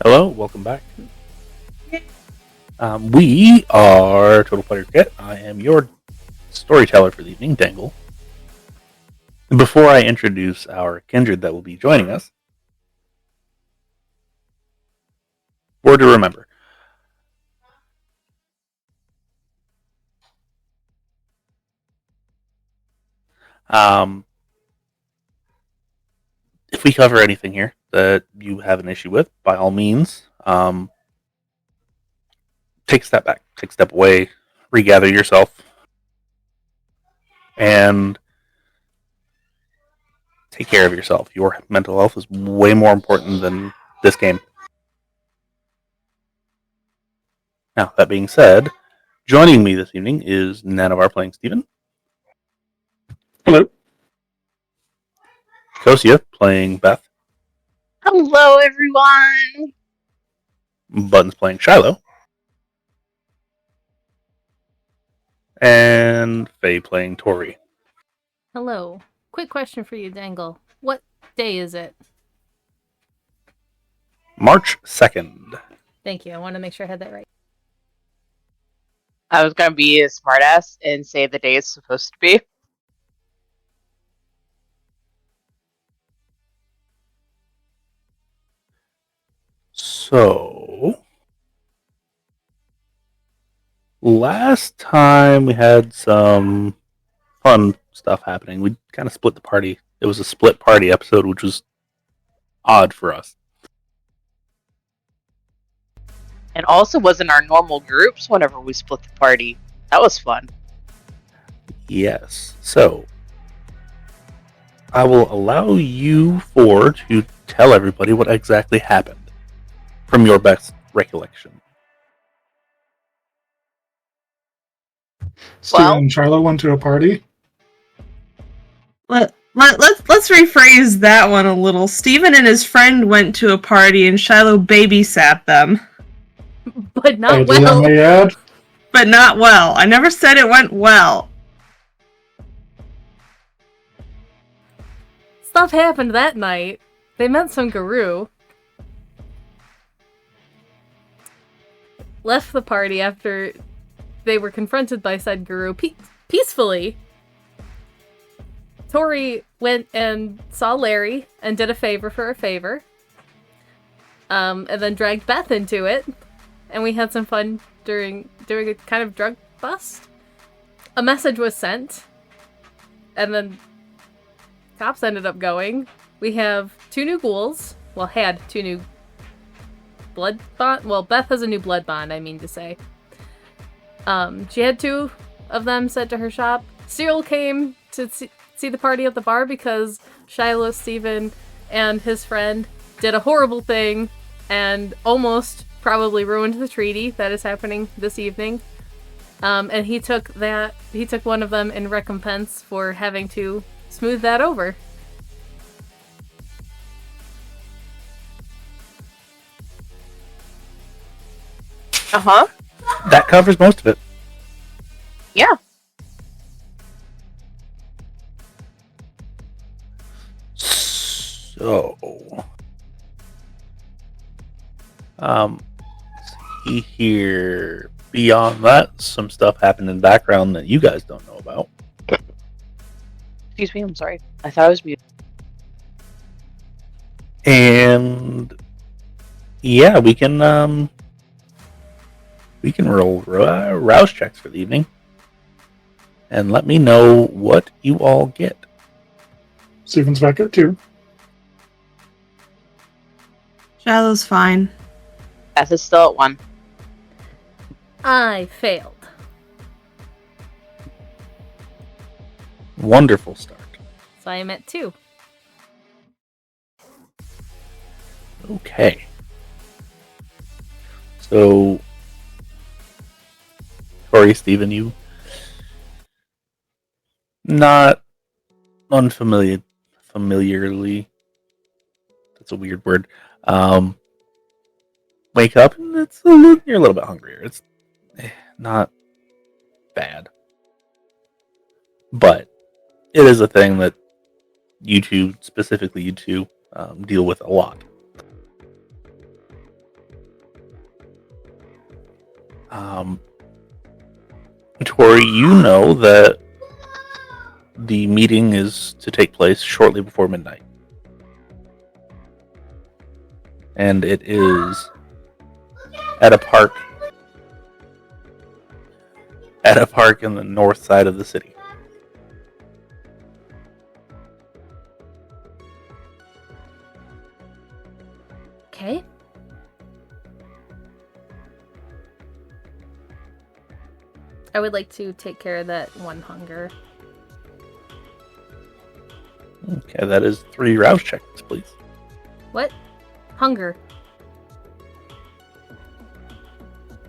Hello, welcome back. We are Total Player Krit. I am your storyteller for the evening, Dengle. And before I introduce our kindred that will be joining us, word to remember. If we cover anything here that you have an issue with, by all means, take a step back, take a step away, regather yourself, and take care of yourself. Your mental health is way more important than this game. Now, that being said, joining me this evening is Nenavar playing Steven. Hello. Cocia playing Beth. Hello, everyone. Buttons playing Shiloh. And Faye playing Tory. Hello. Quick question for you, Dengle. What day is it? March 2nd. Thank you. I want to make sure I had that right. I was going to be a smartass and say the day is supposed to be. So, last time we had some fun stuff happening. We kind of split the party. It was a split party episode, which was odd for us. And also wasn't our normal groups whenever we split the party. That was fun. Yes. So, I will allow you four to tell everybody what exactly happened from your best recollection. Steven Well- and Shiloh went to a party. Let's rephrase that one a little. Steven and his friend went to a party and Shiloh babysat them. But not I well. only add. But not well. I never said it went well. Stuff happened that night. They met some guru. Left the party after they were confronted by said guru peacefully. Tory went and saw Larry and did a favor for a favor. And then dragged Beth into it. And we had some fun during a kind of drug bust. A message was sent. And then cops ended up going. We have 2 new ghouls. Well, had 2 new blood bond. Well, Beth has a new blood bond, I mean to say. She had 2 of them sent to her shop. Cyril came to see the party at the bar because Shiloh, Steven, and his friend did a horrible thing and almost probably ruined the treaty that is happening this evening. And he took one of them in recompense for having to smooth that over. Uh-huh. That covers most of it. Yeah. So, see here. Beyond that, some stuff happened in the background that you guys don't know about. Excuse me, I'm sorry. I thought I was muted. And yeah, we can roll rouse checks for the evening, and let me know what you all get. Steven's back at 2. Shiloh's fine. Beth is still at 1. I failed. Wonderful start. So I am at 2. Okay. So, Tory, Steven, you not familiarly. That's a weird word. Wake up and you're a little bit hungrier. It's not bad, but it is a thing that you two, specifically you two, deal with a lot. Tory, you know that the meeting is to take place shortly before midnight. And it is at a park in the north side of the city. Okay. I would like to take care of that one hunger. Okay, that is 3 rouse checks, please. What? Hunger.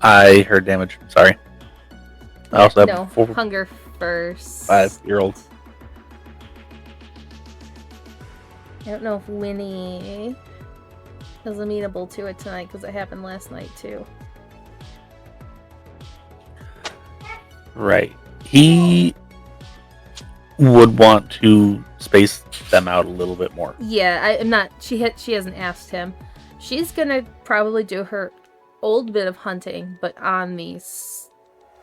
I heard damage. Sorry. I also have No, 4 hunger first. 5-year-old. I don't know if Winnie is amenable to it tonight because it happened last night too. Right. He would want to space them out a little bit more. Yeah, I'm not. She hasn't asked him. She's gonna probably do her old bit of hunting, but on the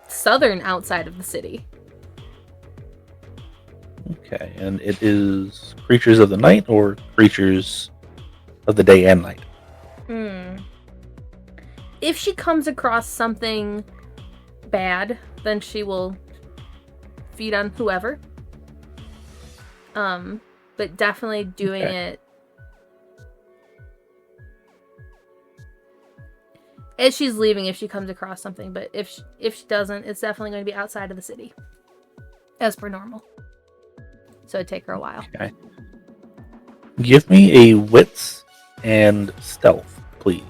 southern outside of the city. Okay, and it is creatures of the night or creatures of the day and night? If she comes across something bad, then she will feed on whoever. But definitely doing it as she's leaving if she comes across something. But if she doesn't, it's definitely going to be outside of the city, as per normal. So it'd take her a while. Okay. Give me a wits and stealth, please.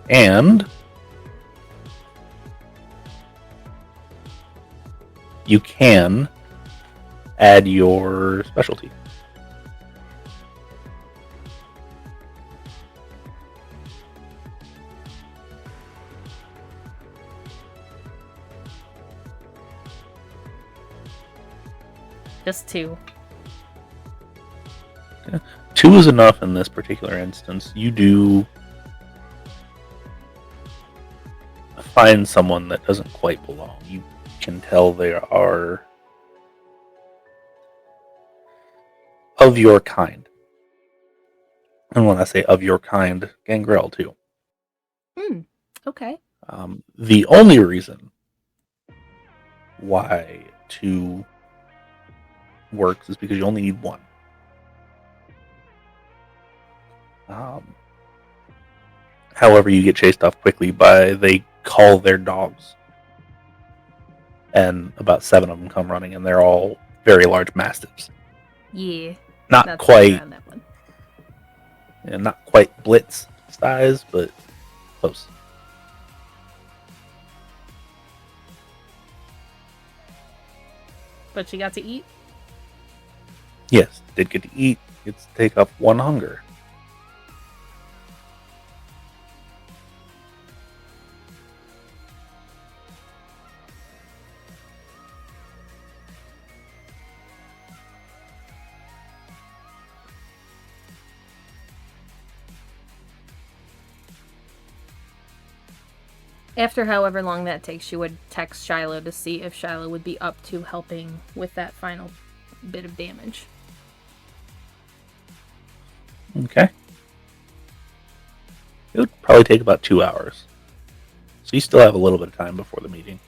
And you can add your specialty. Just 2. 2 is enough in this particular instance. You do find someone that doesn't quite belong. You can tell they are of your kind. And when I say of your kind, Gangrel too. Okay. The only reason why 2 works is because you only need 1. However, you get chased off quickly by they call their dogs, and about 7 of them come running, and they're all very large mastiffs. Yeah. Not quite, on that one. not quite Blitz size, but close. But she got to eat. Yes, did get to eat. Gets to take off 1 hunger. After however long that takes, she would text Shiloh to see if Shiloh would be up to helping with that final bit of damage. Okay. It would probably take about 2 hours. So you still have a little bit of time before the meeting.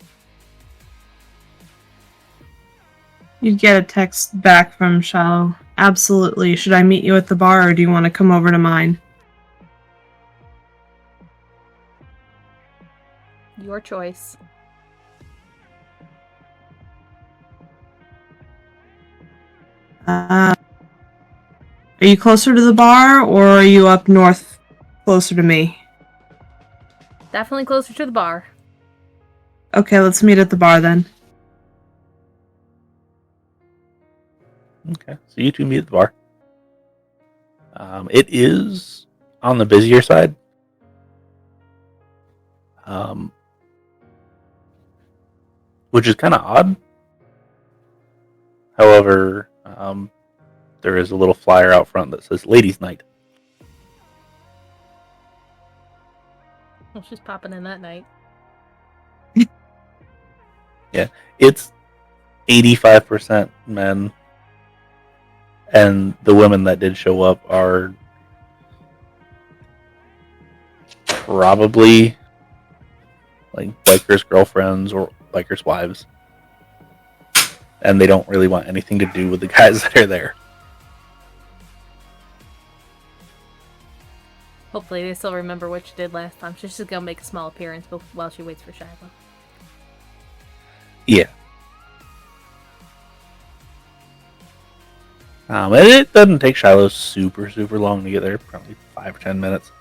You'd get a text back from Shiloh. Absolutely. Should I meet you at the bar or do you want to come over to mine? Your choice. Are you closer to the bar or are you up north closer to me? Definitely closer to the bar. Okay, let's meet at the bar then. Okay, so you 2 meet at the bar. It is on the busier side. Which is kind of odd. However, there is a little flyer out front that says Ladies' Night. Well, she's popping in that night. It's 85% men, and the women that did show up are probably like bikers' girlfriends or bikers' wives, and they don't really want anything to do with the guys that are there. Hopefully they still remember what she did last time. She's just gonna make a small appearance while she waits for Shiloh. Yeah. And it doesn't take Shiloh super long to get there, probably 5 or 10 minutes.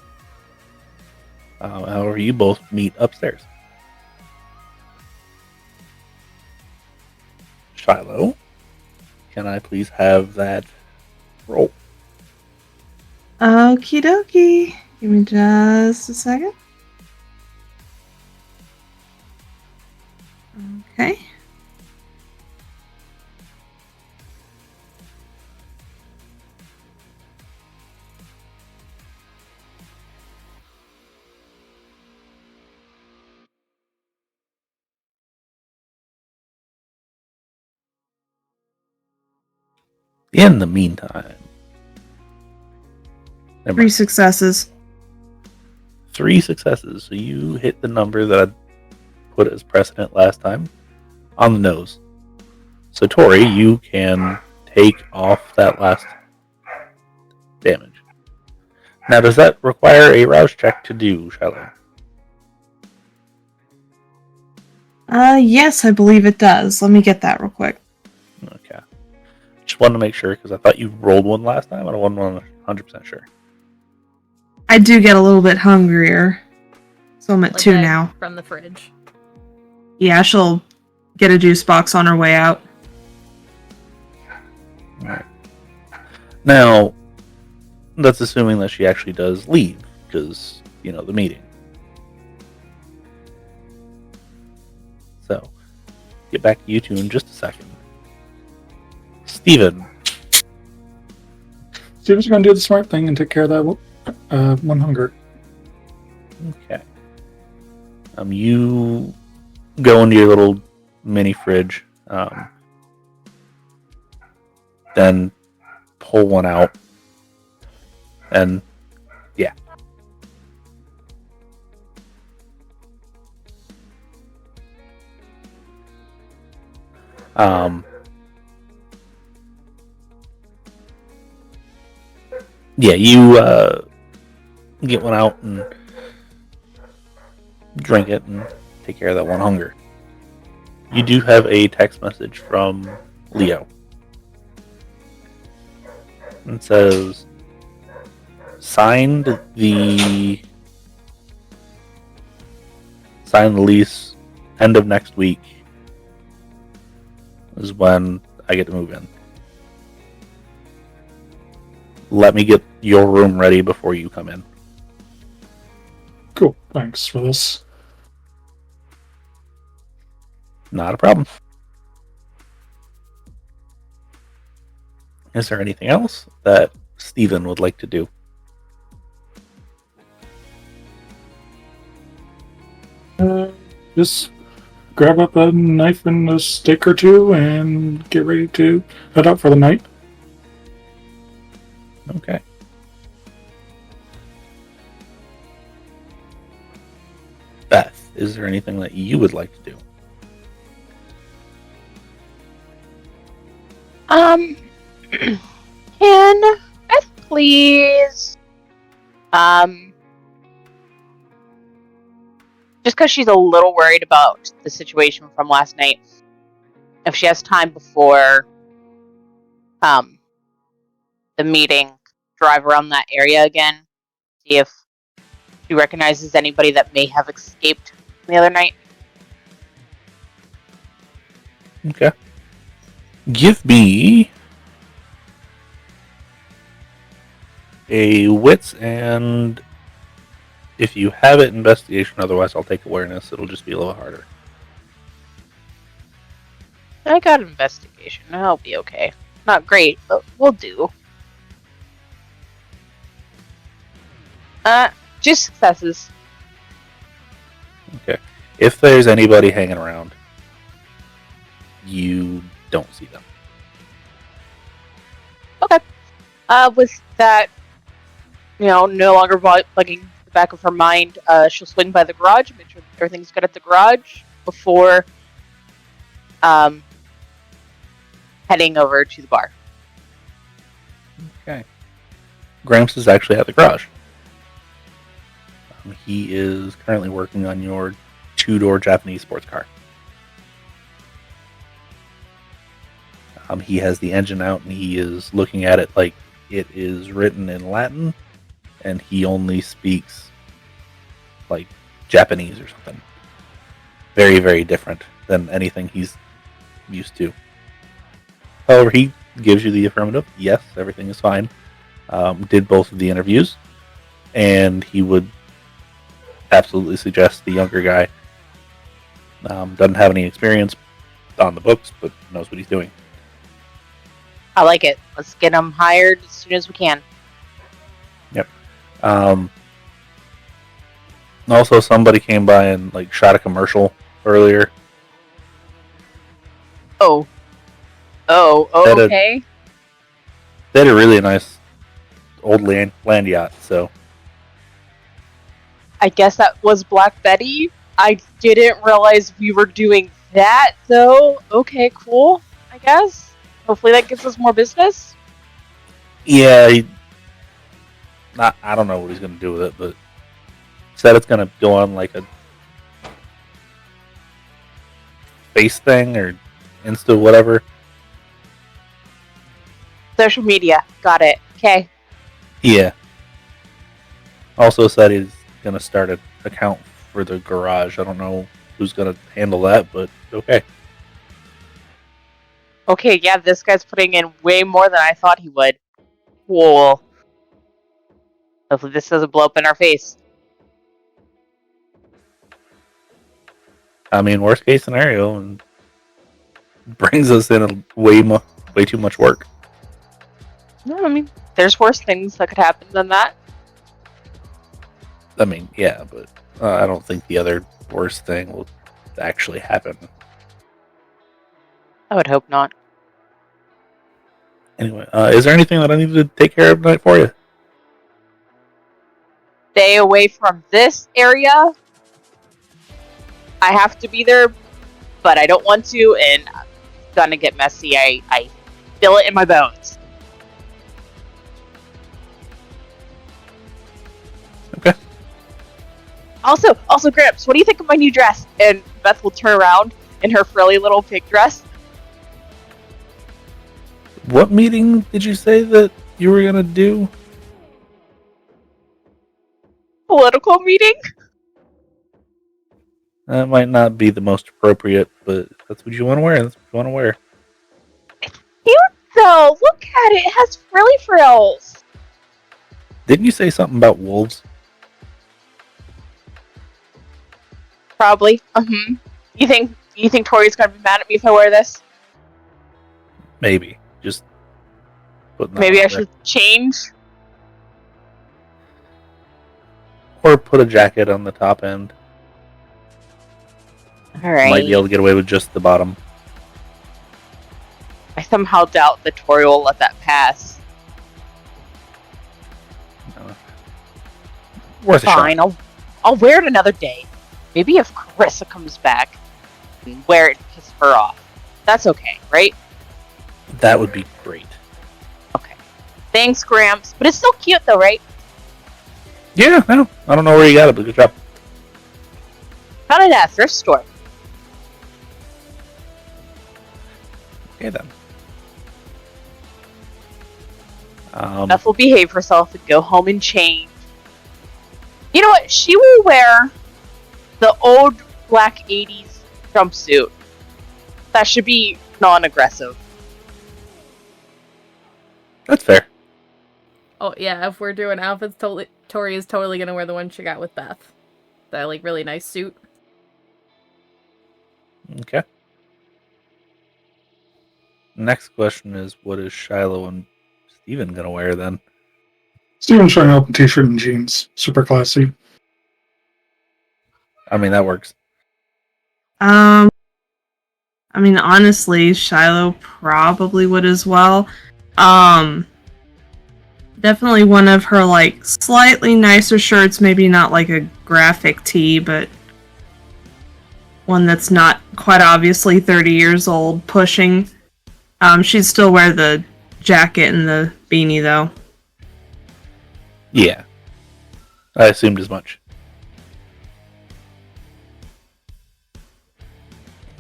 However, you both meet upstairs. Shiloh, can I please have that roll? Okie dokie. Give me just a second. Okay. In the meantime, 3 successes. 3 successes. So you hit the number that I put as precedent last time on the nose. So Tory, you can take off that last damage. Now, does that require a rouse check to do, Shiloh? Yes, I believe it does. Let me get that real quick. Okay. Just wanted to make sure because I thought you rolled one last time, and I wasn't 100% sure. I do get a little bit hungrier, so I'm at Like 2 that now. From the fridge. Yeah, she'll get a juice box on her way out. Alright. Now, that's assuming that she actually does leave, because, the meeting. So, get back to you two in just a second. Steven. Steven's going to do the smart thing and take care of that one hunger. Okay. You go into your little mini fridge, then pull one out, and yeah. Yeah, you get one out and drink it and take care of that one hunger. You do have a text message from Leo. It says, signed the lease end of next week is when I get to move in. Let me get your room ready before you come in. Cool. Thanks for this. Not a problem. Is there anything else that Steven would like to do? Just grab up a knife and a steak or two and get ready to head out for the night. Okay. Beth, is there anything that you would like to do? Can Beth please, just because she's a little worried about the situation from last night, if she has time before, the meeting, drive around that area again, see if she recognizes anybody that may have escaped the other night. Okay. Give me a wits, and if you have it, investigation. Otherwise, I'll take awareness. It'll just be a little harder. I got investigation. I'll be okay. Not great, but we'll do. Just successes. If there's anybody hanging around, you don't see them. Okay. With that, no longer bugging the back of her mind, she'll swing by the garage, make sure that everything's good at the garage before heading over to the bar. Okay. Gramps is actually at the garage. He is currently working on your 2-door Japanese sports car. He has the engine out and he is looking at it like it is written in Latin, and he only speaks like Japanese or something. Very, very different than anything he's used to. However, he gives you the affirmative. Yes, everything is fine. Did both of the interviews, and he would absolutely suggest the younger guy. Doesn't have any experience on the books, but knows what he's doing. I like it. Let's get him hired as soon as we can. Yep. Also, somebody came by and shot a commercial earlier. Oh, okay. They had a really nice old land yacht, so I guess that was Black Betty. I didn't realize we were doing that, though. Okay, cool, I guess. Hopefully that gives us more business. yeah, I don't know what he's going to do with it, but said it's going to go on like a face thing or Insta whatever. Social media. Got it. Okay. Yeah. Also said he's going to start an account for the garage. I don't know who's going to handle that, but okay. Okay, yeah, this guy's putting in way more than I thought he would. Cool. Hopefully this doesn't blow up in our face. I mean, worst case scenario, and brings us in way too much work. No, I mean, there's worse things that could happen than that. I mean, yeah, but I don't think the other worst thing will actually happen. I would hope not. Anyway, is there anything that I need to take care of tonight for you? Stay away from this area. I have to be there, but I don't want to, and it's gonna get messy. I feel it in my bones. Okay. Also, Gramps, what do you think of my new dress? And Beth will turn around in her frilly little pink dress. What meeting did you say that you were gonna do? Political meeting? That might not be the most appropriate, but that's what you want to wear. That's what you want to wear. Cute though. Look at it. It has frilly frills. Didn't you say something about wolves? Probably. You think Tory's gonna be mad at me if I wear this? Maybe. Just putting that Maybe I out there. should change. Or put a jacket on the top end. All right. Might be able to get away with just the bottom. I somehow doubt that Tory will let that pass. Worth a Fine, shot. I'll wear it another day. Maybe if Carissa comes back, and wear it and piss her off. That's okay, right? That would be great. Okay. Thanks, Gramps. But it's still cute though, right? Yeah, no. I don't know where you got it, but good job. Found it at a thrift store. Okay, then. Beth will behave herself and go home and change. You know what? She will wear the old black 80s jumpsuit. That should be non-aggressive. That's fair. Oh yeah, if we're doing outfits, Tory is totally gonna wear the one she got with Beth. That really nice suit. Okay. Next question is, what is Shiloh and Steven gonna wear then? Steven's showing up in t-shirt and jeans. Super classy. I mean, that works. I mean, honestly, Shiloh probably would as well. Definitely one of her, like, slightly nicer shirts, maybe not like a graphic tee, but one that's not quite obviously 30 years old, pushing. She'd still wear the jacket and the beanie, though. Yeah. I assumed as much.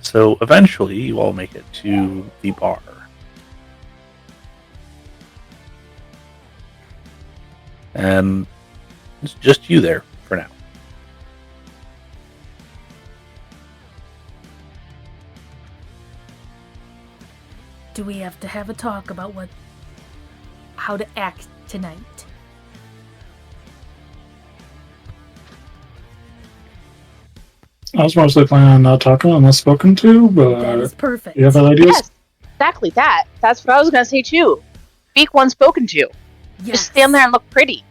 So eventually you all make it to the bar. And it's just you there for now. Do we have to have a talk about how to act tonight? I was mostly planning on not talking unless spoken to, but That is perfect. you have any ideas? Yes, exactly that. That's what I was going to say too. Speak when spoken to. Yes. Just stand there and look pretty.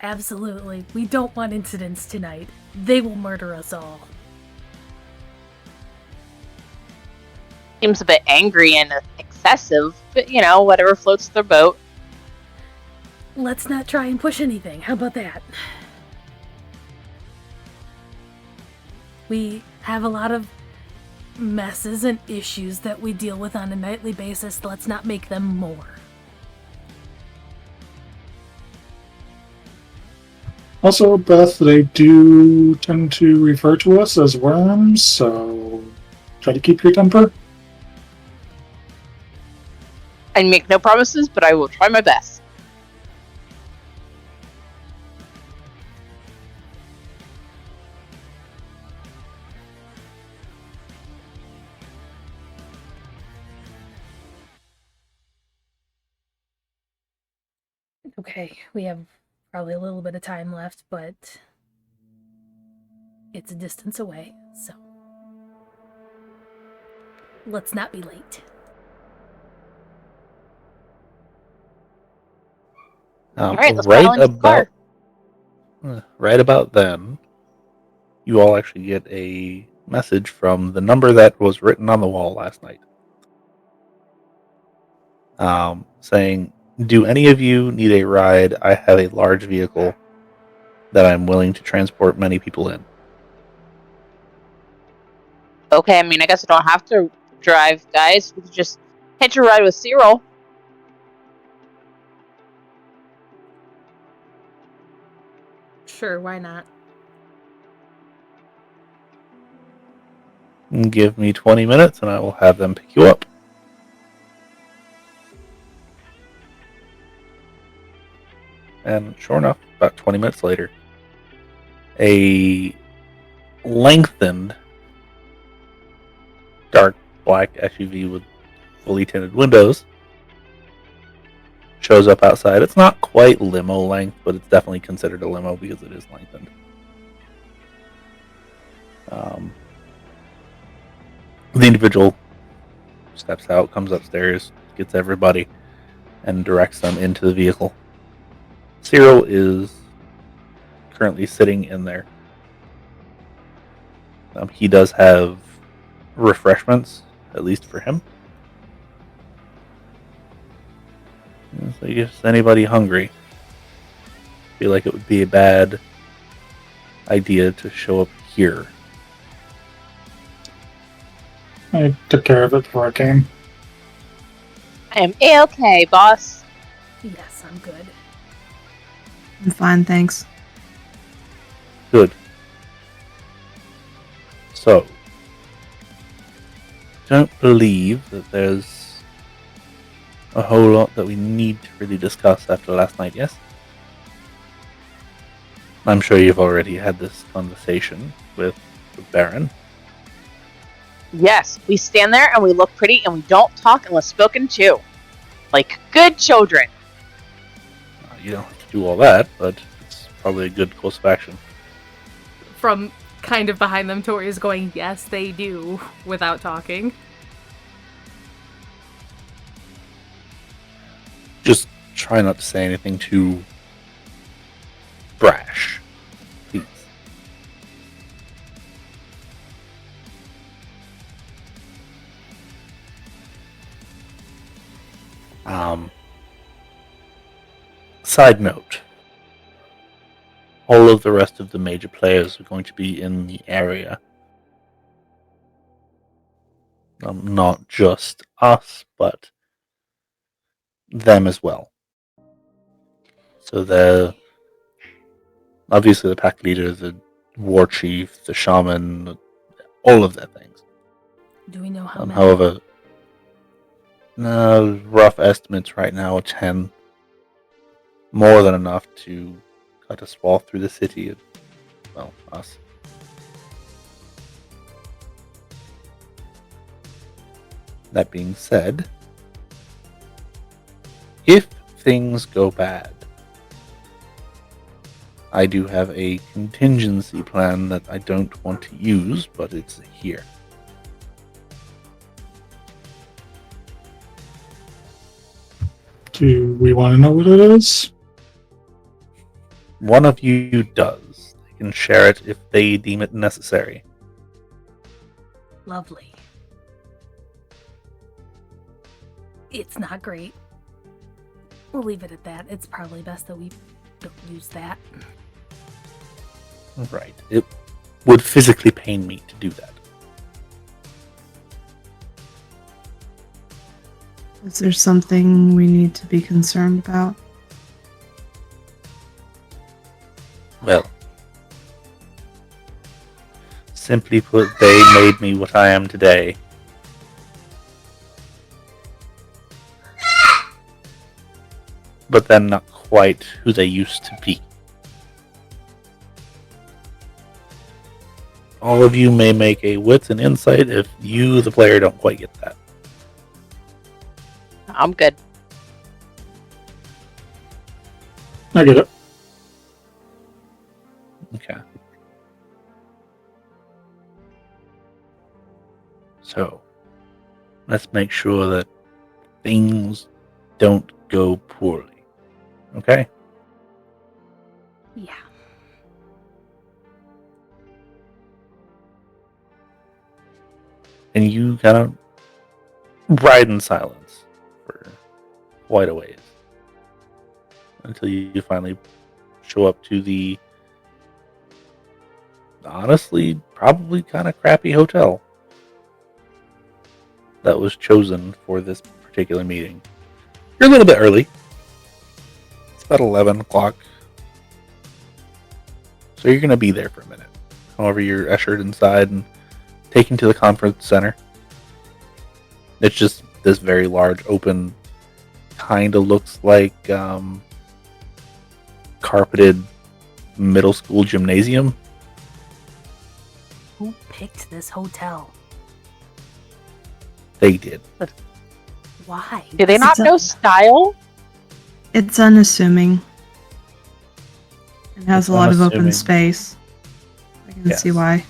Absolutely. We don't want incidents tonight. They will murder us all. Seems a bit angry and excessive, but whatever floats their boat. Let's not try and push anything. How about that? We have a lot of messes and issues that we deal with on a nightly basis. Let's not make them more. Also, Beth, they do tend to refer to us as worms, so try to keep your temper. I make no promises, but I will try my best. Okay, we have probably a little bit of time left, but it's a distance away, so let's not be late. All right, let's pile into the car. Right about then, you all actually get a message from the number that was written on the wall last night, saying, "Do any of you need a ride? I have a large vehicle that I'm willing to transport many people in." Okay, I mean, I guess I don't have to drive, guys. We could just hitch a ride with Cyril. Sure, why not? Give me 20 minutes and I will have them pick you up. And sure enough, about 20 minutes later, a lengthened dark black SUV with fully tinted windows shows up outside. It's not quite limo length, but it's definitely considered a limo because it is lengthened. The individual steps out, comes upstairs, gets everybody, and directs them into the vehicle. Cyril is currently sitting in there. He does have refreshments, at least for him. So if anybody hungry, I feel like it would be a bad idea to show up here. I took care of it before I came. I am A-okay, boss. Yes, I'm good. I'm fine, thanks. Good. So, don't believe that there's a whole lot that we need to really discuss after last night, yes? I'm sure you've already had this conversation with the Baron. Yes, we stand there and we look pretty and we don't talk unless spoken to. Like good children. You don't have to do all that, but it's probably a good course of action. From kind of behind them, Tory is going, yes, they do, without talking. Just try not to say anything too brash, please. Side note. All of the rest of the major players are going to be in the area. Not just us, but them as well. So obviously the pack leader, the war chief, the shaman, all of their things. Do we know how many? However, rough estimates right now are 10. More than enough to cut a swath through the city of, well, us. That being said, if things go bad, I do have a contingency plan that I don't want to use, but it's here. Do we want to know what it is? One of you does. They can share it if they deem it necessary. Lovely. It's not great. We'll leave it at that. It's probably best that we don't use that. Right. It would physically pain me to do that. Is there something we need to be concerned about? Well, simply put, they made me what I am today. But then not quite who they used to be. All of you may make a wits and insight if you, the player, don't quite get that. I'm good. I get it. Okay. So, let's make sure that things don't go poorly. Okay? Yeah. And you kind of ride in silence for quite a ways. Until you finally show up to the honestly, probably kind of crappy hotel that was chosen for this particular meeting. You're a little bit early. It's about 11 o'clock. So you're going to be there for a minute. However, you're ushered inside and taken to the conference center. It's just this very large, open, kind of looks like carpeted middle school gymnasium. Who picked this hotel? They did. Why? Do they not know style? It's unassuming. It has It's a lot of open unassuming. space. I can Yes. see why.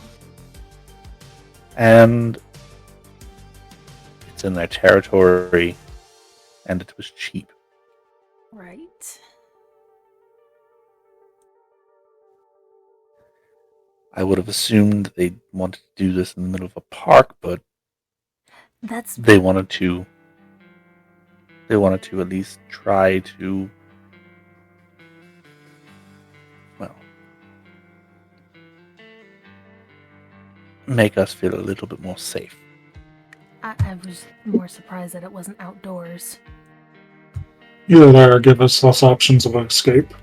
And it's in their territory, and it was cheap. Right. I would have assumed they wanted to do this in the middle of a park, but That's they wanted to at least try to, well, make us feel a little bit more safe. I was more surprised that it wasn't outdoors. Either that or give us less options of escape.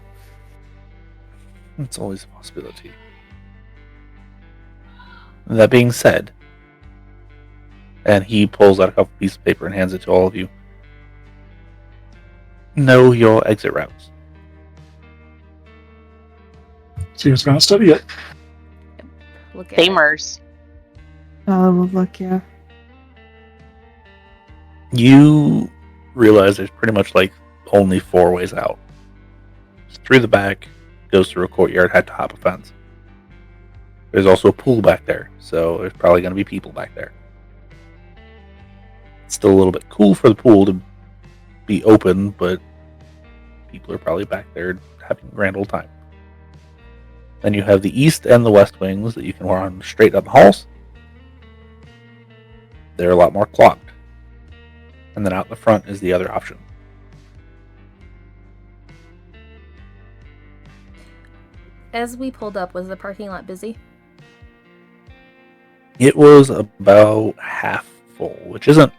It's always a possibility. That being said, and he pulls out a couple pieces of paper and hands it to all of you. Know your exit routes. So he's going to study it. Look at it. Gamers. Will look, yeah. You realize there's pretty much like only 4 ways out. It's through the back, goes through a courtyard, had to hop a fence. There's also a pool back there, so there's probably going to be people back there. It's still a little bit cool for the pool to be open, but people are probably back there having a grand old time. Then you have the east and the west wings that you can run straight down the halls. They're a lot more clogged. And then out the front is the other option. As we pulled up, was the parking lot busy? It was about half full, which isn't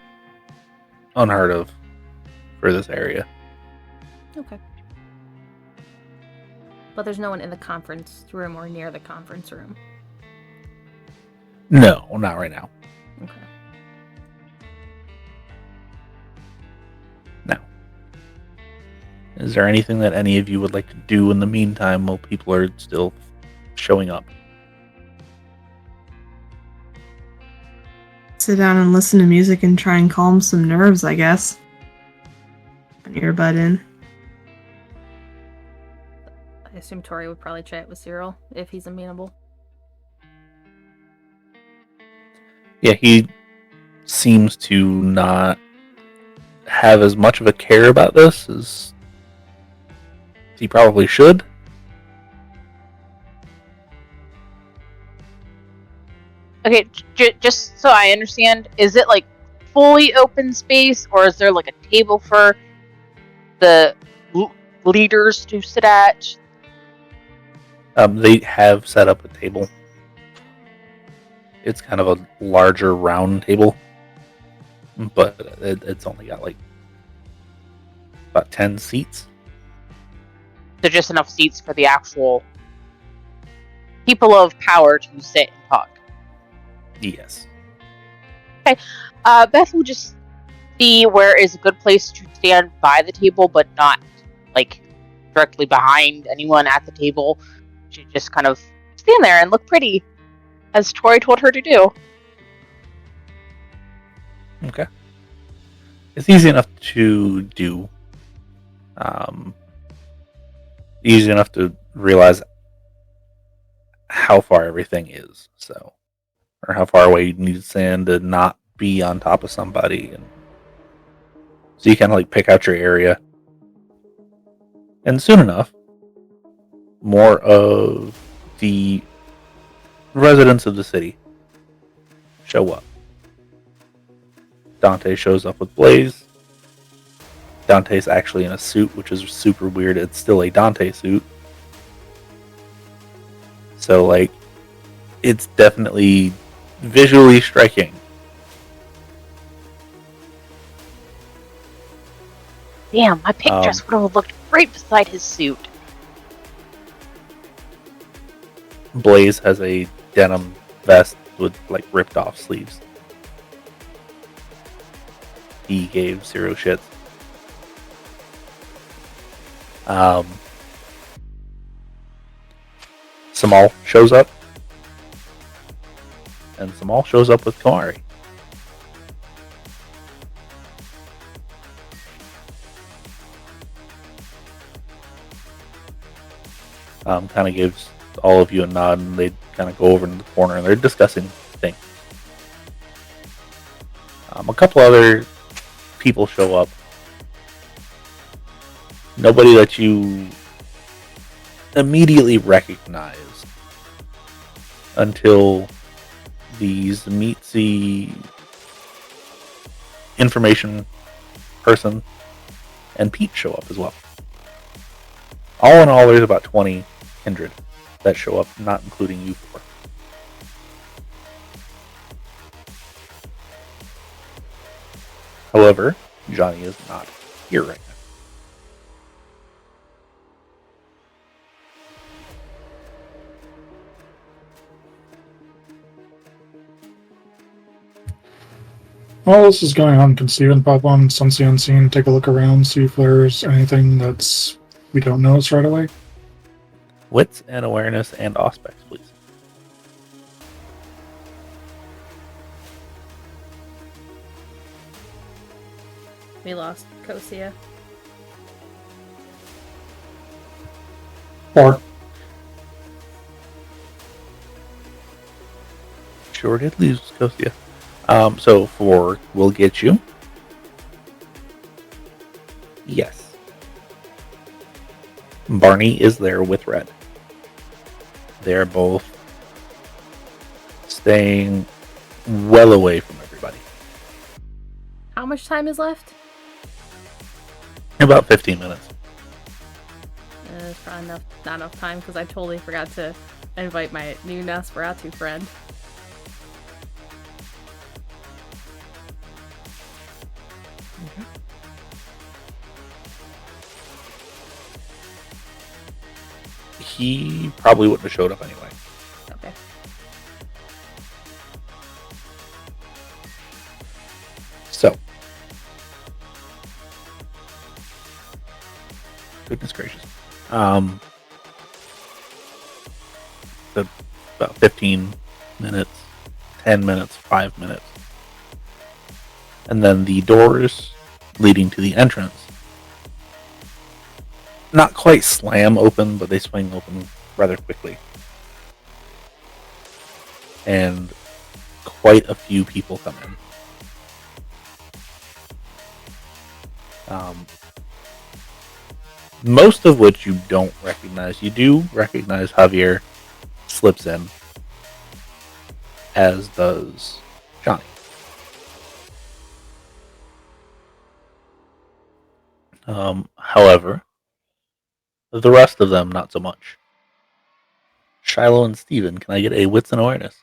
unheard of for this area. Okay. But there's no one in the conference room or near the conference room. No, not right now. Okay. Now, is there anything that any of you would like to do in the meantime while people are still showing up? Sit down and listen to music and try and calm some nerves, I guess. An earbud in. I assume Tory would probably chat with Cyril if he's amenable. Yeah, he seems to not have as much of a care about this as he probably should. Okay, just so I understand, is it like fully open space, or is there like a table for the leaders to sit at? They have set up a table. It's kind of a larger round table, but it's only got like about 10 seats. So just enough seats for the actual people of power to sit and talk. Yes. Okay. Beth will just see where is a good place to stand by the table, but not like directly behind anyone at the table. She just kind of stand there and look pretty, as Tory told her to do. Okay. It's easy enough to do. Easy enough to realize how far everything is, so, or how far away you need to stand to not be on top of somebody, and so you kind of like pick out your area, and soon enough, more of the residents of the city show up. Dante shows up with Blaze. Dante's actually in a suit, which is super weird. It's still a Dante suit. So, like, it's definitely visually striking. Damn, my pink dress would have looked great beside his suit. Blaze has a denim vest with, like, ripped off sleeves. He gave zero shits. Samal shows up. And Samal shows up with Kamari. Kind of gives all of you a nod, and they kind of go over into the corner, and they're discussing things. A couple other people show up. Nobody that you immediately recognize until these meet the information person and Pete show up as well. All in all, there's about 20 kindred that show up, not including you four. However, Johnny is not here right now. While this is going on, can Steven pop on Sense the Unseen, take a look around, see if there's anything that's we don't notice right away? Wits and awareness and auspex, please. We lost Cocia. 4. Sure did lose Cocia. So 4 will get you. Yes. Barney is there with Red. They're both staying well away from everybody. How much time is left? About 15 minutes. There's probably not enough time because I totally forgot to invite my new Nosferatu friend. He probably wouldn't have showed up anyway. Okay. So, goodness gracious. About 15 minutes, 10 minutes, 5 minutes. And then the doors leading to the entrance not quite slam open, but they swing open rather quickly. And quite a few people come in. Most of which you don't recognize. You do recognize Javier slips in, as does Johnny. However, the rest of them, not so much. Shiloh and Steven, can I get a wits and awareness?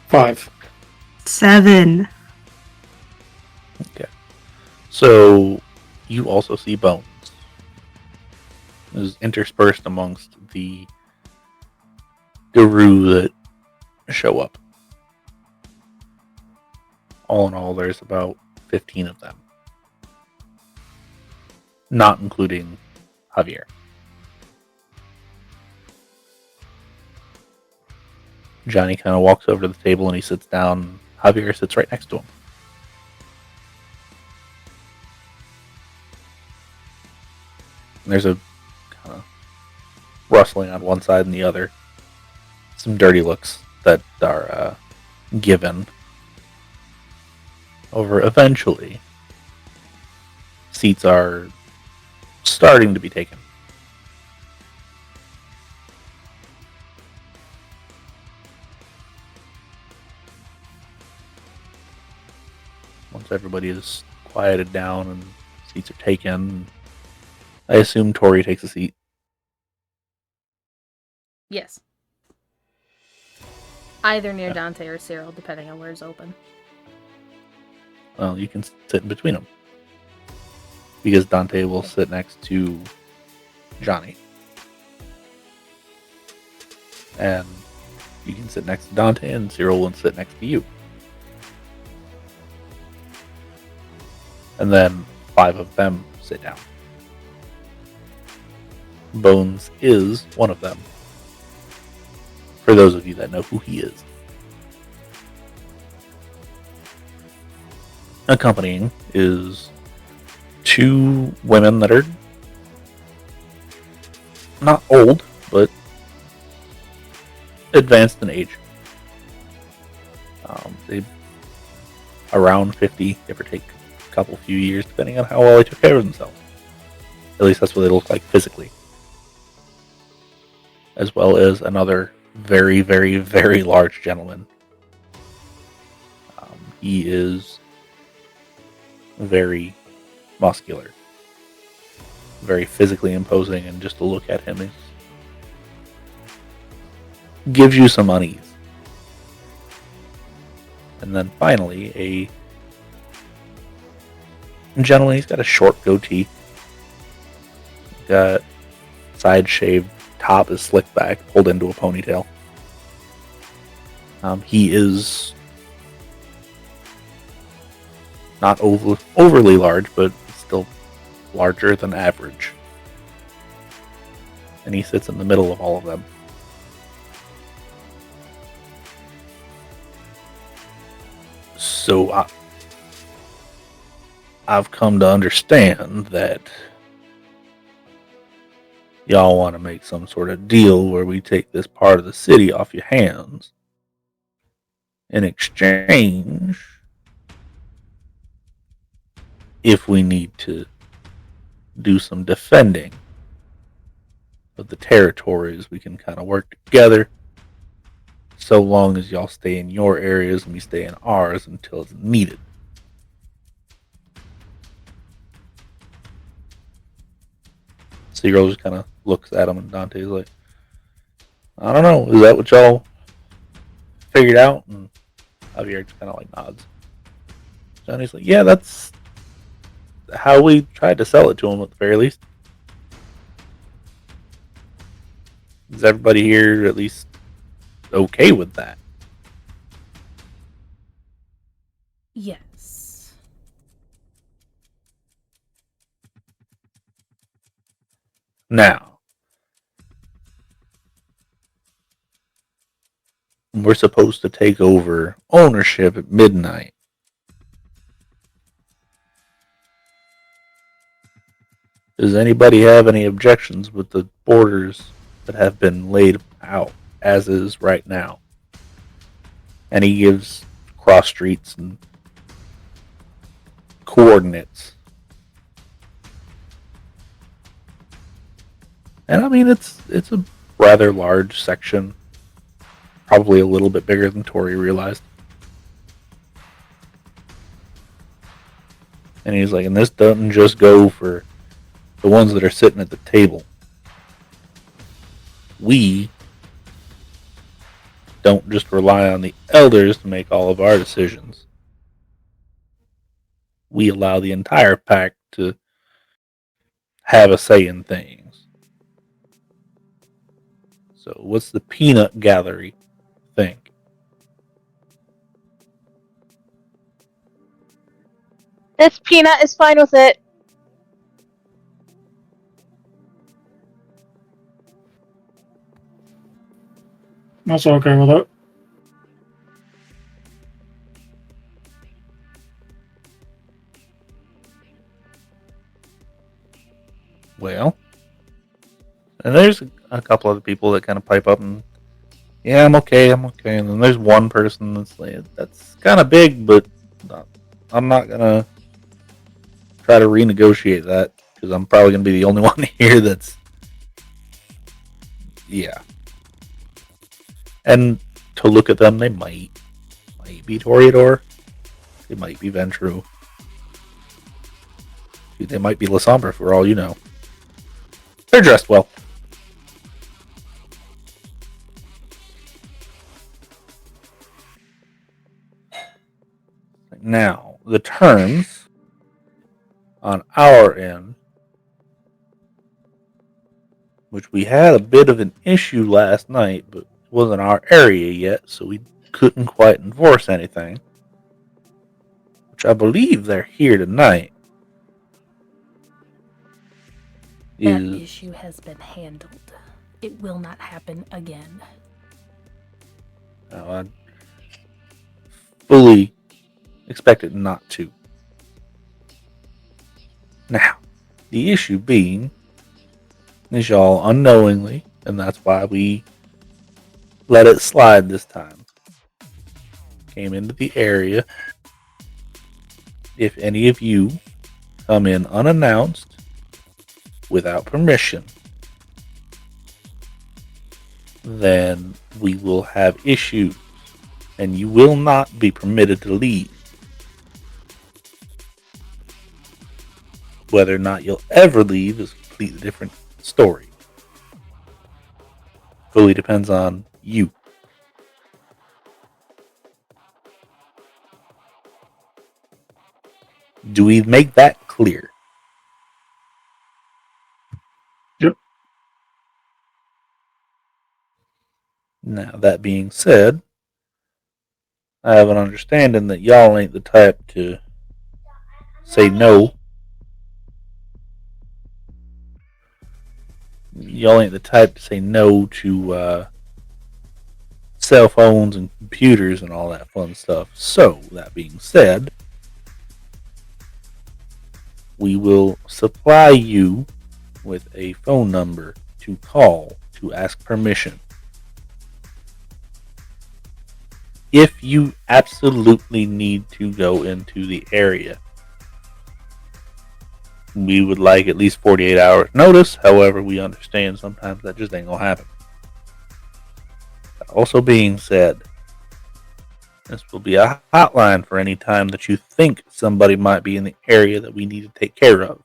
Five. 7. Okay. So, you also see bones. Is interspersed amongst the guru that show up. All in all, there's about 15 of them. Not including Javier. Johnny kind of walks over to the table and he sits down. Javier sits right next to him. And there's a kind of rustling on one side and the other. Some dirty looks that are given over eventually. Seats are starting to be taken. Once everybody is quieted down and seats are taken, I assume Tory takes a seat. Yes. Either near Dante or Cyril, depending on where's open. Well, you can sit in between them. Because Dante will sit next to Johnny. And you can sit next to Dante and Cyril will sit next to you. And then 5 of them sit down. Bones is one of them. For those of you that know who he is. Accompanying is 2 women that are not old, but advanced in age. They around 50, give or take a couple few years, depending on how well they took care of themselves. At least that's what they look like physically. As well as another very, very, very large gentleman. He is very muscular, very physically imposing, and just to look at him gives you some unease. And then finally, a gentleman. He's got a short goatee, got side shaved. Top is slicked back, pulled into a ponytail. He is not overly large, but still larger than average. And he sits in the middle of all of them. So I've come to understand that y'all want to make some sort of deal where we take this part of the city off your hands. In exchange, if we need to do some defending, of the territories, we can kind of work together so long as y'all stay in your areas and we stay in ours until it's needed. Seagull just kind of looks at him, and Dante's like, I don't know, is that what y'all figured out? And Javier just kind of like nods. Johnny's like, yeah, that's how we tried to sell it to him at the very least. Is everybody here at least okay with that? Yes. Now, we're supposed to take over ownership at midnight. Does anybody have any objections with the borders that have been laid out as is right now? And he gives cross streets and coordinates. And I mean, it's a rather large section. Probably a little bit bigger than Tory realized. And he's like, and this doesn't just go for the ones that are sitting at the table. We don't just rely on the elders to make all of our decisions. We allow the entire pack to have a say in things. So what's the peanut gallery think? This peanut is fine with it. I'm also okay with it. Well, and there's a couple other people that kind of pipe up and, yeah, I'm okay. And then there's one person that's like, that's kind of big, but I'm not going to try to renegotiate that because I'm probably going to be the only one here that's, yeah. And to look at them, they might be Toreador. They might be Ventru. They might be Lasombra for all you know. They're dressed well. Now, the terms on our end, which we had a bit of an issue last night, but wasn't our area yet, so we couldn't quite enforce anything. Which I believe they're here tonight. That issue has been handled. It will not happen again. I fully expect it not to. Now, the issue being is y'all unknowingly, and that's why we let it slide this time, came into the area. If any of you come in unannounced, without permission, then we will have issues, and you will not be permitted to leave. Whether or not you'll ever leave is a completely different story. Fully depends on you. Do we make that clear? Yep. Now, that being said, I have an understanding that y'all ain't the type to say no. Y'all ain't the type to say no to cell phones and computers and all that fun stuff. So, that being said, we will supply you with a phone number to call to ask permission. If you absolutely need to go into the area. we would like at least 48 hours notice. However, we understand sometimes that just ain't gonna happen. That also being said, this will be a hotline for any time that you think somebody might be in the area that we need to take care of.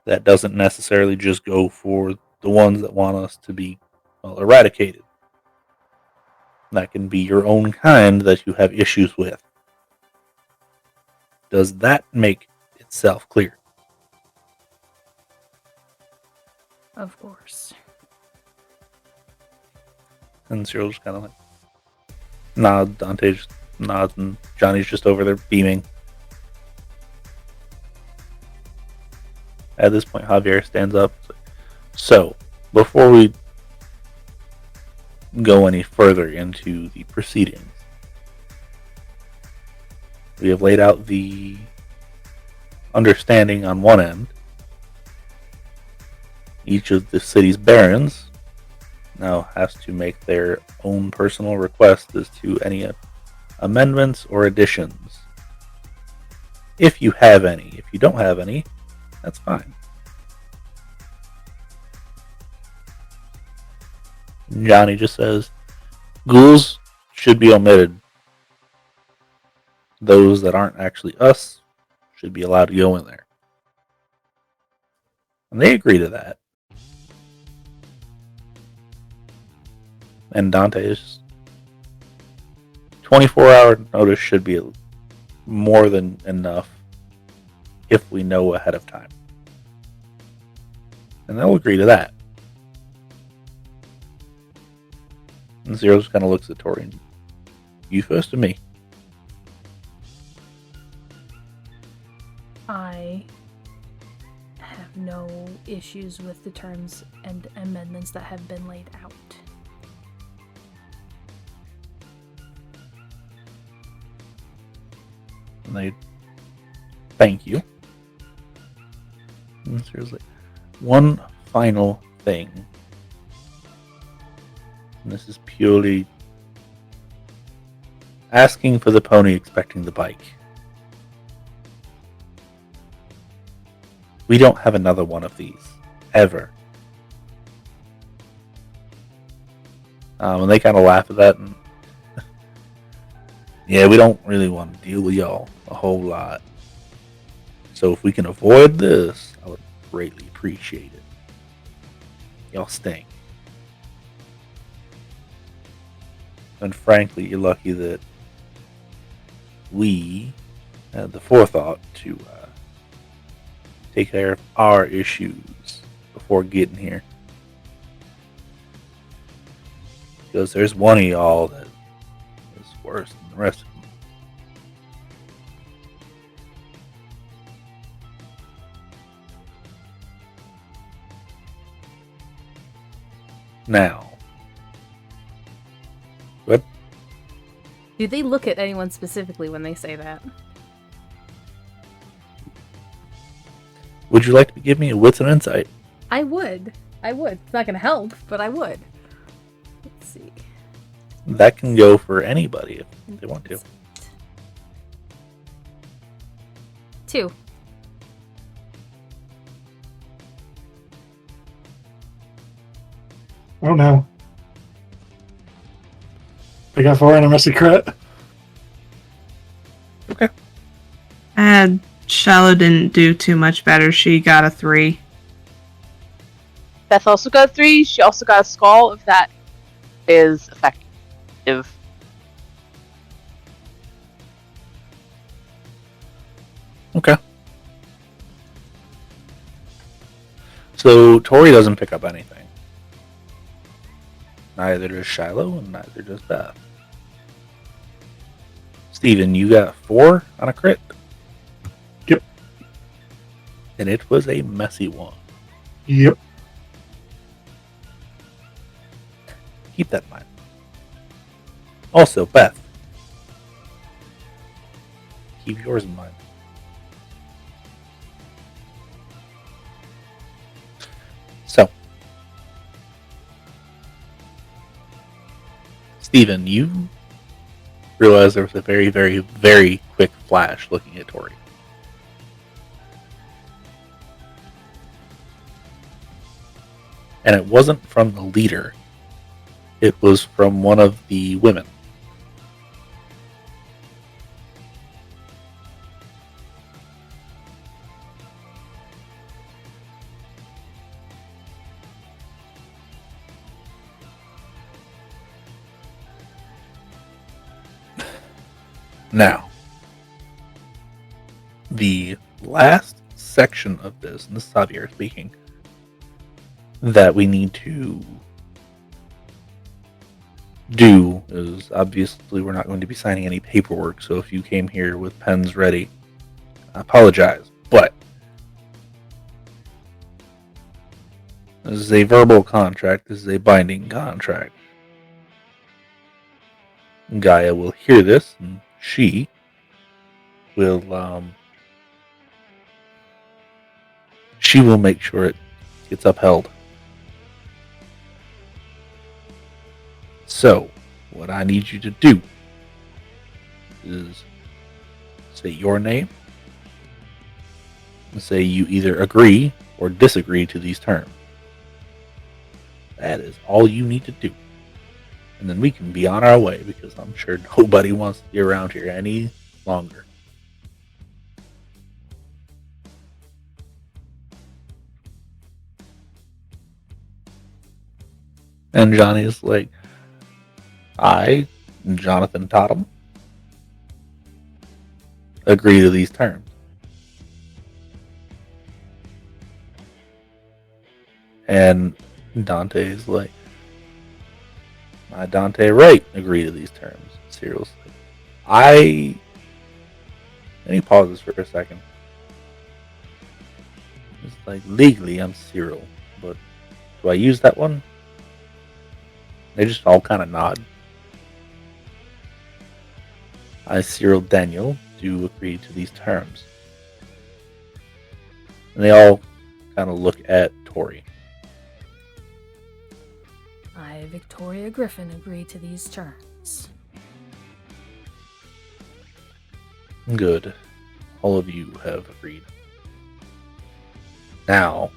That doesn't necessarily just go for the ones that want us to be, well, eradicated. That can be your own kind that you have issues with. Does that make itself clear? Of course. And Cyril's kind of like, nod. Dante just nods, and Johnny's just over there beaming. At this point, Javier stands up. So, before we go any further into the proceedings, we have laid out the understanding on one end. Each of the city's barons now has to make their own personal request as to any amendments or additions. If you have any. If you don't have any, that's fine. Johnny just says, ghouls should be omitted. Those that aren't actually us should be allowed to go in there. And they agree to that. And Dante is 24-hour notice should be more than enough if we know ahead of time. And they'll agree to that. And Zero just kind of looks at Tory and, you first or me? I have no issues with the terms and amendments that have been laid out. And they thank you. And seriously, one final thing. And this is purely asking for the pony, expecting the bike. We don't have another one of these. Ever. And they kind of laugh at that. And yeah, we don't really want to deal with y'all a whole lot. So if we can avoid this, I would greatly appreciate it. Y'all stink. And frankly, you're lucky that we had the forethought to take care of our issues before getting here. Because there's one of y'all that is worse than the rest of them. Now, what? Do they look at anyone specifically when they say that? Would you like to give me a wits and insight? I would. It's not gonna help, but I would. Let's see. That can go for anybody if they want to. 2. Oh no. I got 4 and a messy crit. Okay. Shiloh didn't do too much better. She got a 3. Beth also got a 3. She also got a skull, if that is effective. Okay. So Tory doesn't pick up anything. Neither does Shiloh, and neither does Beth. Steven, you got 4 on a crit? Yep. And it was a messy one. Yep. Keep that in mind. Also, Beth, keep yours in mind. So, Steven, you realize there was a very, very, very quick flash looking at Tory. And it wasn't from the leader. It was from one of the women. Now, the last section of this, and this is Javier speaking, that we need to do is, obviously we're not going to be signing any paperwork, so if you came here with pens ready, I apologize, but this is a verbal contract, this is a binding contract. Gaia will hear this, and she will make sure it gets upheld. So, what I need you to do is say your name and say you either agree or disagree to these terms. That is all you need to do. And then we can be on our way, because I'm sure nobody wants to be around here any longer. And Johnny is like, I, Jonathan Totham, agree to these terms. And Dante is like, I, Dante Wright, agree to these terms. Cyril's like, and he pauses for a second. It's like, legally I'm Cyril, but do I use that one? They just all kind of nod. I, Cyril Daniel, do agree to these terms. And they all kind of look at Tory. I, Victoria Griffin, agree to these terms. Good. All of you have agreed. Now,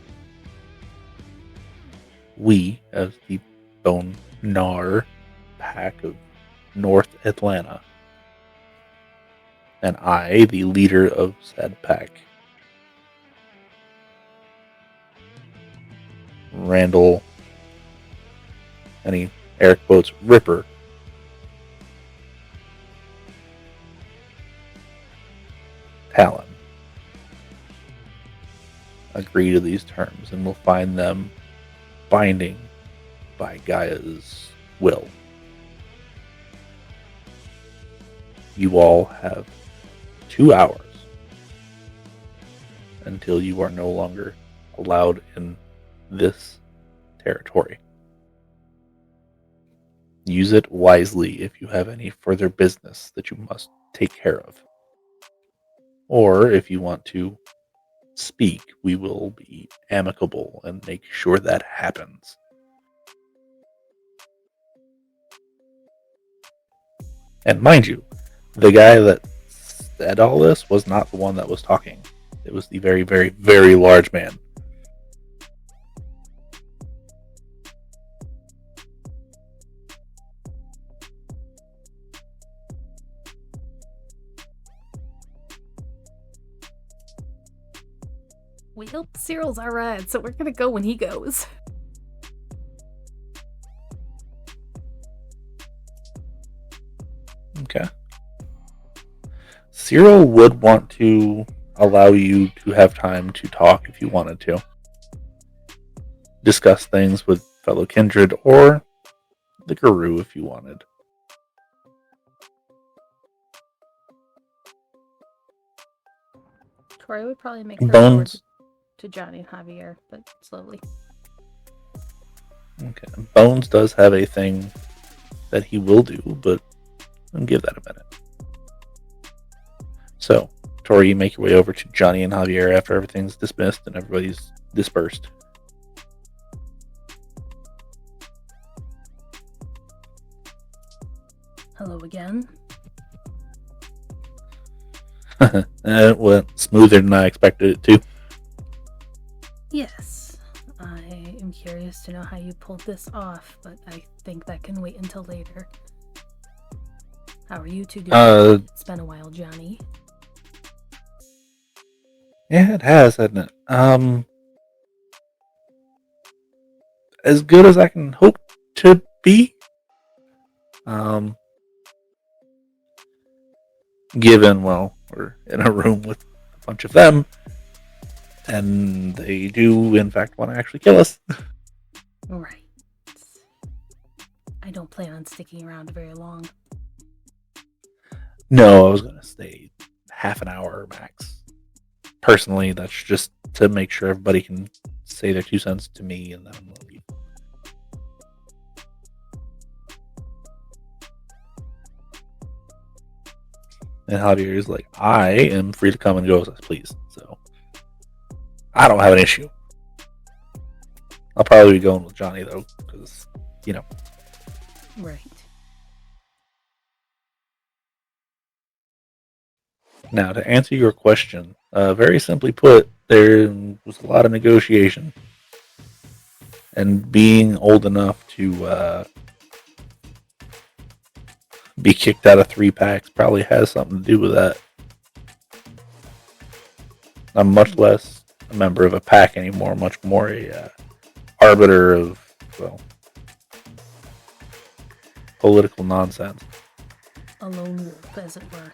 we, as the Bone Nar pack of North Atlanta, and I, the leader of said pack, Randall, and he air quotes Ripper, Talon, agree to these terms, and we'll find them binding by Gaia's will. You all have 2 hours until you are no longer allowed in this territory. Use it wisely if you have any further business that you must take care of. Or if you want to speak, we will be amicable and make sure that happens. And mind you, the guy that said all this was not the one that was talking. It was the very, very, very large man. We hope Cyril's alright, so we're gonna go when he goes. Okay. Cyril would want to allow you to have time to talk if you wanted to. Discuss things with fellow kindred or the guru if you wanted. Tory would probably make her Bones. to Johnny and Javier, but slowly. Okay. Bones does have a thing that he will do, but I'll give that a minute. So, Tory, you make your way over to Johnny and Javier after everything's dismissed and everybody's dispersed. Hello again. It went smoother than I expected it to. Yes, I am I'm curious to know how you pulled this off, but I think that can wait until later. How are you two doing? It's been a while, Johnny. Yeah, it has, hasn't it? As good as I can hope to be. Given, well, we're in a room with a bunch of them, and they do, in fact, want to actually kill us. Right. I don't plan on sticking around very long. No, I was going to stay half an hour max. Personally, that's just to make sure everybody can say their 2 cents to me, and then I'm going to leave. And Javier is like, I am free to come and go as I please. So I don't have an issue. I'll probably be going with Johnny, though, because, you know. Right. Now, to answer your question, very simply put, there was a lot of negotiation. And being old enough to be kicked out of 3-packs probably has something to do with that. I'm much less a member of a pack anymore, much more a arbiter of, well, political nonsense. A lone wolf, as it were.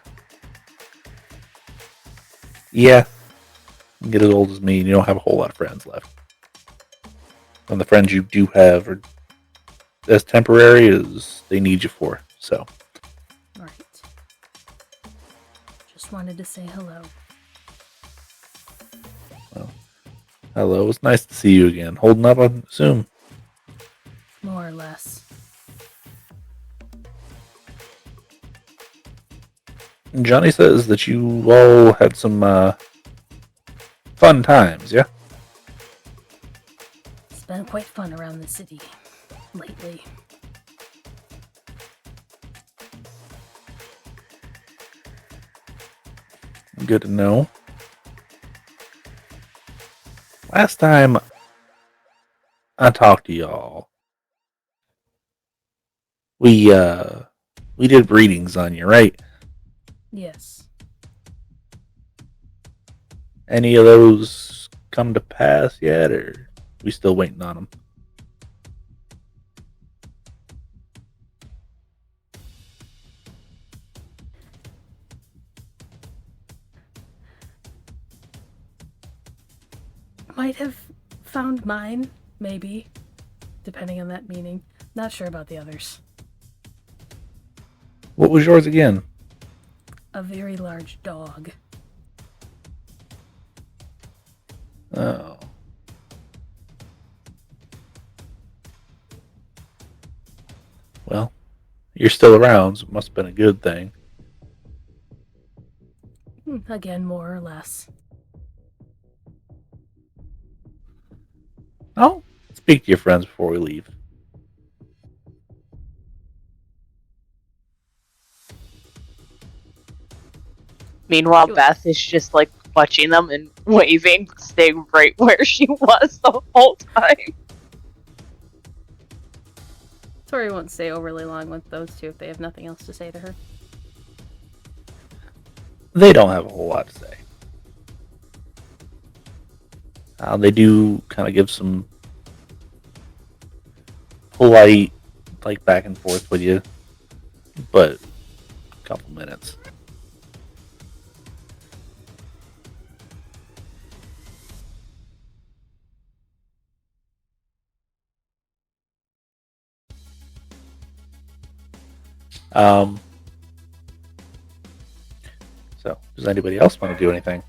Yeah. You get as old as me, and you don't have a whole lot of friends left. And the friends you do have are as temporary as they need you for, so. Right. Just wanted to say hello. Well, hello, it's nice to see you again. Holding up, I assume. More or less. Johnny says that you all had some fun times, yeah? It's been quite fun around the city lately. Good to know. Last time I talked to y'all, we did readings on you, right? Yes. Any of those come to pass yet, or we still waiting on them? Might have found mine, maybe. Depending on that meaning. Not sure about the others. What was yours again? A very large dog. Oh. Well, you're still around, so it must have been a good thing. Again, more or less. Oh, speak to your friends before we leave. Meanwhile, Beth is just like watching them and waving, staying right where she was the whole time. Tory won't stay overly long with those two if they have nothing else to say to her. They don't have a whole lot to say. They do kind of give some polite, like, back and forth with you, but a couple minutes. So, does anybody else want to do anything?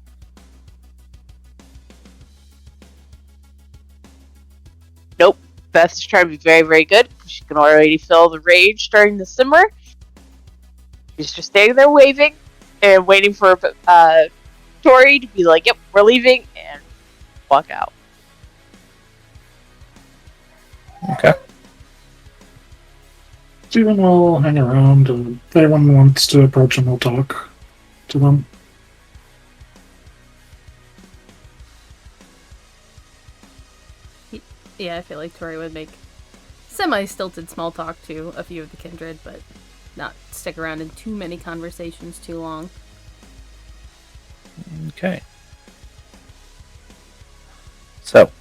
Nope. Beth's trying to be very, very good. She can already feel the rage starting to simmer. She's just standing there waving and waiting for Tory to be like, yep, we're leaving, and walk out. Okay. Steven will hang around, and if anyone wants to approach him, we'll talk to them. Yeah, I feel like Tory would make semi-stilted small talk to a few of the kindred, but not stick around in too many conversations too long. Okay. So.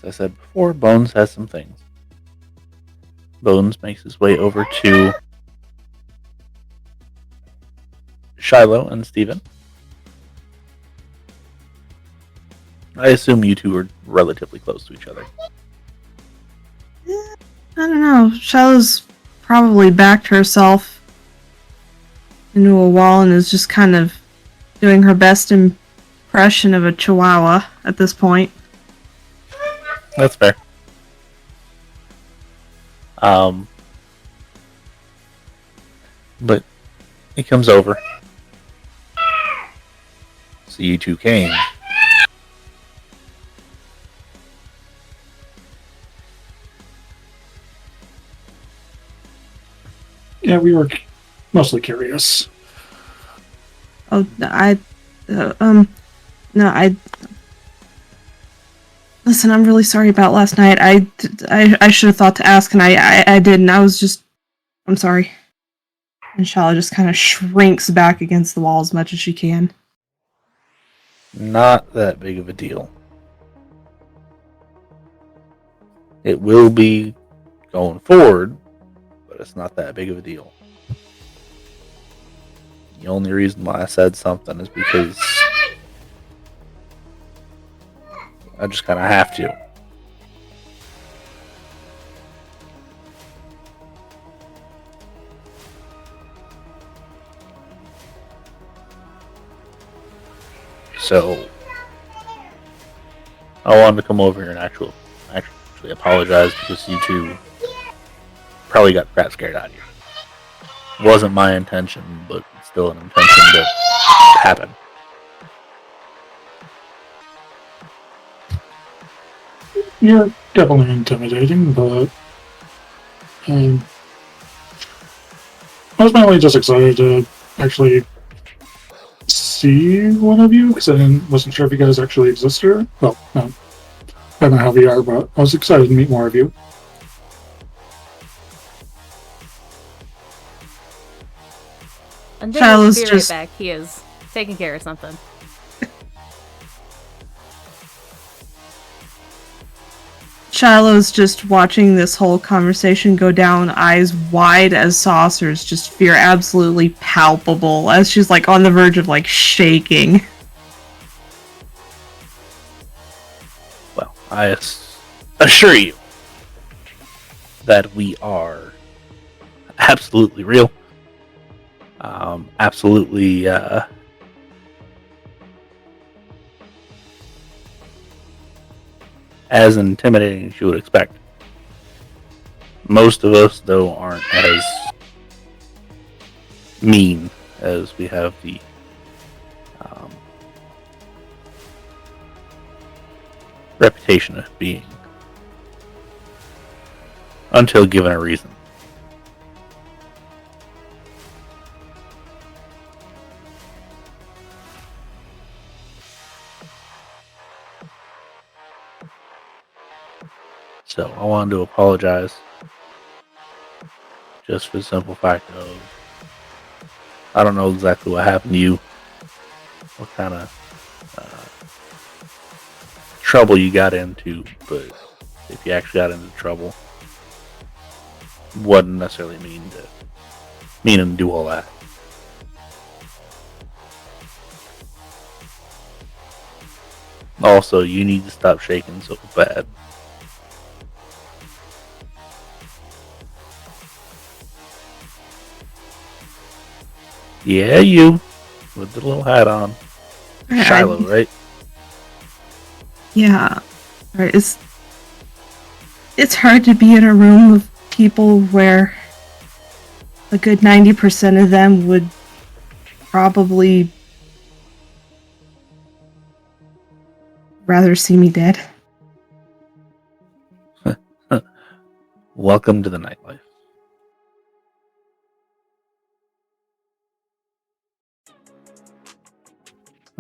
As I said before, Bones has some things. Bones makes his way over to Shiloh and Steven. I assume you two are relatively close to each other. I don't know. Shiloh's probably backed herself into a wall and is just kind of doing her best impression of a chihuahua at this point. That's fair. But he comes over. So you two came. Yeah, we were mostly curious. Oh, Listen, I'm really sorry about last night. I should have thought to ask, and I didn't. I'm sorry. And Shiloh just kind of shrinks back against the wall as much as she can. Not that big of a deal. It will be going forward, but it's not that big of a deal. The only reason why I said something is because I just kind of have to. So I wanted to come over here and actually apologize because you two probably got crap scared out of you. Wasn't my intention, but it's still an intention to happen. You're definitely intimidating, but I was mainly just excited to actually see one of you, because wasn't sure if you guys actually existed. Well, no, I don't know how we are, but I was excited to meet more of you. Until Shiloh's he'll be right back. He is taking care of something. Shiloh's just watching this whole conversation go down, eyes wide as saucers, just fear absolutely palpable as she's like on the verge of like shaking. Well, I assure you that we are absolutely real. Absolutely as intimidating as you would expect. Most of us, though, aren't as mean as we have the reputation of being, until given a reason. So I wanted to apologize just for the simple fact of I don't know exactly what happened to you, what kind of trouble you got into, but if you actually got into trouble, wouldn't necessarily mean to do all that. Also, you need to stop shaking so bad. Yeah, you. With the little hat on. Shiloh, right? Yeah. Right. It's hard to be in a room of people where a good 90% of them would probably rather see me dead. Welcome to the nightlife.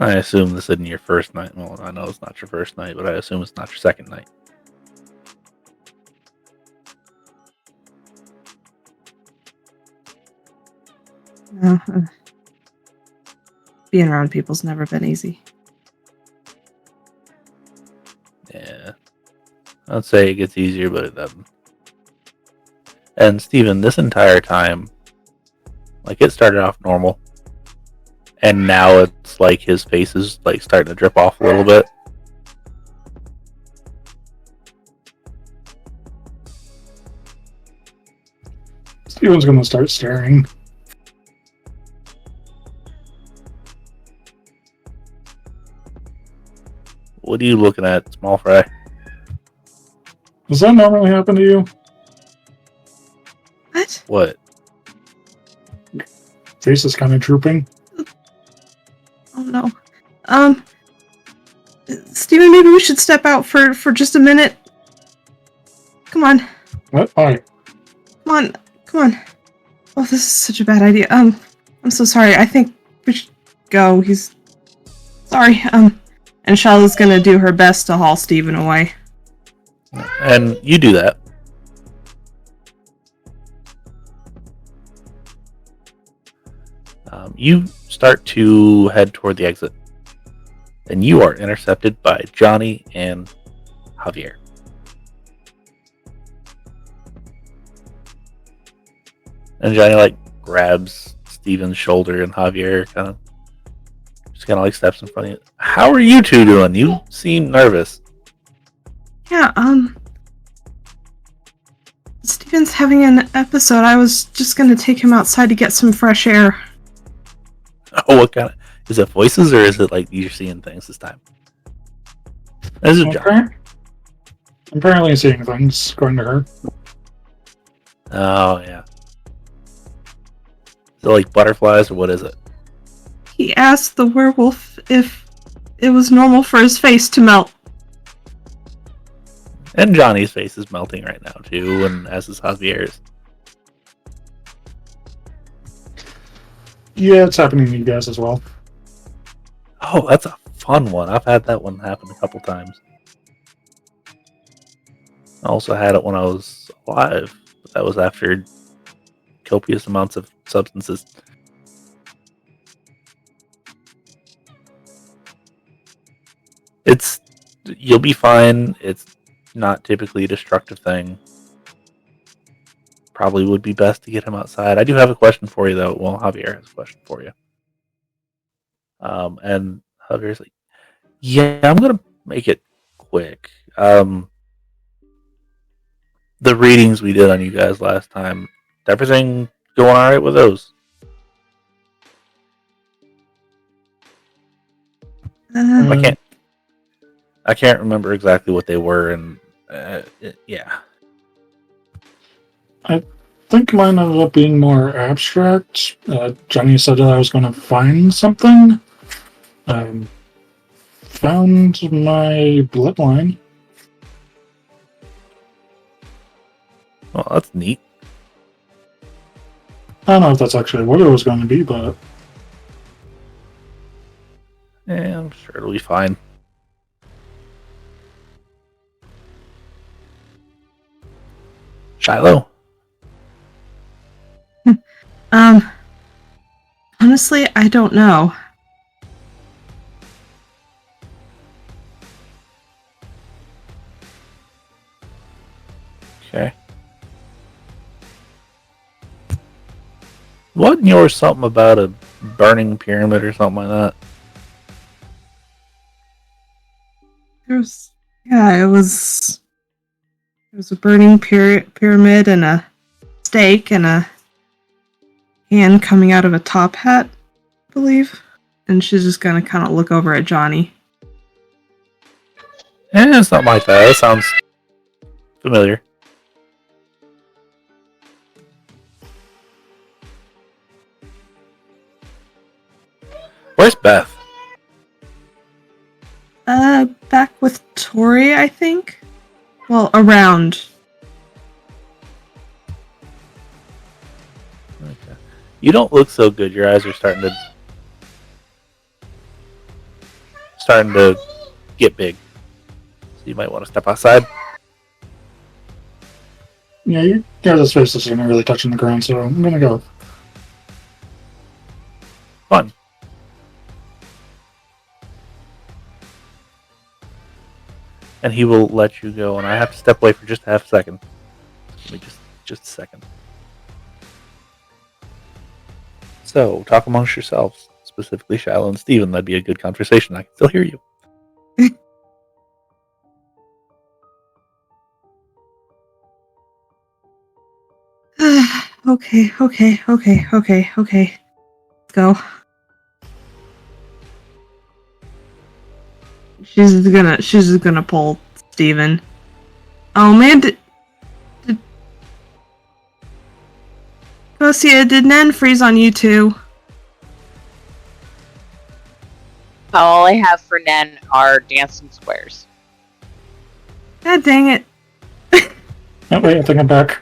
I assume this isn't your first night. Well, I know it's not your first night, but I assume it's not your second night. Being around people's never been easy. Yeah. I'd say it gets easier, but it doesn't. And Steven, this entire time, like, it started off normal. And now it's like his face is like starting to drip off a little bit. Steven's gonna start staring. What are you looking at, small fry? Does that normally happen to you? What? What? Face is kind of drooping. Oh no. Steven, maybe we should step out for just a minute. Come on. What? Why? Come on. Oh, this is such a bad idea. I'm so sorry. I think we should go. He's sorry. And Shiloh's gonna do her best to haul Steven away. And you do that. You start to head toward the exit. And you are intercepted by Johnny and Javier. And Johnny like grabs Steven's shoulder, and Javier kind of like steps in front of you. How are you two doing? You seem nervous. Yeah, Steven's having an episode. I was just gonna take him outside to get some fresh air. Oh, what kind of... Is it voices, or is it like you're seeing things this time? This is Johnny. I'm apparently seeing things, according to her. Oh, yeah. Is it like butterflies, or what is it? He asked the werewolf if it was normal for his face to melt. And Johnny's face is melting right now, too, and as is Javier's. Yeah, it's happening to you guys as well. Oh, that's a fun one. I've had that one happen a couple times. I also had it when I was alive, but that was after copious amounts of substances. You'll be fine. It's not typically a destructive thing. Probably would be best to get him outside. I do have a question for you, though. Well, Javier has a question for you. And Javier's like, yeah, I'm going to make it quick. The readings we did on you guys last time, everything going all right with those? I can't remember exactly what they were, and yeah. I think mine ended up being more abstract. Johnny said that I was going to find something. Found my bloodline. Well, that's neat. I don't know if that's actually what it was going to be, but... Yeah, I'm sure it'll be fine. Shiloh? Honestly, I don't know. Okay. Wasn't yours something about a burning pyramid or something like that? It was a burning pyramid and a stake and a hand coming out of a top hat, I believe. And she's just gonna kind of look over at Johnny. It's not like that. That sounds familiar. Where's Beth? Back with Tory, I think. Well, around. Okay. You don't look so good. Your eyes are starting to... starting to get big. So you might want to step outside. Yeah, you guys' his face isn't really touching the ground, so I'm gonna go. Fun. And he will let you go, and I have to step away for just a half a second. Let me just a second. So, talk amongst yourselves, specifically Shiloh and Steven. That'd be a good conversation. I can still hear you. Okay. Let's go. She's just gonna pull Steven. Oh man, Cocia, did Nen freeze on you too? All I have for Nen are dancing squares. God dang it. Oh, wait, I think I'm back.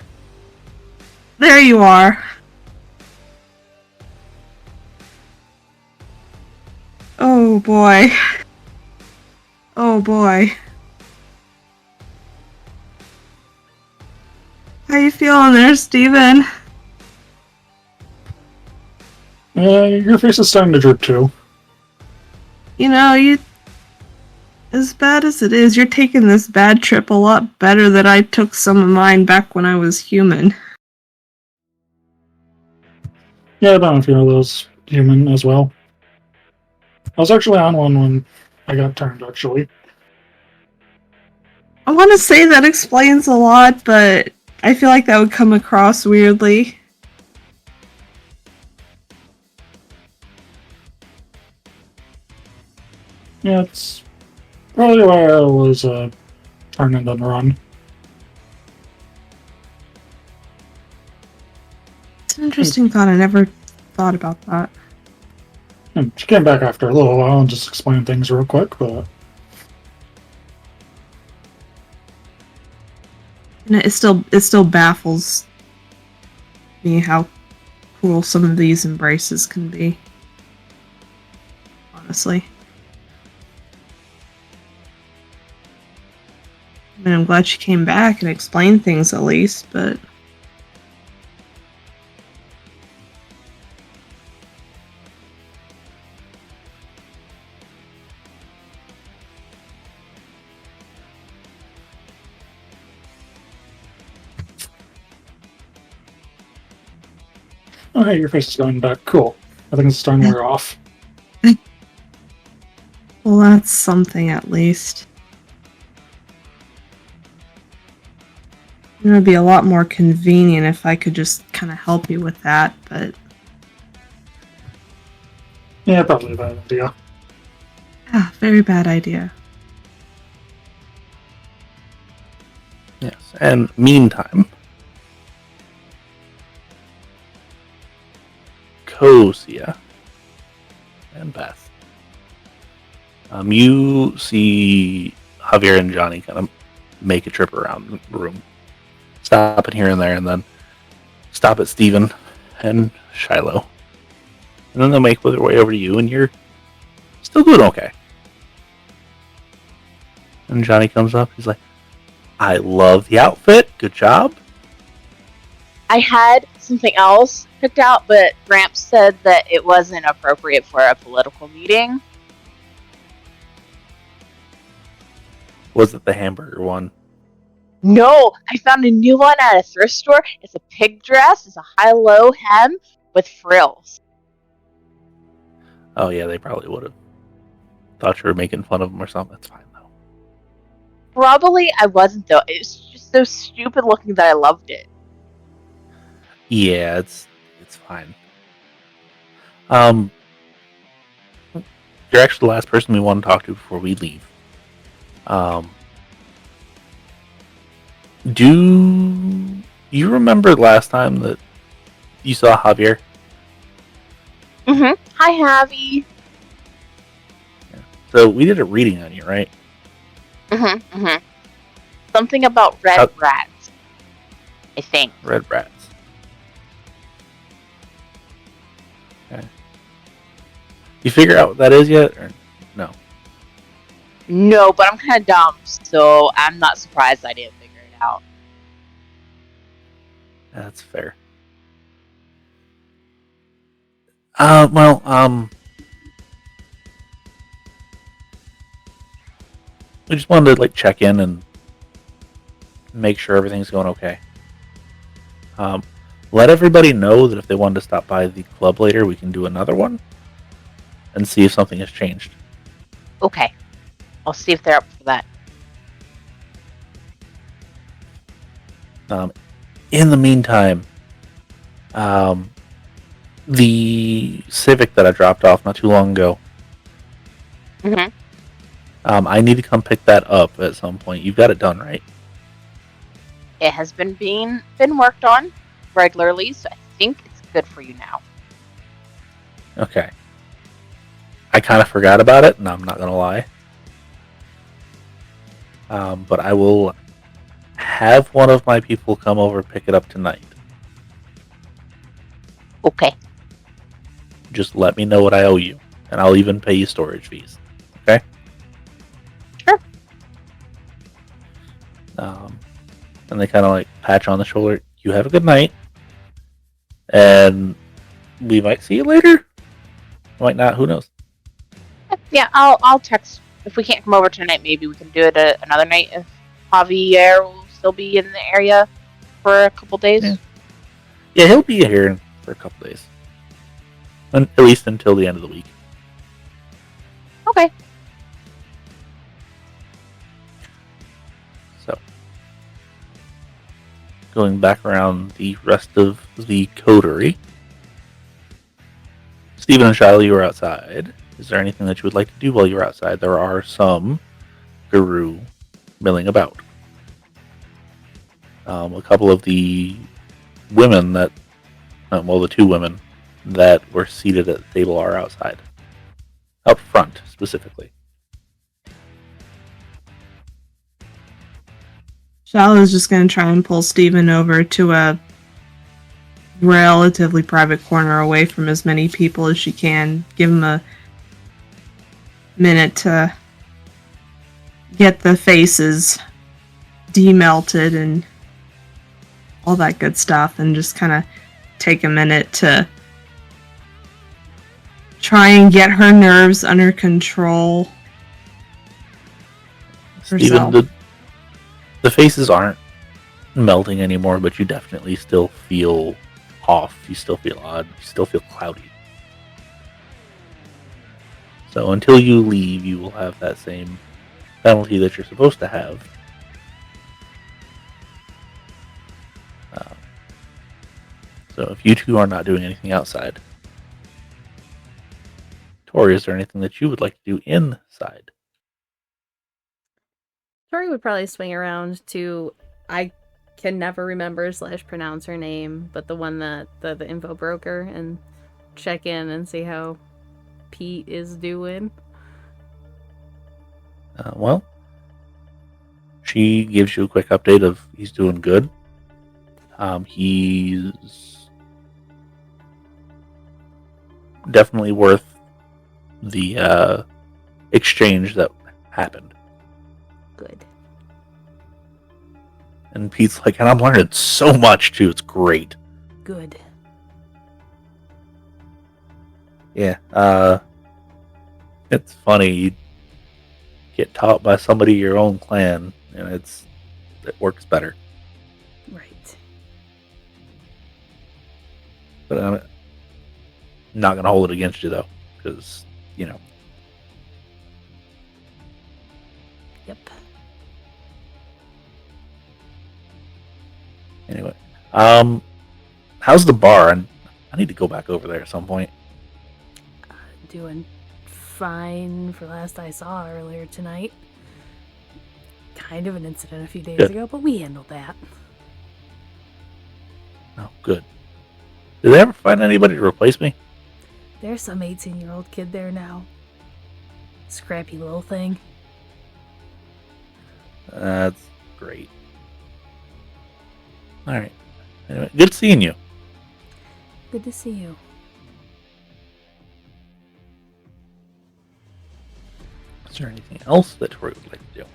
There you are. Oh boy. Oh boy. How you feeling there, Steven? Your face is starting to droop too. You know, as bad as it is, you're taking this bad trip a lot better than I took some of mine back when I was human. Yeah, I don't feel those human as well. I was actually on one when I got turned, actually. I want to say that explains a lot, but I feel like that would come across weirdly. Yeah, it's probably why I was turned and then run. It's an interesting thought. I never thought about that. And she came back after a little while and just explained things real quick, but... And it still baffles me how cool some of these embraces can be. Honestly. I mean, I'm glad she came back and explained things at least, but... Oh, hey, your face is going back. Cool. I think it's starting to wear off. Well, that's something at least. It would be a lot more convenient if I could just kind of help you with that, but... Yeah, probably a bad idea. Ah, very bad idea. Yes. And meantime, Cocia and Beth. You see Javier and Johnny kind of make a trip around the room, stopping here and there, and then stop at Steven and Shiloh. And then they'll make their way over to you, and you're still doing okay. And Johnny comes up, he's like, I love the outfit, good job. I had something else picked out, but Gramps said that it wasn't appropriate for a political meeting. Was it the hamburger one? No, I found a new one at a thrift store. It's a pig dress. It's a high-low hem with frills. Oh yeah, they probably would have thought you were making fun of them or something. That's fine though. Probably I wasn't though. It's just so stupid looking that I loved it. Yeah, it's fine. You're actually the last person we want to talk to before we leave. Do you remember last time that you saw Javier? Mm-hmm. Hi, Javi. Yeah. So we did a reading on you, right? Mm-hmm. Mm-hmm. Something about red rats, I think. Red rats. Okay. You figure out what that is yet, or no? No, but I'm kind of dumb, so I'm not surprised I didn't figure it out. That's fair. Well, we just wanted to check in and make sure everything's going okay. Let everybody know that if they wanted to stop by the club later, we can do another one and see if something has changed. Okay. I'll see if they're up for that. In the meantime, the Civic that I dropped off not too long ago, Mm-hmm. I need to come pick that up at some point. You've got it done, right? It has been worked on regularly, so I think it's good for you now. Okay. I kind of forgot about it, and I'm not going to lie. But I will have one of my people come over and pick it up tonight. Okay. Just let me know what I owe you, and I'll even pay you storage fees. Okay? Sure. And they kind of patch on the shoulder. You have a good night, and we might see you later. Might not. Who knows? Yeah, I'll text. If we can't come over tonight, maybe we can do it another night if Javier will still be in the area for a couple days. Yeah, he'll be here for a couple days. At least until the end of the week. Okay. So, going back around the rest of the coterie. Stephen and Shiloh, you were outside. Is there anything that you would like to do while you're outside? There are some guru milling about. A couple of the women the two women that were seated at the table are outside. Up front, specifically. Shiloh's just going to try and pull Steven over to a relatively private corner away from as many people as she can. Give him a minute to get the faces demelted and all that good stuff, and just kind of take a minute to try and get her nerves under control herself. Steven, the faces aren't melting anymore, but you definitely still feel off. You still feel odd. You still feel cloudy. So until you leave, you will have that same penalty that you're supposed to have. So if you two are not doing anything outside, Tory, is there anything that you would like to do inside? Tory would probably swing around to, I can never remember / pronounce her name, but the one that the info broker, and check in and see how Pete is doing. Well, she gives you a quick update of he's doing good. He's definitely worth the exchange that happened. Good. And Pete's like, and I'm learning so much too. It's great. Good. Yeah. It's funny. You get taught by somebody your own clan, and it works better. Right. But I'm not gonna hold it against you though, because Yep. Anyway, how's the bar? And I need to go back over there at some point. Doing fine for last I saw earlier tonight. Kind of an incident a few days Good. ago, but we handled that. Oh, good. Did they ever find anybody to replace me? There's some 18-year-old kid there now. Scrappy little thing. That's great. All right. Anyway, good seeing you. Good to see you. there anything else that Tory would like to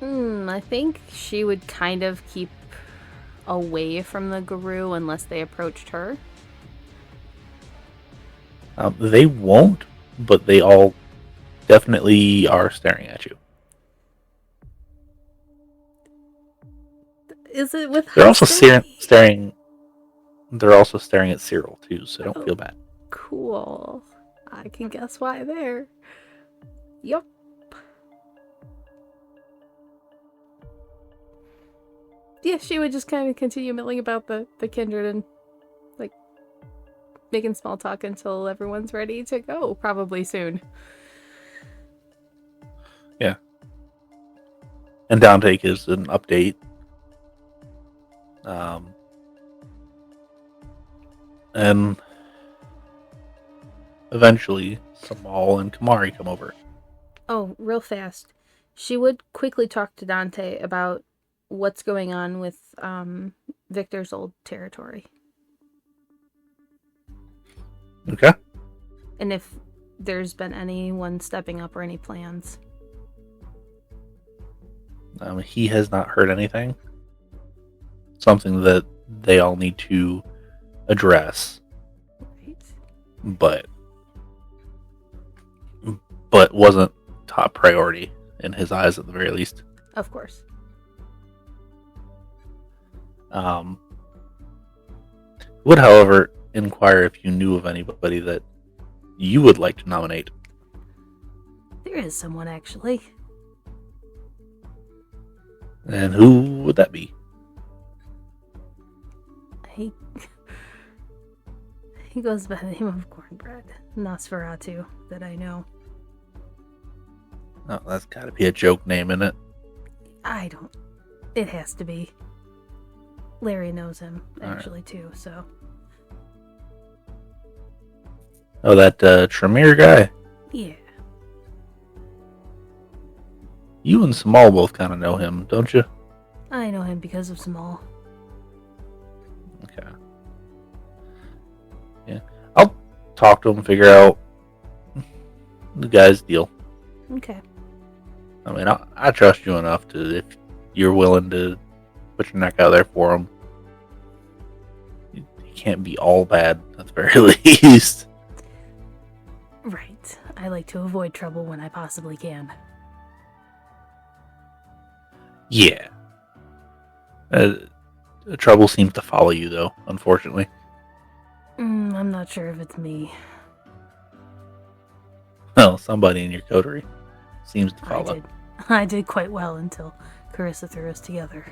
do? I think she would kind of keep away from the guru unless they approached her. They won't, but they all definitely are staring at you. Is it with They're also staring. They're also staring at Cyril too, so don't feel bad. Cool. I can guess why there. Yup. Yeah, she would just kind of continue milling about the kindred and like making small talk until everyone's ready to go, probably soon. Yeah. And Dante gives an update. And eventually, Samal and Kamari come over. Oh, real fast. She would quickly talk to Dante about what's going on with Victor's old territory. Okay. And if there's been anyone stepping up or any plans. He has not heard anything. Something that they all need to address. Right. But wasn't top priority in his eyes at the very least. Of course. Would, however, inquire if you knew of anybody that you would like to nominate. There is someone, actually. And who would that be? He goes by the name of Cornbread. Nosferatu, that I know. Oh, that's got to be a joke name, isn't it? I don't... It has to be. Larry knows him, All actually, right. too, so... Oh, that Tremere guy? Yeah. You and Samal both kind of know him, don't you? I know him because of Small. Okay. Yeah. I'll talk to him, figure out the guy's deal. Okay. I mean, I trust you enough to, if you're willing to put your neck out there for him. He can't be all bad, at the very least. Right. I like to avoid trouble when I possibly can. Yeah. The trouble seems to follow you, though, unfortunately. I'm not sure if it's me. Well, somebody in your coterie seems to follow. I did quite well until Carissa threw us together.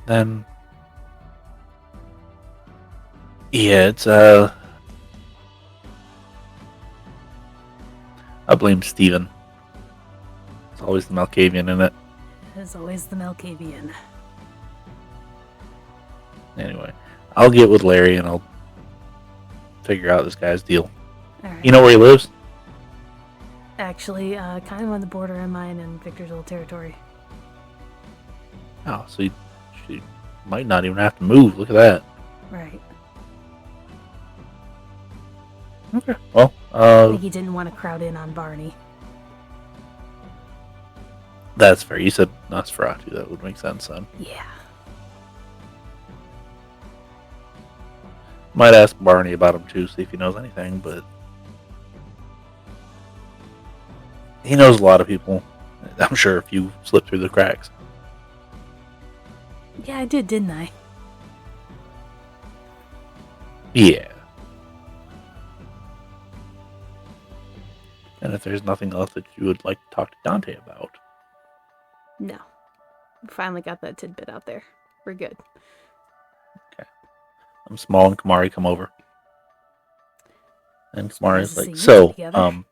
Then... Yeah, it's, I blame Steven. It's always the Malkavian in it. As always, the Malkavian. Anyway, I'll get with Larry and I'll figure out this guy's deal. Alright. You know where he lives? Actually, kind of on the border of mine and Victor's old territory. Oh, so she might not even have to move. Look at that. Right. Okay. Well, I think he didn't want to crowd in on Barney. that's fair. You said Nosferatu. That would make sense then. Yeah. Might ask Barney about him too, see if he knows anything, but he knows a lot of people. I'm sure if you slip through the cracks. Yeah, I did, didn't I? Yeah. And if there's nothing else that you would like to talk to Dante about. No. We finally got that tidbit out there. We're good. Small and Kamari come over. And Kamari's Supposed to like, see you together.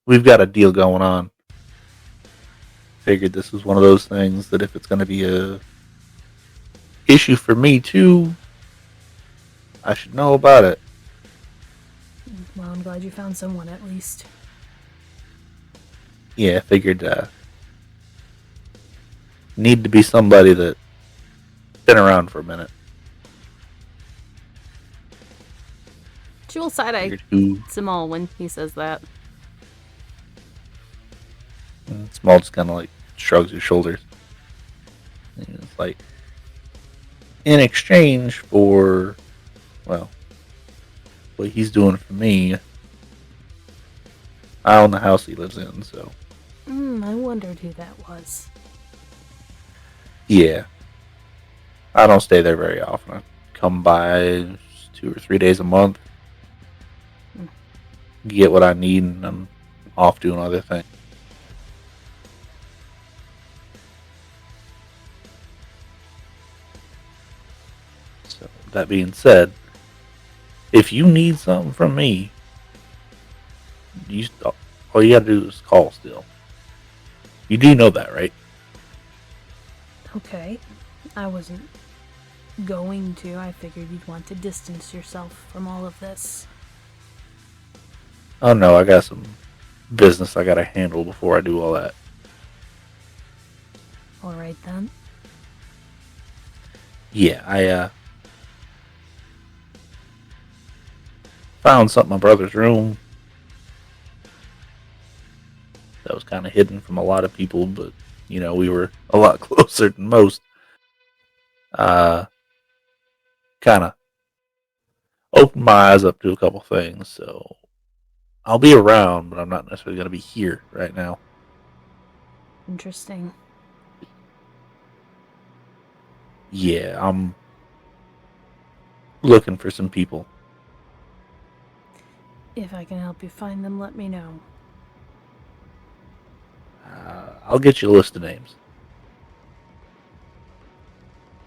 we've got a deal going on. Figured this was one of those things that if it's going to be a issue for me too, I should know about it. Well, I'm glad you found someone at least. Yeah, I figured need to be somebody that been around for a minute. Jewel side-eye Figured who Simone when he says that. Small just kind of like shrugs his shoulders. And it's like, in exchange for, well, what he's doing for me, I own the house he lives in, so. I wondered who that was. Yeah. I don't stay there very often. I come by 2 or 3 days a month, get what I need, and I'm off doing other things. So, that being said, if you need something from me, all you gotta do is call still. You do know that, right? Okay. I wasn't going to. I figured you'd want to distance yourself from all of this. Oh no, I got some business I gotta handle before I do all that. Alright then. Yeah, I found something in my brother's room that was kind of hidden from a lot of people, but you know, we were a lot closer than most. Kind of opened my eyes up to a couple things, so I'll be around, but I'm not necessarily going to be here right now. Interesting. Yeah, I'm looking for some people. If I can help you find them, let me know. I'll get you a list of names.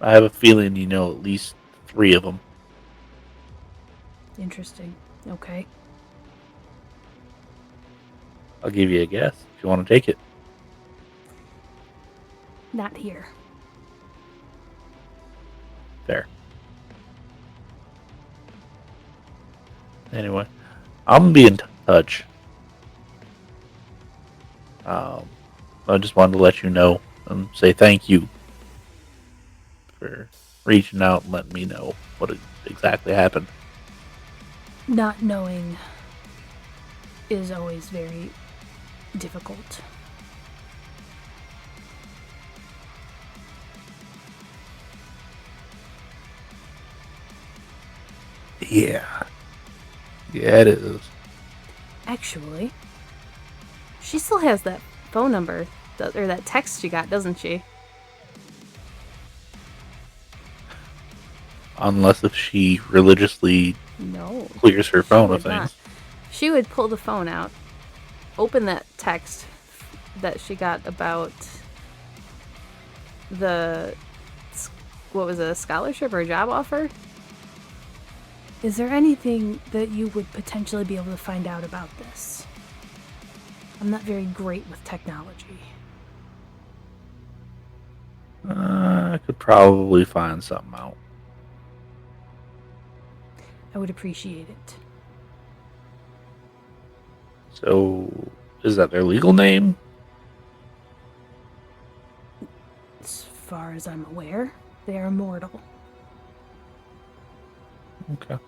I have a feeling you know at least 3 of them. Interesting. Okay. I'll give you a guess if you want to take it. Not here. Fair. Anyway, I'm going to be in touch. I just wanted to let you know and say thank you for reaching out and letting me know what exactly happened. Not knowing is always very difficult. Yeah. Yeah, it is. Actually, she still has that phone number, or that text she got, doesn't she? Unless if she religiously No. clears her phone of Would not. things. She would pull the phone out, open that text that she got about what was it, a scholarship or a job offer? Is there anything that you would potentially be able to find out about this? I'm not very great with technology. I could probably find something out. I would appreciate it. So, is that their legal name? As far as I'm aware, they are immortal. Okay.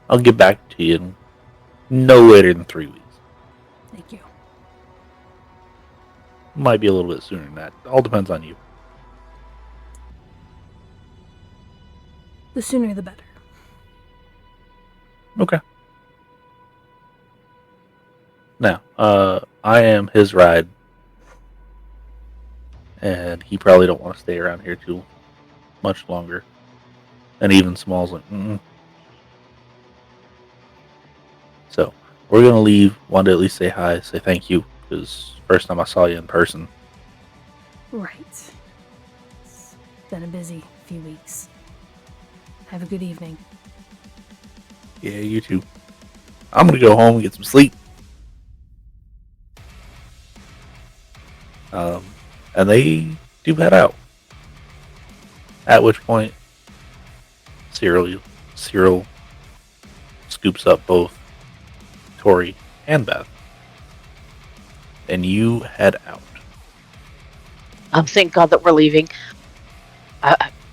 I'll get back to you in no later than 3 weeks. Thank you. Might be a little bit sooner than that. All depends on you. The sooner the better. Okay. Now, I am his ride, and he probably don't want to stay around here too much longer. And even Small's like, So, we're gonna leave. Wanted to at least say hi, say thank you, because first time I saw you in person. Right. It's been a busy few weeks. Have a good evening. Yeah, you too. I'm gonna go home and get some sleep. And they do head out. At which point, Cyril scoops up both Tory and Beth, and you head out. Thank God that we're leaving.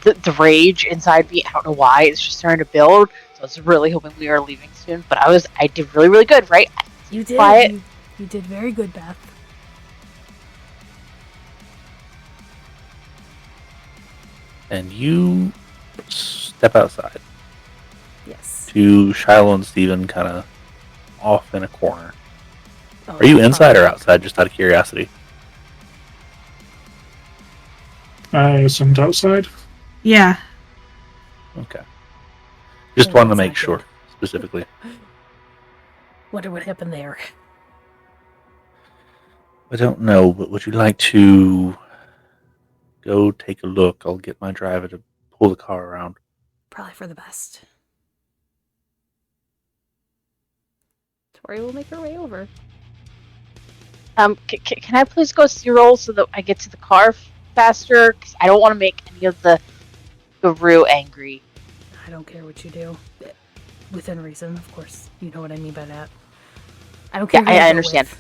The rage inside me, I don't know why, it's just starting to build. So I was really hoping we are leaving soon. But I did really, really good, right? You did. Quiet. You did very good, Beth. And you step outside Yes. to Shiloh and Steven kind of off in a corner. Oh, Are you that's inside or probably- outside, just out of curiosity? I assumed outside. Yeah. Okay. Just Oh, wanted to that's make not sure, good. specifically. Wonder what happened there. I don't know, but would you like to go take a look? I'll get my driver to pull the car around. Probably for the best. Tory will make her way over. Can I please go Cyril so that I get to the car faster? Because I don't want to make any of the Guru angry. I don't care what you do. Within reason, of course. You know what I mean by that. I don't care. Yeah, who I go understand. with.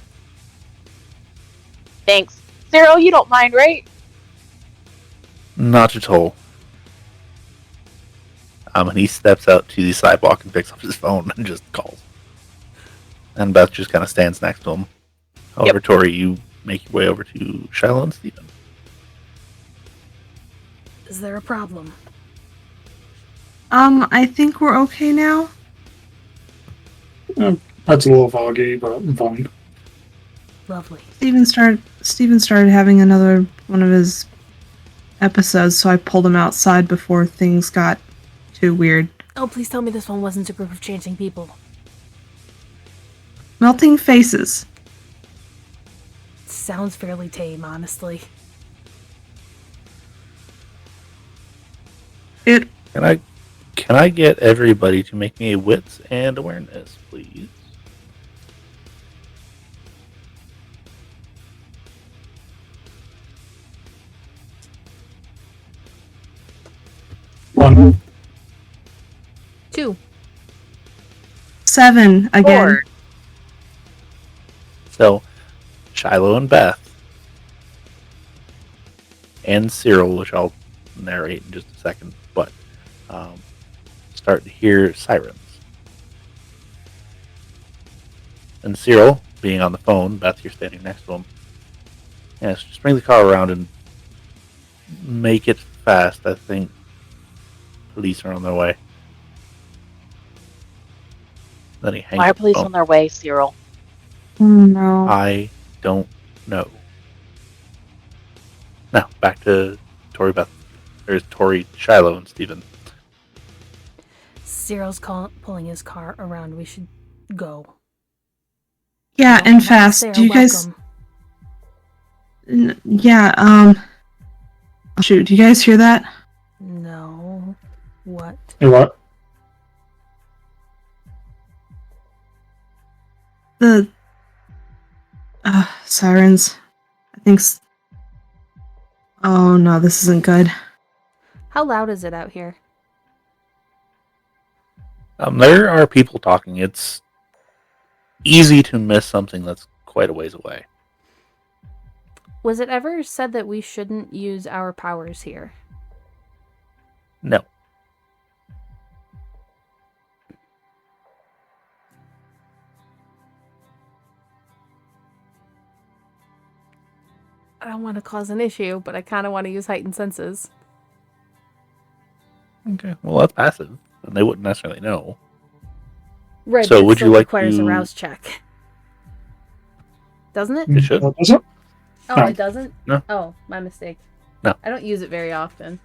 Thanks. Cyril, you don't mind, right? Not at all. And he steps out to the sidewalk and picks up his phone and just calls. And Beth just kind of stands next to him. However, Tory, you make your way over to Shiloh and Steven. Is there a problem? I think we're okay now. That's a little foggy, but I'm fine. Lovely. Steven started having another one of his episodes, so I pulled him outside before things got too weird. Oh, please tell me this one wasn't a group of chanting people. Melting faces. Sounds fairly tame, honestly. It Can I get everybody to make me a wits and awareness, please? One. 2. 7 again. 4. So, Shiloh and Beth, and Cyril, which I'll narrate in just a second, but start to hear sirens. And Cyril, being on the phone, Beth, you're standing next to him. Yes, just bring the car around and make it fast. I think police are on their way. Then he hangs Why are up the police phone. on their way, Cyril? Oh no. I don't know. Now, back to Tory, Beth. There's Tory, Shiloh, and Steven. Cyril's pulling his car around. We should go. Yeah, Don't and let us fast. say Do you guys? welcome. Yeah. Shoot. Do you guys hear that? No. What? Hey, what? The sirens. I think. Oh no, this isn't good. How loud is it out here? There are people talking. It's easy to miss something that's quite a ways away. Was it ever said that we shouldn't use our powers here? No. I don't want to cause an issue, but I kind of want to use heightened senses. Okay. Well, that's passive, and they wouldn't necessarily know. Right. So but it would you still like requires to- a rouse check, doesn't it? It should. What was it? Oh, No. it doesn't. No. Oh, my mistake. No. I don't use it very often.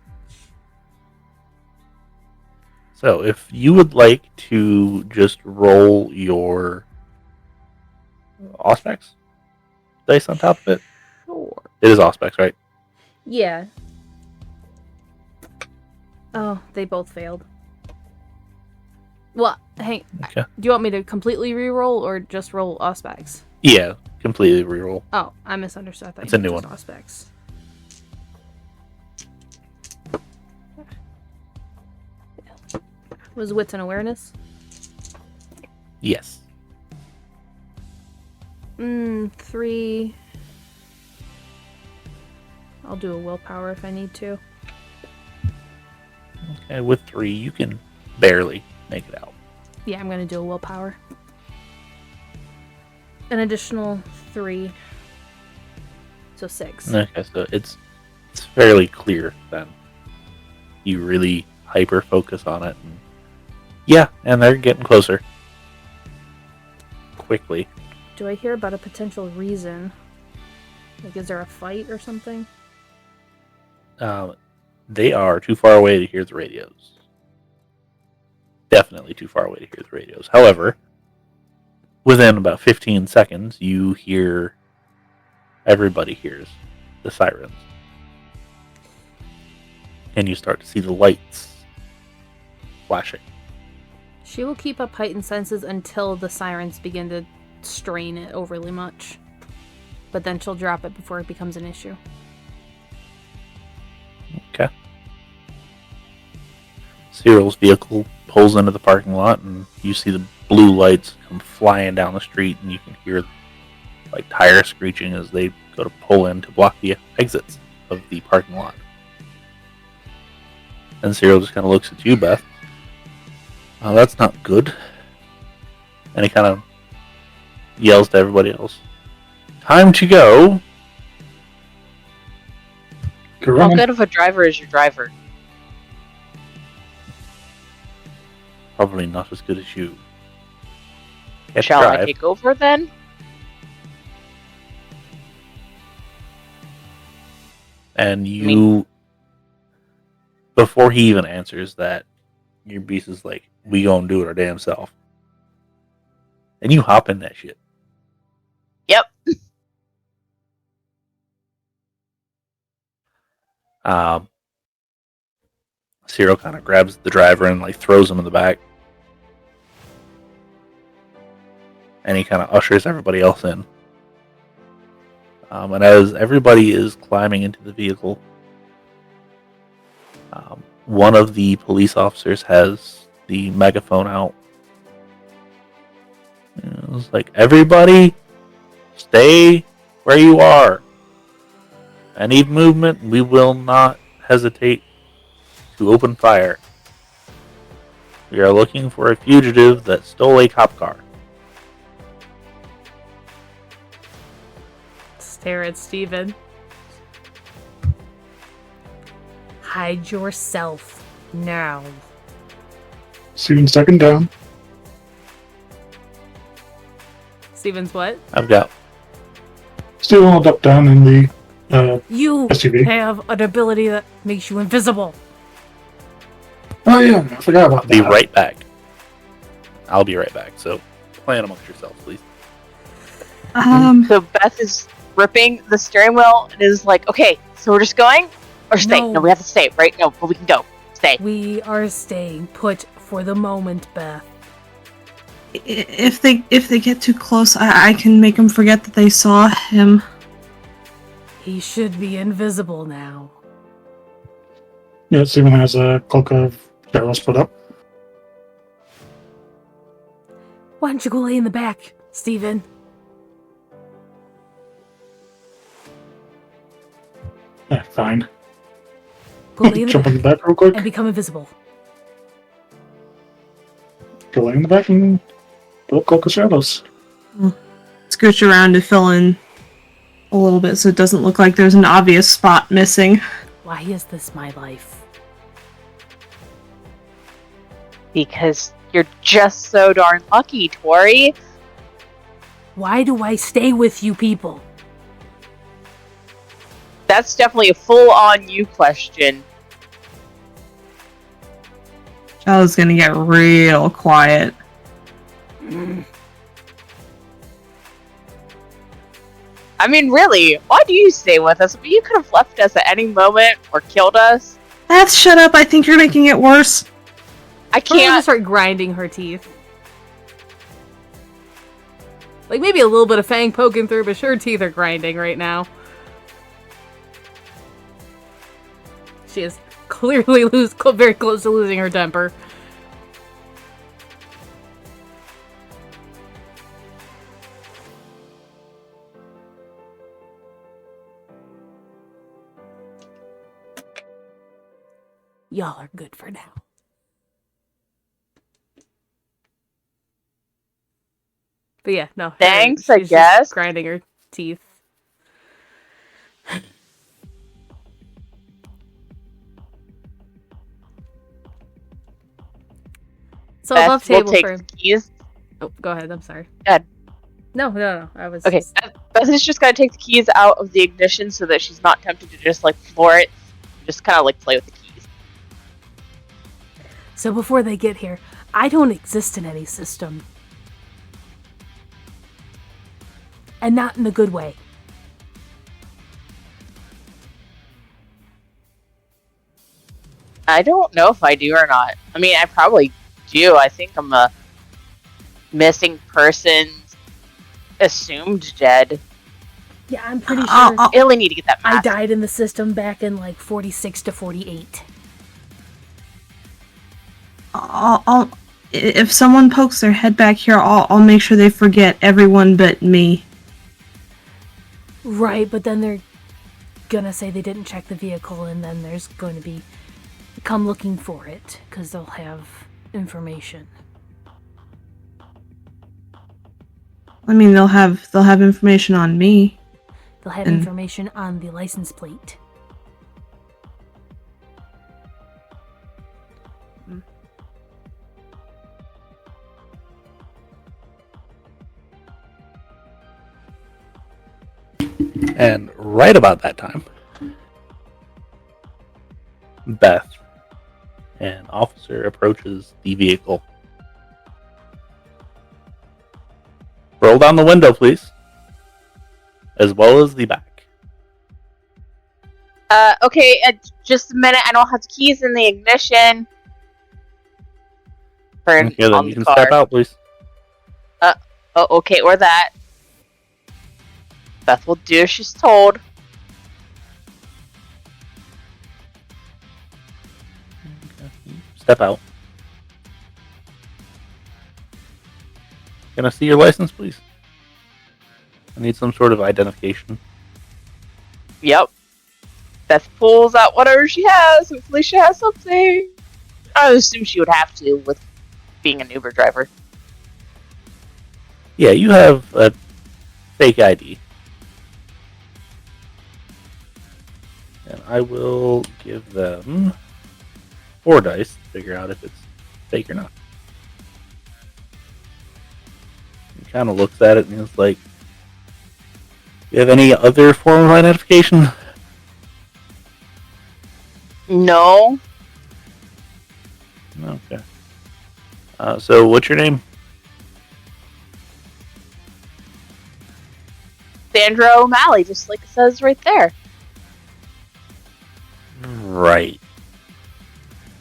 So, if you would like to just roll your Auspex dice on top of it, Sure. it is Auspex, right? Yeah. Oh, they both failed. Well, hang. Okay. Do you want me to completely re-roll or just roll Auspex? Yeah, completely reroll. Oh, I misunderstood. I thought It's you a new meant one. just Auspex. Was wits and awareness? Yes. 3. I'll do a willpower if I need to. Okay, with 3, you can barely make it out. Yeah, I'm gonna do a willpower. An additional 3. So 6. Okay, so it's fairly clear then. You really hyper focus on it. And yeah, and they're getting closer. Quickly. Do I hear about a potential reason? Like, is there a fight or something? They are too far away to hear the radios. Definitely too far away to hear the radios. However, within about 15 seconds, you hear... Everybody hears the sirens. And you start to see the lights flashing. She will keep up heightened senses until the sirens begin to strain it overly much. But then she'll drop it before it becomes an issue. Okay. Cyril's vehicle pulls into the parking lot, and you see the blue lights come flying down the street, and you can hear like tires screeching as they go to pull in to block the exits of the parking lot. And Cyril just kind of looks at you, Beth. Oh, that's not good. And he kind of yells to everybody else, "Time to go!" How good of a driver is your driver? Probably not as good as you. Shall I take over then? And you, before he even answers that, your beast is like, "We gonna do it our damn self." And you hop in that shit. Yep. Cyril kind of grabs the driver and like throws him in the back. And he kind of ushers everybody else in. And as everybody is climbing into the vehicle, one of the police officers has the megaphone out. It was like, "Everybody, stay where you are. Any movement, we will not hesitate to open fire. We are looking for a fugitive that stole a cop car." Stare at Steven. Hide yourself now. Steven's second down. Steven's what? I've got... Steven will duck down in the You SUV. have an ability that makes you invisible. Oh yeah, I forgot about Be that. right back. I'll be right back. So plan amongst yourselves, please. So Beth is gripping the steering wheel and is like, "Okay, so we're just going? Or stay? No. No, we have to stay, right? No, but we can go. Stay." We are staying put for the moment, Beth. If they get too close, I can make them forget that they saw him. He should be invisible now. Yeah, Steven has a cloak of shadows put up. Why don't you go lay in the back, Steven? Yeah, fine. Go lay in the Jump back in the back real quick. and become invisible. Go lay in the back and put up cloak of shadows. Scooch around to fill in a little bit so it doesn't look like there's an obvious spot missing. Why is this my life? Because you're just so darn lucky, Tory. Why do I stay with you people? That's definitely a full-on you question. I was gonna get real quiet. I mean, really, why do you stay with us? You could have left us at any moment or killed us. Beth, shut up. I think you're making it worse. I I'm gonna can't. start grinding her teeth. Like, maybe a little bit of fang poking through, but her teeth are grinding right now. She is clearly very close to losing her temper. Y'all are good for now. But yeah, no. Thanks, she's I just guess. grinding her teeth. So Beth above will table take for... the keys. Oh, go ahead. I'm sorry. Go ahead. No. I was Okay, Beth is just gonna take the keys out of the ignition so that she's not tempted to just like floor it. Just kind of like play with the keys. So before they get here, I don't exist in any system. And not in a good way. I don't know if I do or not. I mean, I probably do. I think I'm a missing person, assumed dead. Yeah, I'm pretty sure I only need to get that I mask. died in the system back in like 46 to 48. If someone pokes their head back here, I'll make sure they forget everyone but me. Right, but then they're gonna say they didn't check the vehicle, and then there's going to be come looking for it because they'll have information. I mean, they'll have information on me. They'll have information on the license plate. And right about that time, Beth, an officer, approaches the vehicle. Roll down the window, please. As well as the back. Okay, just a minute. I don't have the keys in the ignition. Okay, then you can step out, please. Oh, okay, or that. Beth will do as she's told. Step out. Can I see your license, please? I need some sort of identification. Yep. Beth pulls out whatever she has. Hopefully she has something. I would assume she would have to with being an Uber driver. Yeah, you have a fake ID. And I will give them 4 dice to figure out if it's fake or not. He kind of looks at it and is like, you have any other form of identification? No. Okay. So, what's your name? Sandra O'Malley, just like it says right there. Right.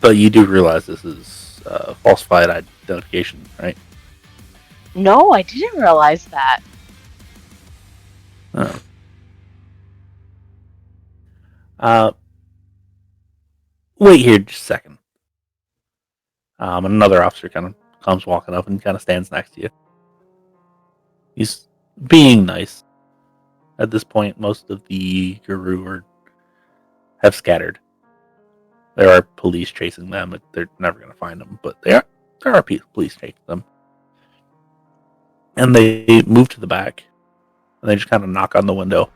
But you do realize this is falsified identification, right? No, I didn't realize that. Oh. Wait here just a second. Another officer kind of comes walking up and kind of stands next to you. He's being nice. At this point, most of the Guru have scattered. There are police chasing them. They're never going to find them, but there are police chasing them. And they move to the back, and they just kind of knock on the window.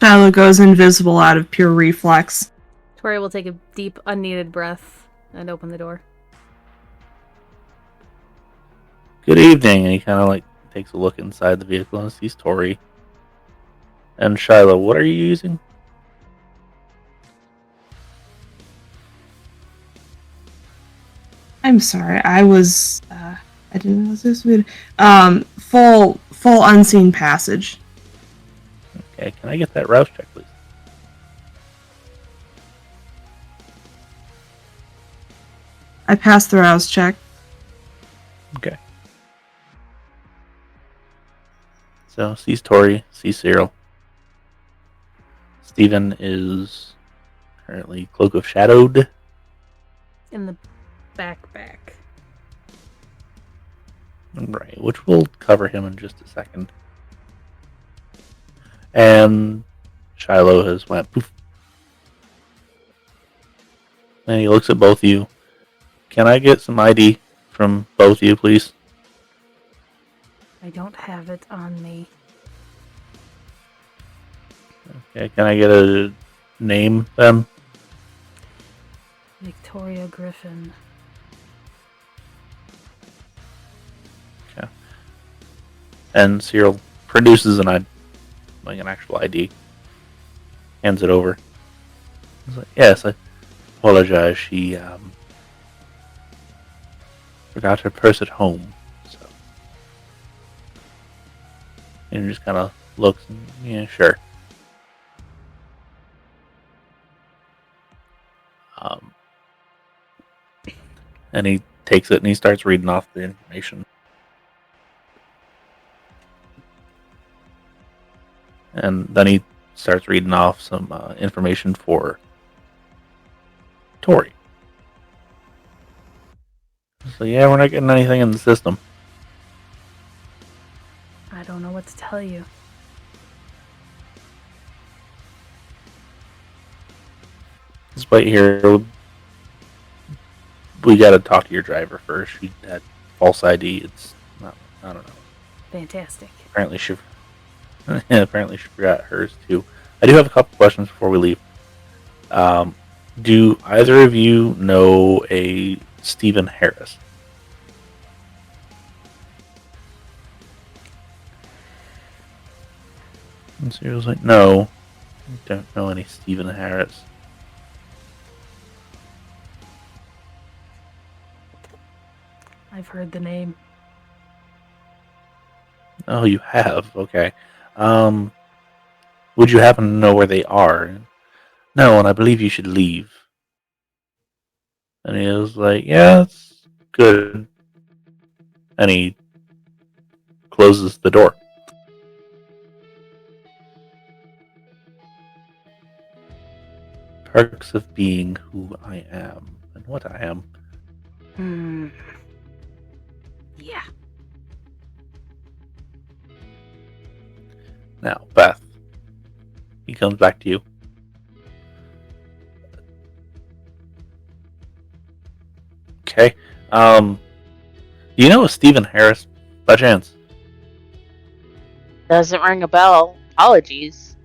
Shiloh goes invisible out of pure reflex. Tory will take a deep, unneeded breath and open the door. Good evening, and he kind of like takes a look inside the vehicle and sees Tory. And Shiloh, what are you using? I'm sorry, I didn't know this would. Full unseen passage. Okay, can I get that rouse check, please? I passed the rouse check. Okay. So, sees Tory, sees Cyril. Steven is currently Cloak of Shadowed. In the back. Right, which will cover him in just a second. And Shiloh has went poof And he looks at both of you. Can I get some ID from both of you, please? I don't have it on me. Okay, can I get a name then? Victoria Griffin. Okay. And Cyril produces an actual ID. Hands it over. He's like, yes, I apologize. She forgot her purse at home. So, and he just kind of looks. And, yeah, sure. And he takes it and he starts reading off the information. And then he starts reading off some information for Tory. So yeah, we're not getting anything in the system. I don't know what to tell you. Despite here, we gotta talk to your driver first. She had false ID. It's not. I don't know. Fantastic. Apparently she forgot hers too. I do have a couple questions before we leave. Do either of you know a Stephen Harris? And so he was like, no, I don't know any Stephen Harris. I've heard the name. Oh, you have? Okay. Would you happen to know where they are? No, and I believe you should leave. And he was like, yeah, that's good. And he closes the door. Perks of being who I am and what I am. Yeah. Now, Beth. He comes back to you. Okay. Do you know a Stephen Harris by chance? Doesn't ring a bell. Apologies.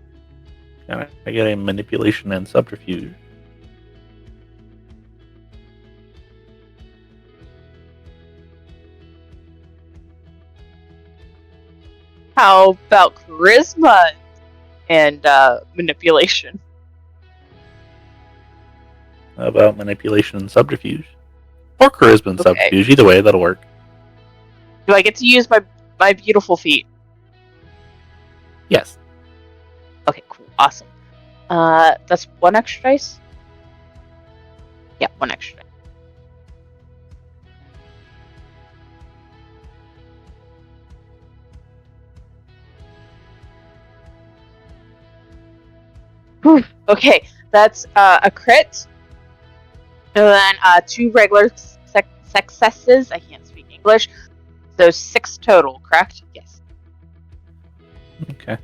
Can I get a manipulation and subterfuge? How about charisma and manipulation? How about manipulation and subterfuge? Or charisma and Okay. subterfuge. Either way, that'll work. Do I get to use my beautiful feet? Yes. Okay, cool. Awesome. That's one extra dice? Yeah, one extra dice. Whew. Okay, that's a crit. And then 2 regular successes. I can't speak English. So 6 total, correct? Yes. Okay.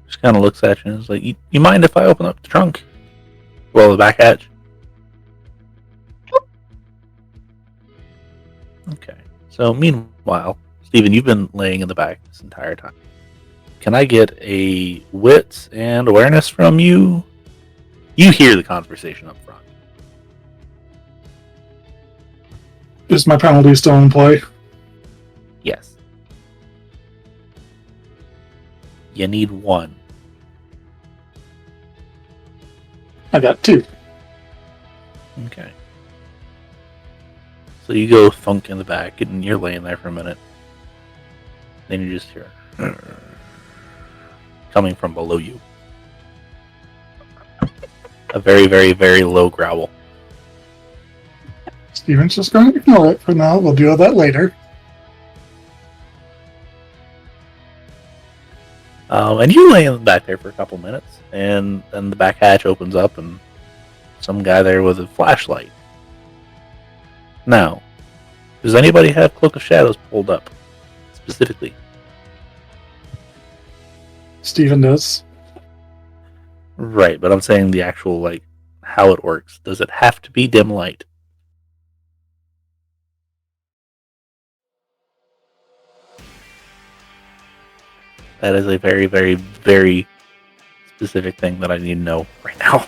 Just kind of looks at you and is like, you mind if I open up the trunk? Well, the back hatch. Okay. So, meanwhile, Steven, you've been laying in the back this entire time. Can I get a wits and awareness from you? You hear the conversation up front. Is my penalty still in play? Yes. You need 1. I got 2. Okay. So you go thunk in the back, and you're laying there for a minute. Then you just hear coming from below you. A very, very, very low growl. Steven's just going to ignore it for now. We'll deal with that later. And you lay in the back there for a couple minutes, and then the back hatch opens up, and some guy there with a flashlight. Now, does anybody have Cloak of Shadows pulled up, specifically? Steven does. Right, but I'm saying the actual, how it works. Does it have to be dim light? That is a very, very, very specific thing that I need to know right now.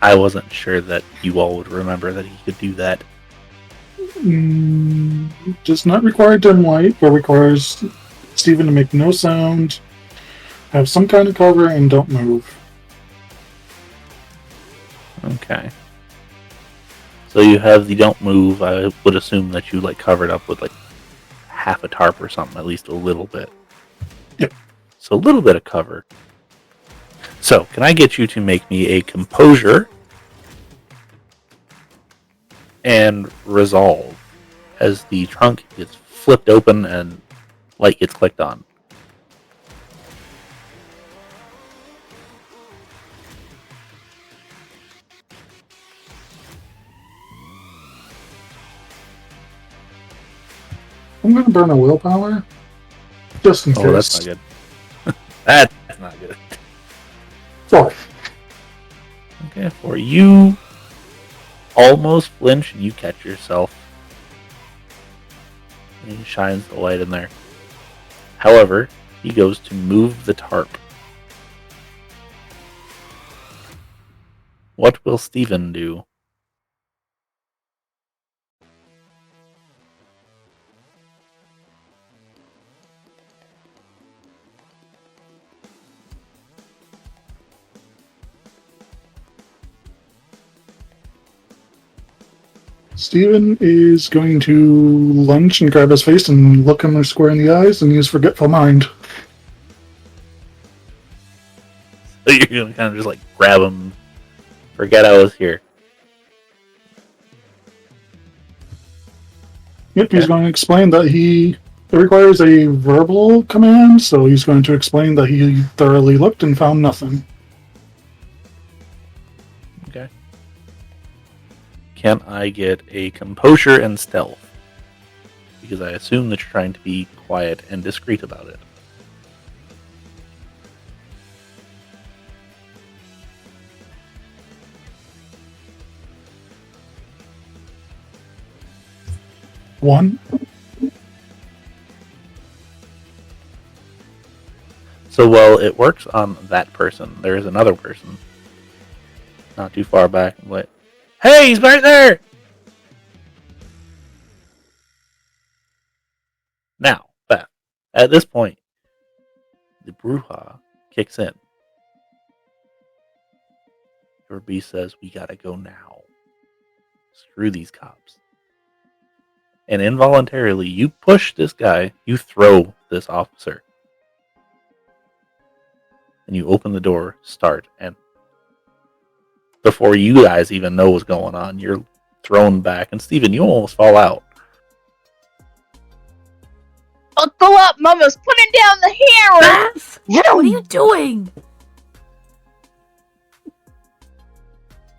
I wasn't sure that you all would remember that he could do that. Does not require dim light, but requires Steven to make no sound, have some kind of cover, and don't move. Okay. So you have the don't move. I would assume that you like covered up with like half a tarp or something, at least a little bit. Yep. So a little bit of cover. So can I get you to make me a composure and resolve as the trunk gets flipped open and light gets clicked on? I'm going to burn a willpower, just in case. Oh, that's not good. That's not good. Sorry. Okay, for you almost flinch and you catch yourself. And he shines the light in there. However, he goes to move the tarp. What will Steven do? Steven is going to lunge and grab his face and look him square in the eyes and use Forgetful Mind. So you're going to kind of just like grab him, forget I was here. Yep, he's going to explain that it requires a verbal command, so he's going to explain that he thoroughly looked and found nothing. Okay. Can I get a composure and stealth? Because I assume that you're trying to be quiet and discreet about it. One. So while it works on that person, there is another person not too far back. Like, hey, he's right there! Now, Beth, at this point, the brouhaha kicks in. Your beast says, we gotta go now. Screw these cops. And involuntarily, you push this guy, you throw this officer. And you open the door, start, and before you guys even know what's going on, you're thrown back. And Steven, you almost fall out. Buckle up, Mama's putting down the hammer! Beth! What are you doing?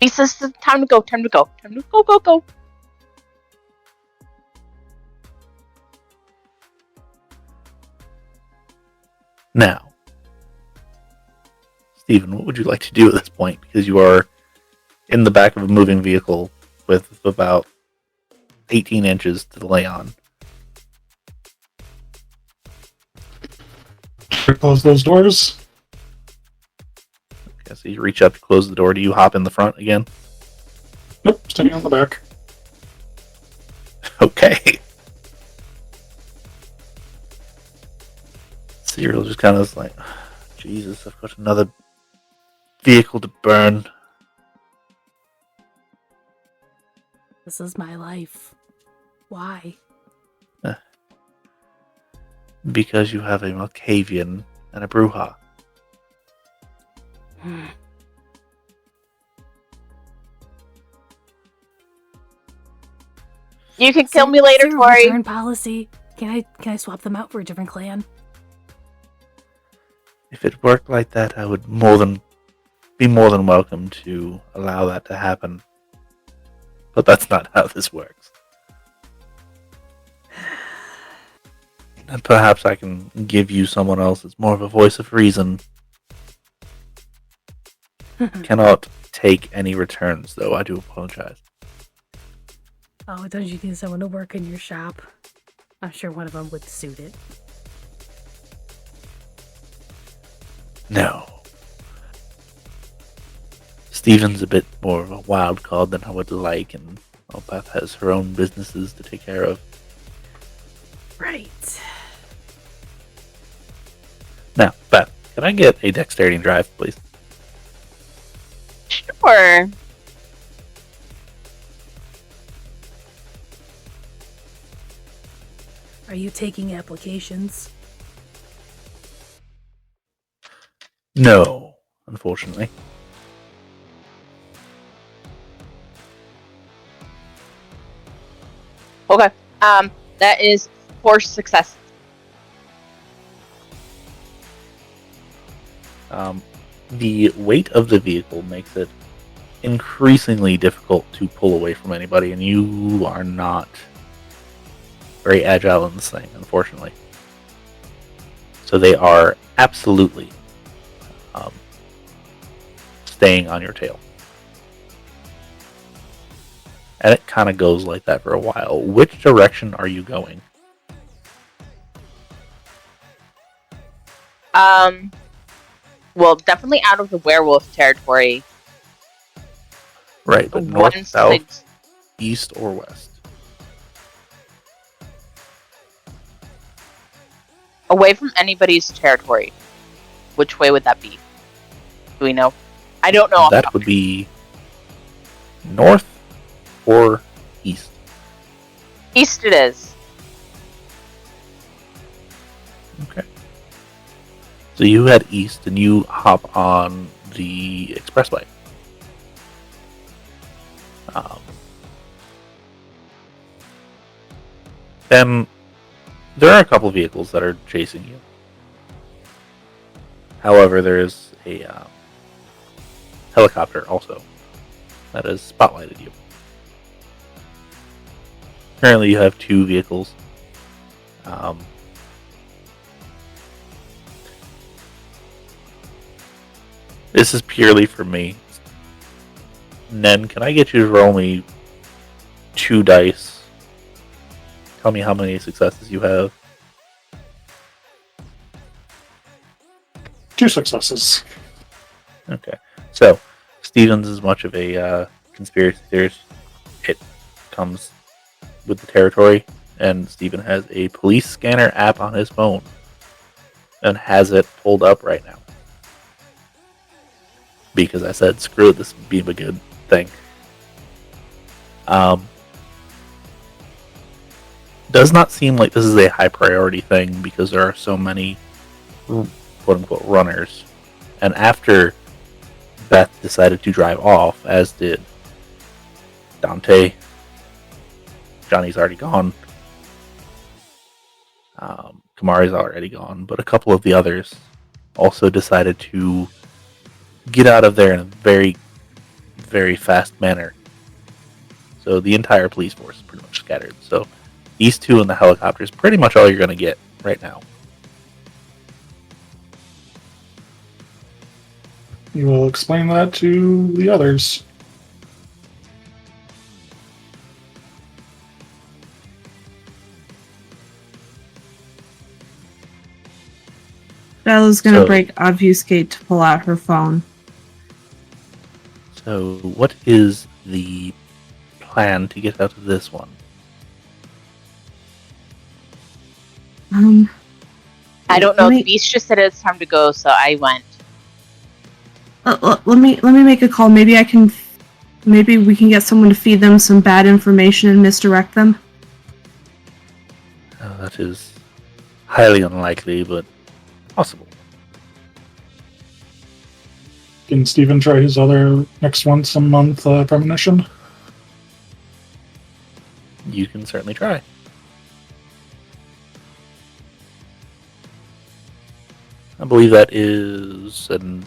He says, time to go, time to go, time to go, go, go. Now, Steven, what would you like to do at this point? Because you are in the back of a moving vehicle with about 18 inches to lay on. Close those doors. Okay, so you reach up to close the door. Do you hop in the front again? Nope, staying on the back. Okay. Cyril just kind of like, Jesus, I've got another vehicle to burn. This is my life. Why? Because you have a Malkavian and a Bruja. You can kill me later, Tory. Return policy. Can I swap them out for a different clan? If it worked like that, I would be more than welcome to allow that to happen. But that's not how this works. And perhaps I can give you someone else that's more of a voice of reason. Cannot take any returns, though. I do apologize. Oh, don't you need someone to work in your shop? I'm sure one of them would suit it. No. Steven's a bit more of a wild card than I would like, and Beth has her own businesses to take care of. Right. Now, Beth, can I get a dexterity drive, please? Sure. Are you taking applications? No, unfortunately. Okay. That is 4 successes. The weight of the vehicle makes it increasingly difficult to pull away from anybody, and you are not very agile in this thing, unfortunately. So they are absolutely staying on your tail. And it kind of goes like that for a while. Which direction are you going? Well, definitely out of the werewolf territory. Right, but north, south, east, or west? Away from anybody's territory. Which way would that be? Do we know? I don't know. That would be north or east. East it is. Okay. So you head east and you hop on the expressway. Then there are a couple of vehicles that are chasing you. However, there is a helicopter also that has spotlighted you. Currently, you have 2 vehicles. This is purely for me. Nen, can I get you to roll me 2 dice? Tell me how many successes you have. 2 successes. Okay. So, Steven's as much of a conspiracy theorist. It comes with the territory, and Steven has a police scanner app on his phone and has it pulled up right now. Because I said, screw it, this would be a good thing. Does not seem like this is a high priority thing because there are so many quote-unquote runners. And after Beth decided to drive off, as did Dante, Johnny's already gone, Kamari's already gone, but a couple of the others also decided to get out of there in a very, very fast manner. So the entire police force is pretty much scattered. So these 2 in the helicopter is pretty much all you're going to get right now. You will explain that to the others. Bella's gonna break obfuscate to pull out her phone. So what is the plan to get out of this one? I don't know. The beast just said it's time to go, so I went. Let me make a call. Maybe we can get someone to feed them some bad information and misdirect them. That is highly unlikely, but possible. Can Steven try his other next once a month premonition? You can certainly try. I believe that is an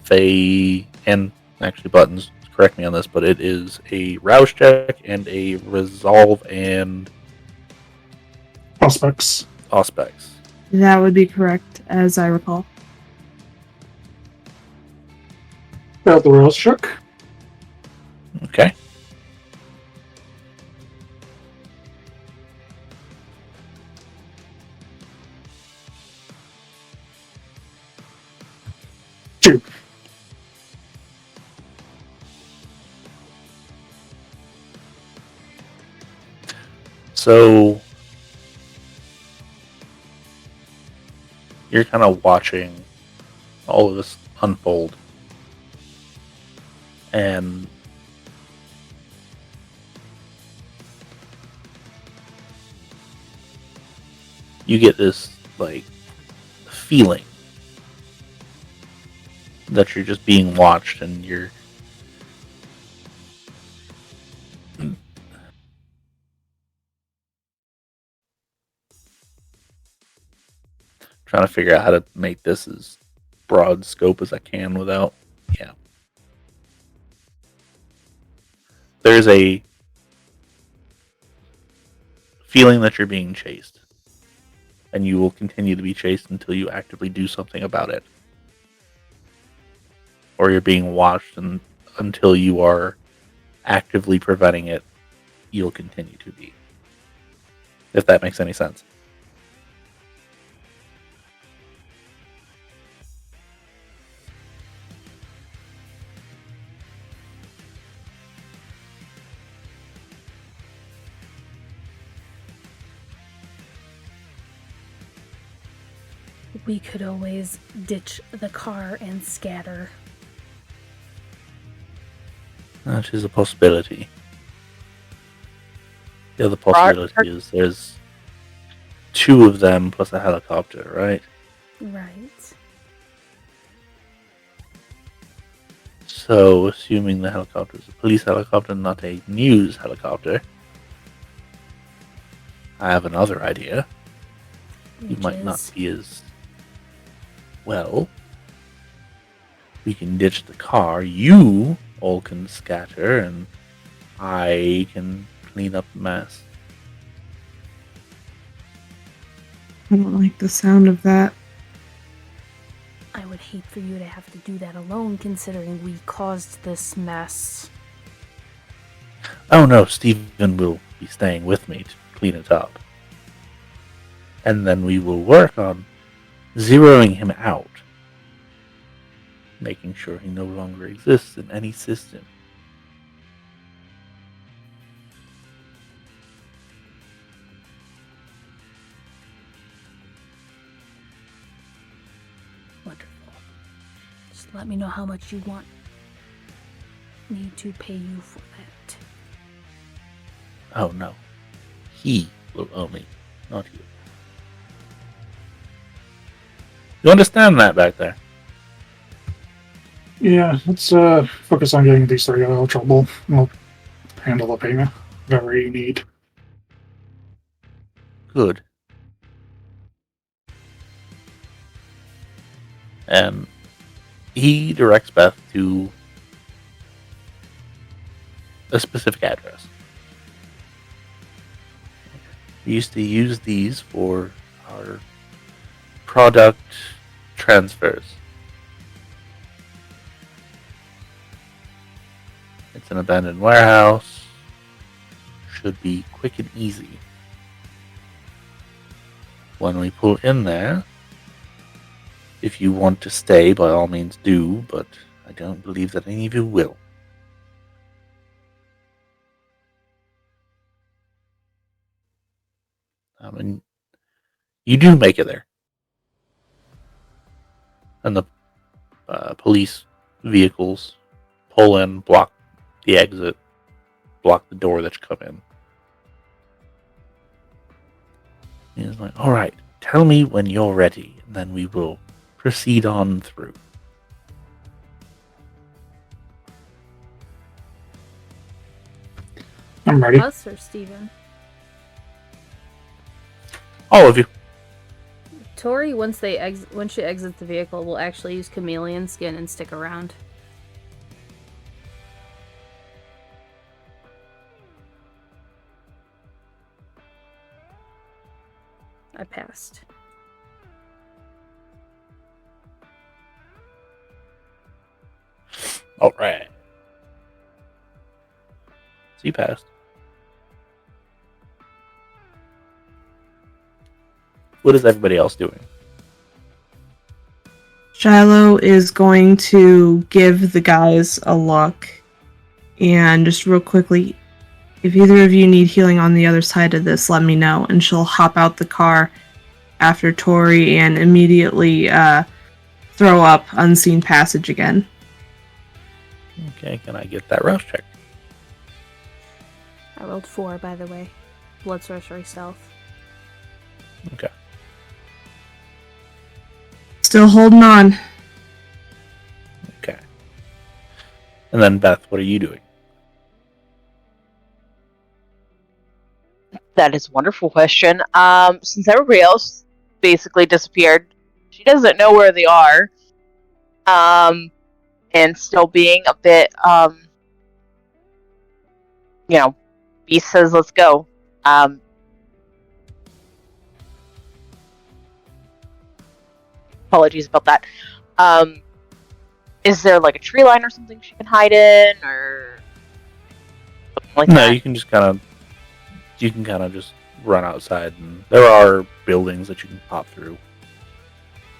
Fey, and actually Buttons, correct me on this, but it is a rouse check and a resolve and Prospects. Auspex. That would be correct, as I recall. Got the rails shook. Okay. Two. So you're kind of watching all of this unfold, and you get this like feeling that you're just being watched, and you're trying to figure out how to make this as broad scope as I can without, yeah. There's a feeling that you're being chased, and you will continue to be chased until you actively do something about it. Or you're being watched, and until you are actively preventing it, you'll continue to be. If that makes any sense. We could always ditch the car and scatter. That is a possibility. The other possibility is there's two of them plus a helicopter, right? Right. So, assuming the helicopter is a police helicopter, not a news helicopter, I have another idea. You might not be as well. We can ditch the car. You all can scatter, and I can clean up the mess. I don't like the sound of that. I would hate for you to have to do that alone, considering we caused this mess. Oh no, Stephen will be staying with me to clean it up. And then we will work on zeroing him out, making sure he no longer exists in any system. Wonderful. Just let me know how much you want me to pay you for that. Oh no, he will owe me, not you. You understand that back there? Yeah, let's focus on getting these three out of trouble. We'll handle the payment, whatever you need. Good. And he directs Beth to a specific address. We used to use these for our product transfers. It's an abandoned warehouse. Should be quick and easy. When we pull in there, if you want to stay, by all means do, but I don't believe that any of you will. I mean, you do make it there. And the police vehicles pull in, block the exit, block the door that you come in. He's like, alright, tell me when you're ready, and then we will proceed on through. I'm ready. Us or Steven? All of you. Tory, once she exits the vehicle, will actually use chameleon skin and stick around. I passed. All right. So you passed. What is everybody else doing? Shiloh is going to give the guys a look. And just real quickly, if either of you need healing on the other side of this, let me know. And she'll hop out the car after Tory and immediately throw up unseen passage again. Okay, can I get that rouse check? I rolled 4, by the way. Blood sorcery stealth. Okay. Still holding on. Okay. And then Beth, what are you doing? That is a wonderful question. Since everybody else basically disappeared, she doesn't know where they are. And still being a bit, Beast says, let's go. Apologies about that. Is there like a tree line or something she can hide in, or something like that? No, you can kind of just run outside, and there are buildings that you can pop through.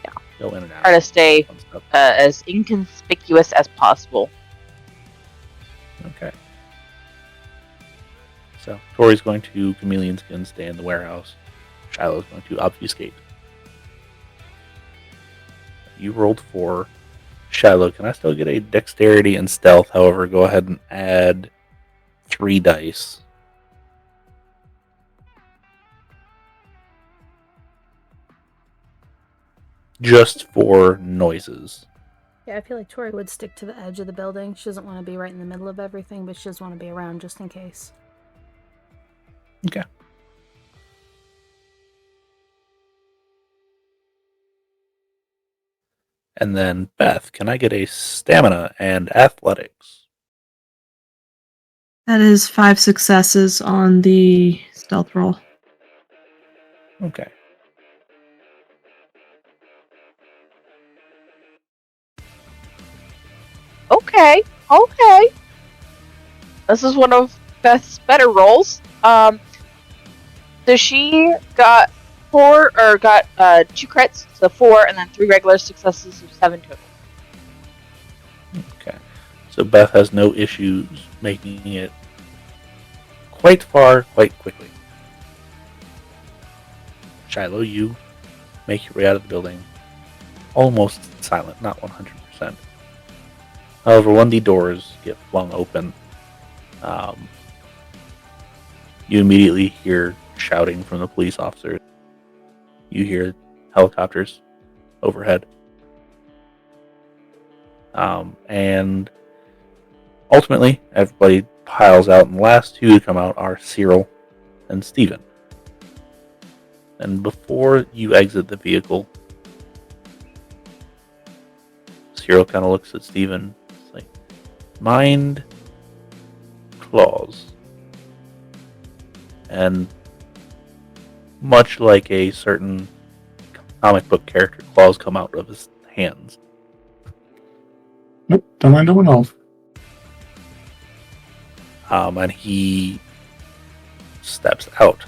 Yeah. Go in and out. Try to stay as inconspicuous as possible. Okay. So, Tory's going to chameleon skin, stay in the warehouse. Shiloh's going to obfuscate. You rolled 4. Shiloh, can I still get a dexterity and stealth? However, go ahead and add 3 dice. Just for noises. Yeah, I feel like Tory would stick to the edge of the building. She doesn't want to be right in the middle of everything, but she does want to be around just in case. Okay. And then, Beth, can I get a stamina and athletics? That is 5 successes on the stealth roll. Okay. Okay. This is one of Beth's better rolls. So she got 2 crits, so 4, and then 3 regular successes, so 7 total. Okay. So Beth has no issues making it quite far, quite quickly. Shiloh, you make your way out of the building almost silent, not 100%. However, when the doors get flung open, you immediately hear shouting from the police officers. You hear helicopters overhead. And ultimately, everybody piles out, and the last 2 to come out are Cyril and Steven. And before you exit the vehicle, Cyril kind of looks at Steven. It's like, mind, claws. And much like a certain comic book character, claws come out of his hands. Nope, don't mind no one else. And he steps out.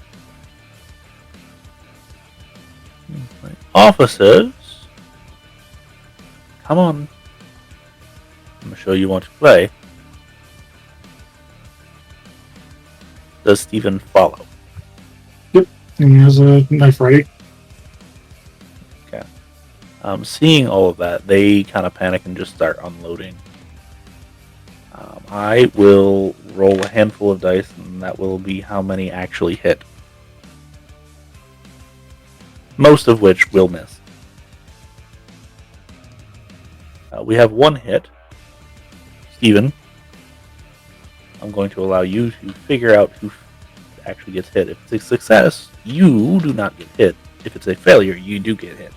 Like, officers, come on. I'm going to show you what to play. Does Steven follow? Yep, and he has a knife ready. Okay. Seeing all of that, they kind of panic and just start unloading. I will roll a handful of dice, and that will be how many actually hit. Most of which will miss. We have 1 hit. Steven, I'm going to allow you to figure out who actually gets hit. If it's a success, you do not get hit. If it's a failure, you do get hit.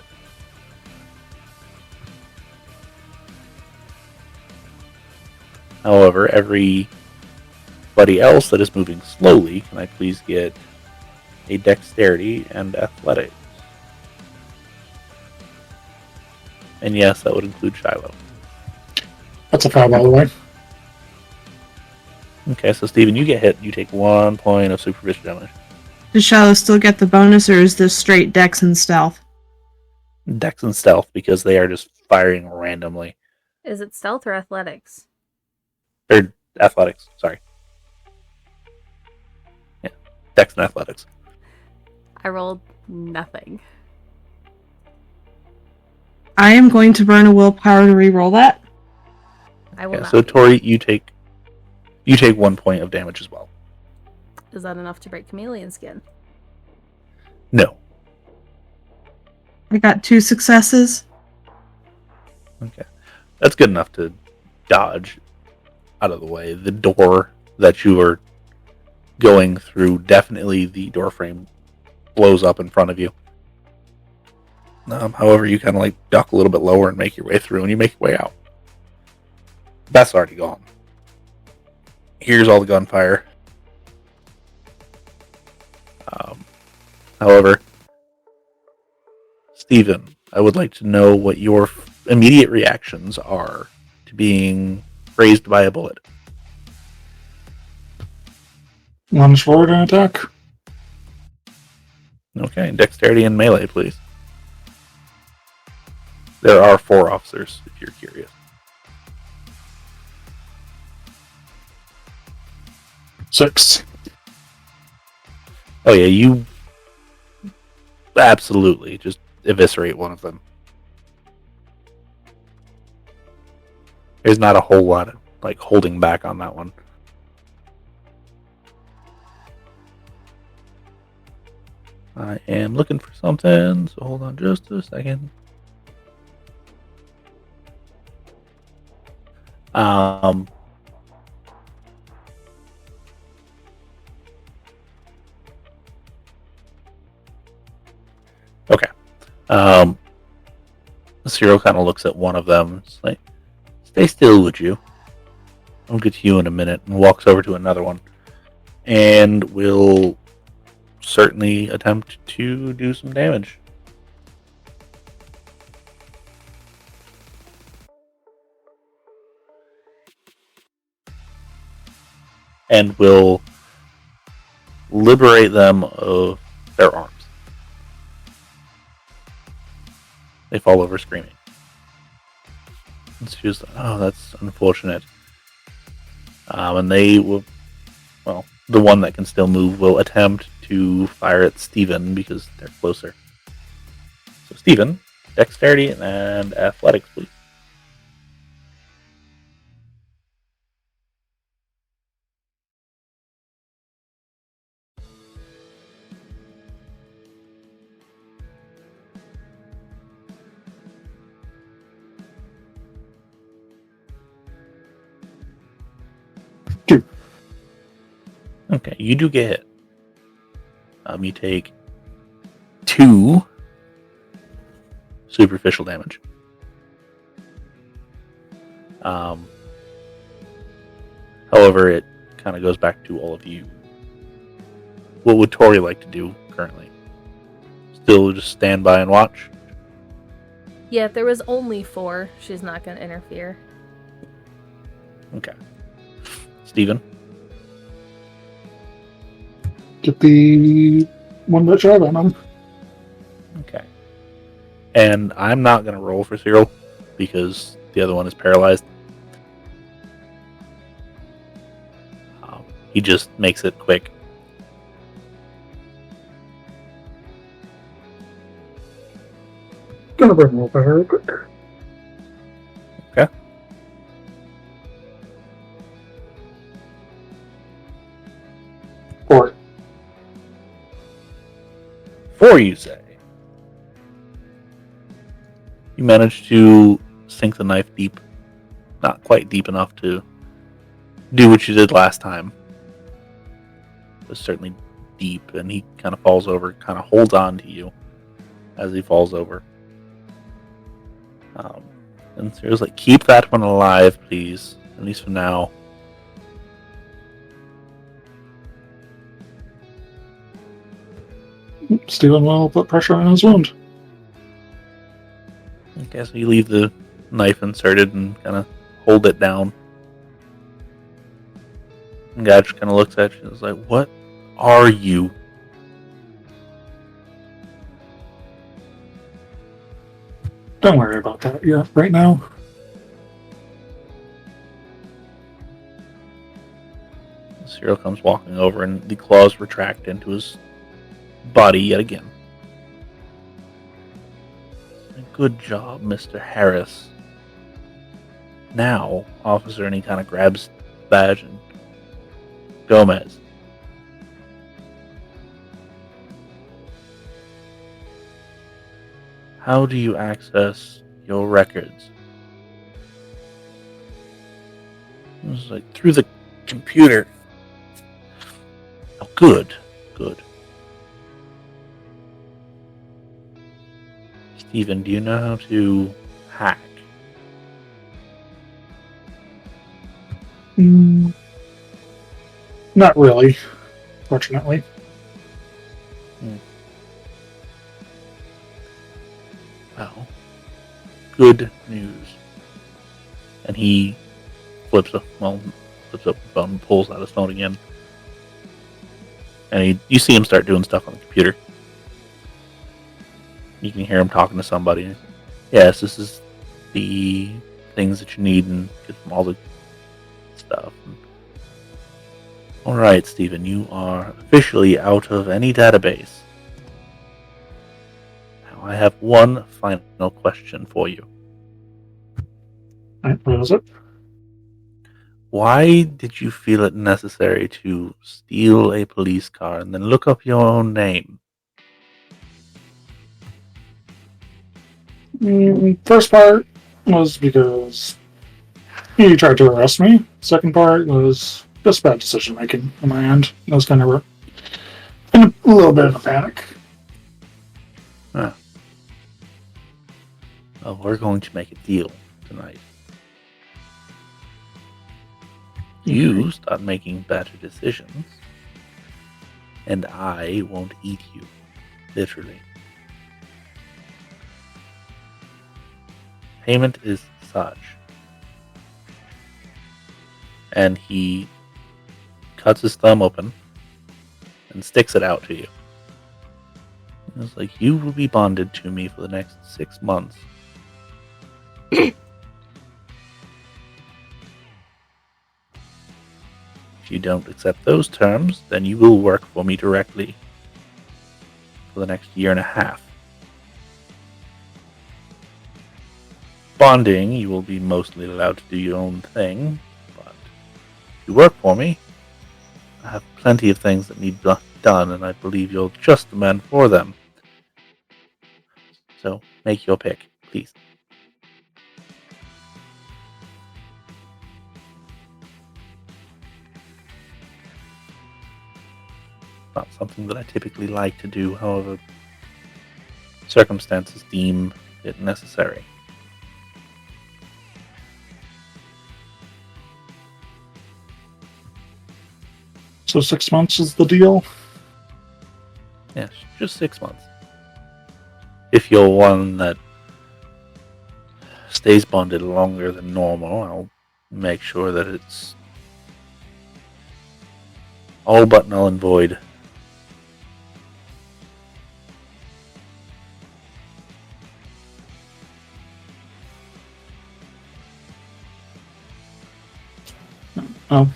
However, everybody else that is moving slowly, can I please get a dexterity and athletics? And yes, that would include Shiloh. That's a foul, by the way. Okay, so Steven, you get hit. You take 1 point of superficial damage. Does Shiloh still get the bonus, or is this straight dex and stealth? Dex and stealth, because they are just firing randomly. Is it stealth or athletics? Or athletics, sorry. Yeah, dex and athletics. I rolled nothing. I am going to burn a willpower to re-roll that. I will Yeah, not. so Tory, you take 1 point of damage as well. Is that enough to break chameleon skin? No. I got 2 successes. Okay. That's good enough to dodge out of the way. The door that you are going through, definitely the door frame blows up in front of you. However, you kind of like duck a little bit lower and make your way through, and you make your way out. Beth's already gone. Here's all the gunfire. However, Steven, I would like to know what your immediate reactions are to being grazed by a bullet. Lunge forward and attack. Okay, dexterity and melee, please. There are 4 officers, if you're curious. Six. Oh yeah, you absolutely just eviscerate one of them. There's not a whole lot of like holding back on that one. I am looking for something, so hold on just a second. Okay. Cyril kind of looks at one of them. It's like, stay still, would you? I'll get to you in a minute. And walks over to another one. And will certainly attempt to do some damage. And will liberate them of their arms. They fall over screaming. And she's like, oh, that's unfortunate. And they will, well, the one that can still move will attempt to fire at Steven because they're closer. So Steven, dexterity and athletics, please. Two. Okay, you do get hit. You take 2 superficial damage. However, it kind of goes back to all of you. What would Tory like to do currently? Still just stand by and watch? Yeah, if there was only 4, she's not going to interfere. Okay. Steven? Get the one that shot at him. Okay. And I'm not going to roll for Cyril because the other one is paralyzed. He just makes it quick. Gonna bring willpower real quick. Okay. Four. 4, you say? You manage to sink the knife deep. Not quite deep enough to do what you did last time. But certainly deep, and he kind of falls over, kind of holds on to you as he falls over. And Cyril's like, keep that one alive, please. At least for now. Steven will put pressure on his wound. Okay, so you leave the knife inserted and kind of hold it down. And guy just kind of looks at you and is like, "What are you?" Don't worry about that. Yeah, right now. Cyril comes walking over and the claws retract into his body yet again. Good job, Mr. Harris. Now, officer, and he kind of grabs the badge and Gomez. How do you access your records? It was like through the computer. Oh, good. Steven, do you know how to hack? Not really, fortunately. Well, good news. And he flips up the phone and pulls out his phone again. And you see him start doing stuff on the computer. You can hear him talking to somebody. Yes, this is the things that you need and get from all the stuff. Alright, Stephen, you are officially out of any database. Now, I have one final question for you. What is it? Why did you feel it necessary to steal a police car and then look up your own name? First part was because he tried to arrest me. Second part was just bad decision making on my end. I was kind of in a little bit of a panic. Huh. Well, we're going to make a deal tonight. You start making better decisions, and I won't eat you, literally. Payment is such. And he cuts his thumb open and sticks it out to you. It's like, you will be bonded to me for the next 6 months. If you don't accept those terms, then you will work for me directly for the next 1.5 years. Bonding, you will be mostly allowed to do your own thing, but if you work for me, I have plenty of things that need done, and I believe you're just the man for them. So, make your pick, please. Not something that I typically like to do, however, circumstances deem it necessary. So 6 months is the deal? Yes, just 6 months. If you're one that stays bonded longer than normal, I'll make sure that it's all but null and void.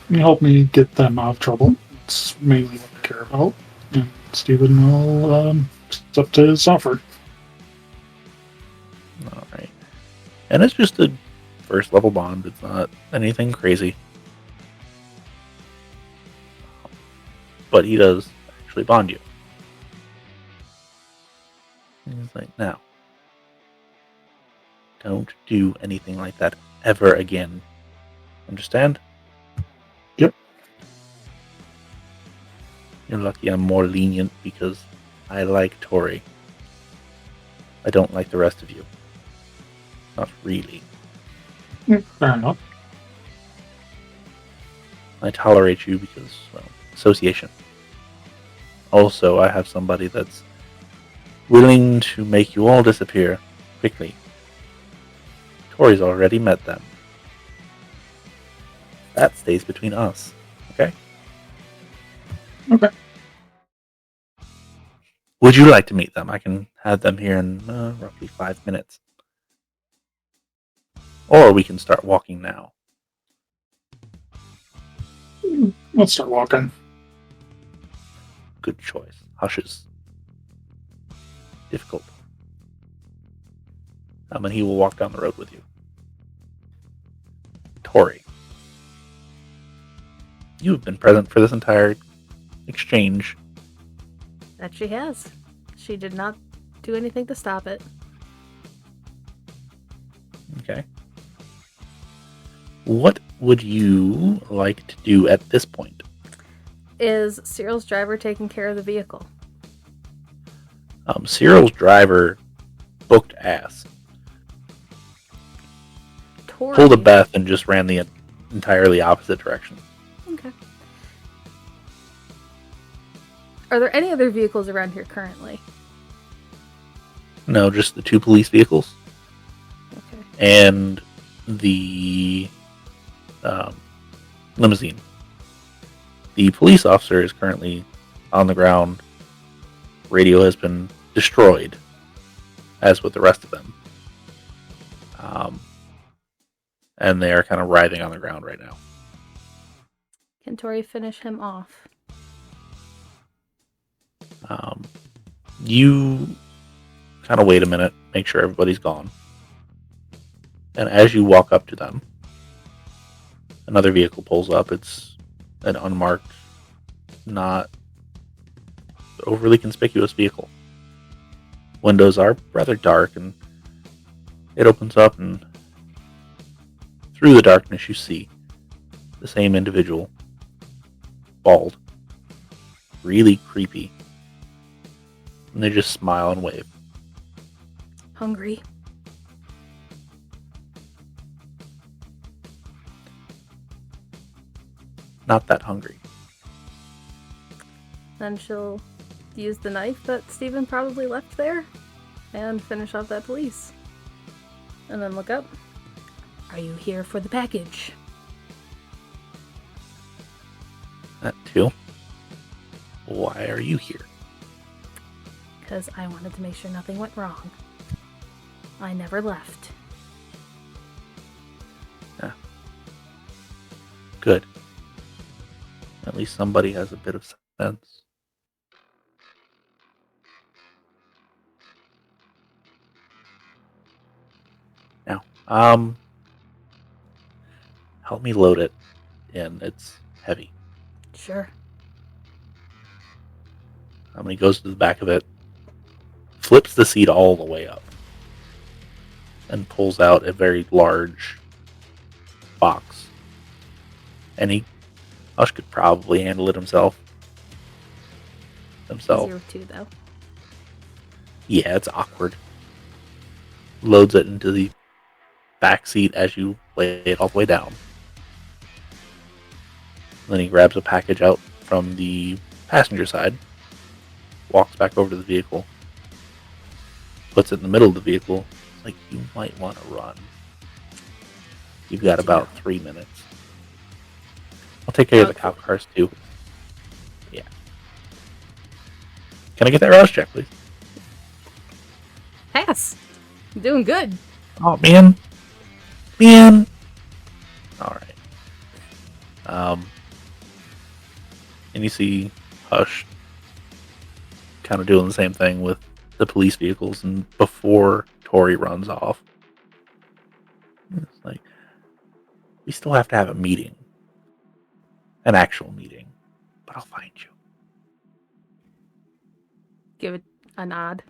You help me get them out of trouble. It's mainly what I care about. And Stephen will accept his offer. Alright. And it's just a first level bond. It's not anything crazy. But he does actually bond you. And he's like, now, don't do anything like that ever again. Understand? Yep. You're lucky I'm more lenient because I like Tory. I don't like the rest of you. Not really. Fair enough. I tolerate you because, well, association. Also, I have somebody that's willing to make you all disappear quickly. Tory's already met them. That stays between us. Okay? Okay. Would you like to meet them? I can have them here in roughly 5 minutes. Or we can start walking now. Let's start walking. Good choice. Hush is difficult. And he will walk down the road with you. Tory, you have been present for this entire exchange. That she has. She did not do anything to stop it. Okay. What would you like to do at this point? Is Cyril's driver taking care of the vehicle? Cyril's driver booked ass. Tory. Pulled a Beth and just ran the entirely opposite direction. Okay. Are there any other vehicles around here currently? No, just the 2 police vehicles. Okay. And the limousine. The police officer is currently on the ground. Radio has been destroyed, as with the rest of them. And they are kind of writhing on the ground right now. Can Tory finish him off? You kind of wait a minute, make sure everybody's gone. And as you walk up to them, another vehicle pulls up. It's an unmarked, not overly conspicuous vehicle. Windows are rather dark, and it opens up, and through the darkness you see the same individual, bald, really creepy, and they just smile and wave. Hungry. Not that hungry. Then she'll use the knife that Steven probably left there and finish off that police. And then look up. Are you here for the package? That too. Why are you here? Because I wanted to make sure nothing went wrong. I never left. Yeah. Good. At least somebody has a bit of sense. Now, help me load it in. It's heavy. Sure. When he goes to the back of it, flips the seat all the way up, and pulls out a very large box. And Hush could probably handle it himself. Easier too, though. Yeah, it's awkward. Loads it into the back seat as you lay it all the way down. Then he grabs a package out from the passenger side, walks back over to the vehicle, puts it in the middle of the vehicle. It's like, you might want to run. You've got about 3 minutes. I'll take care of the cop cars too. Yeah. Can I get that rouse check, please? Pass. I'm doing good. Oh, man. Man. Alright. And you see Hush kind of doing the same thing with the police vehicles, and before Tory runs off, it's like, we still have to have a meeting. An actual meeting. But I'll find you. Give it a nod.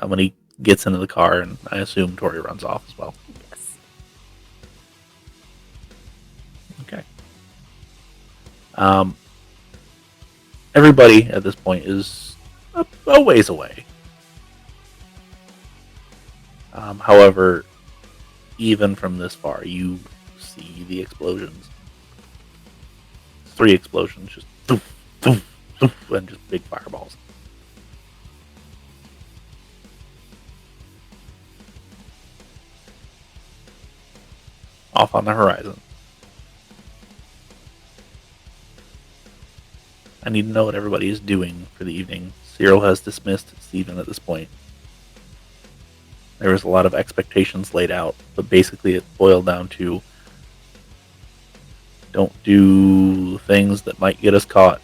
When he gets into the car, and I assume Tory runs off as well. Yes. Okay. Everybody at this point is a ways away. However, even from this far, you see the explosions. 3 explosions, just doof, doof, doof, and just big fireballs. off on the horizon. I need to know what everybody is doing for the evening. Cyril has dismissed Stephen at this point. There was a lot of expectations laid out, but basically it boiled down to don't do things that might get us caught,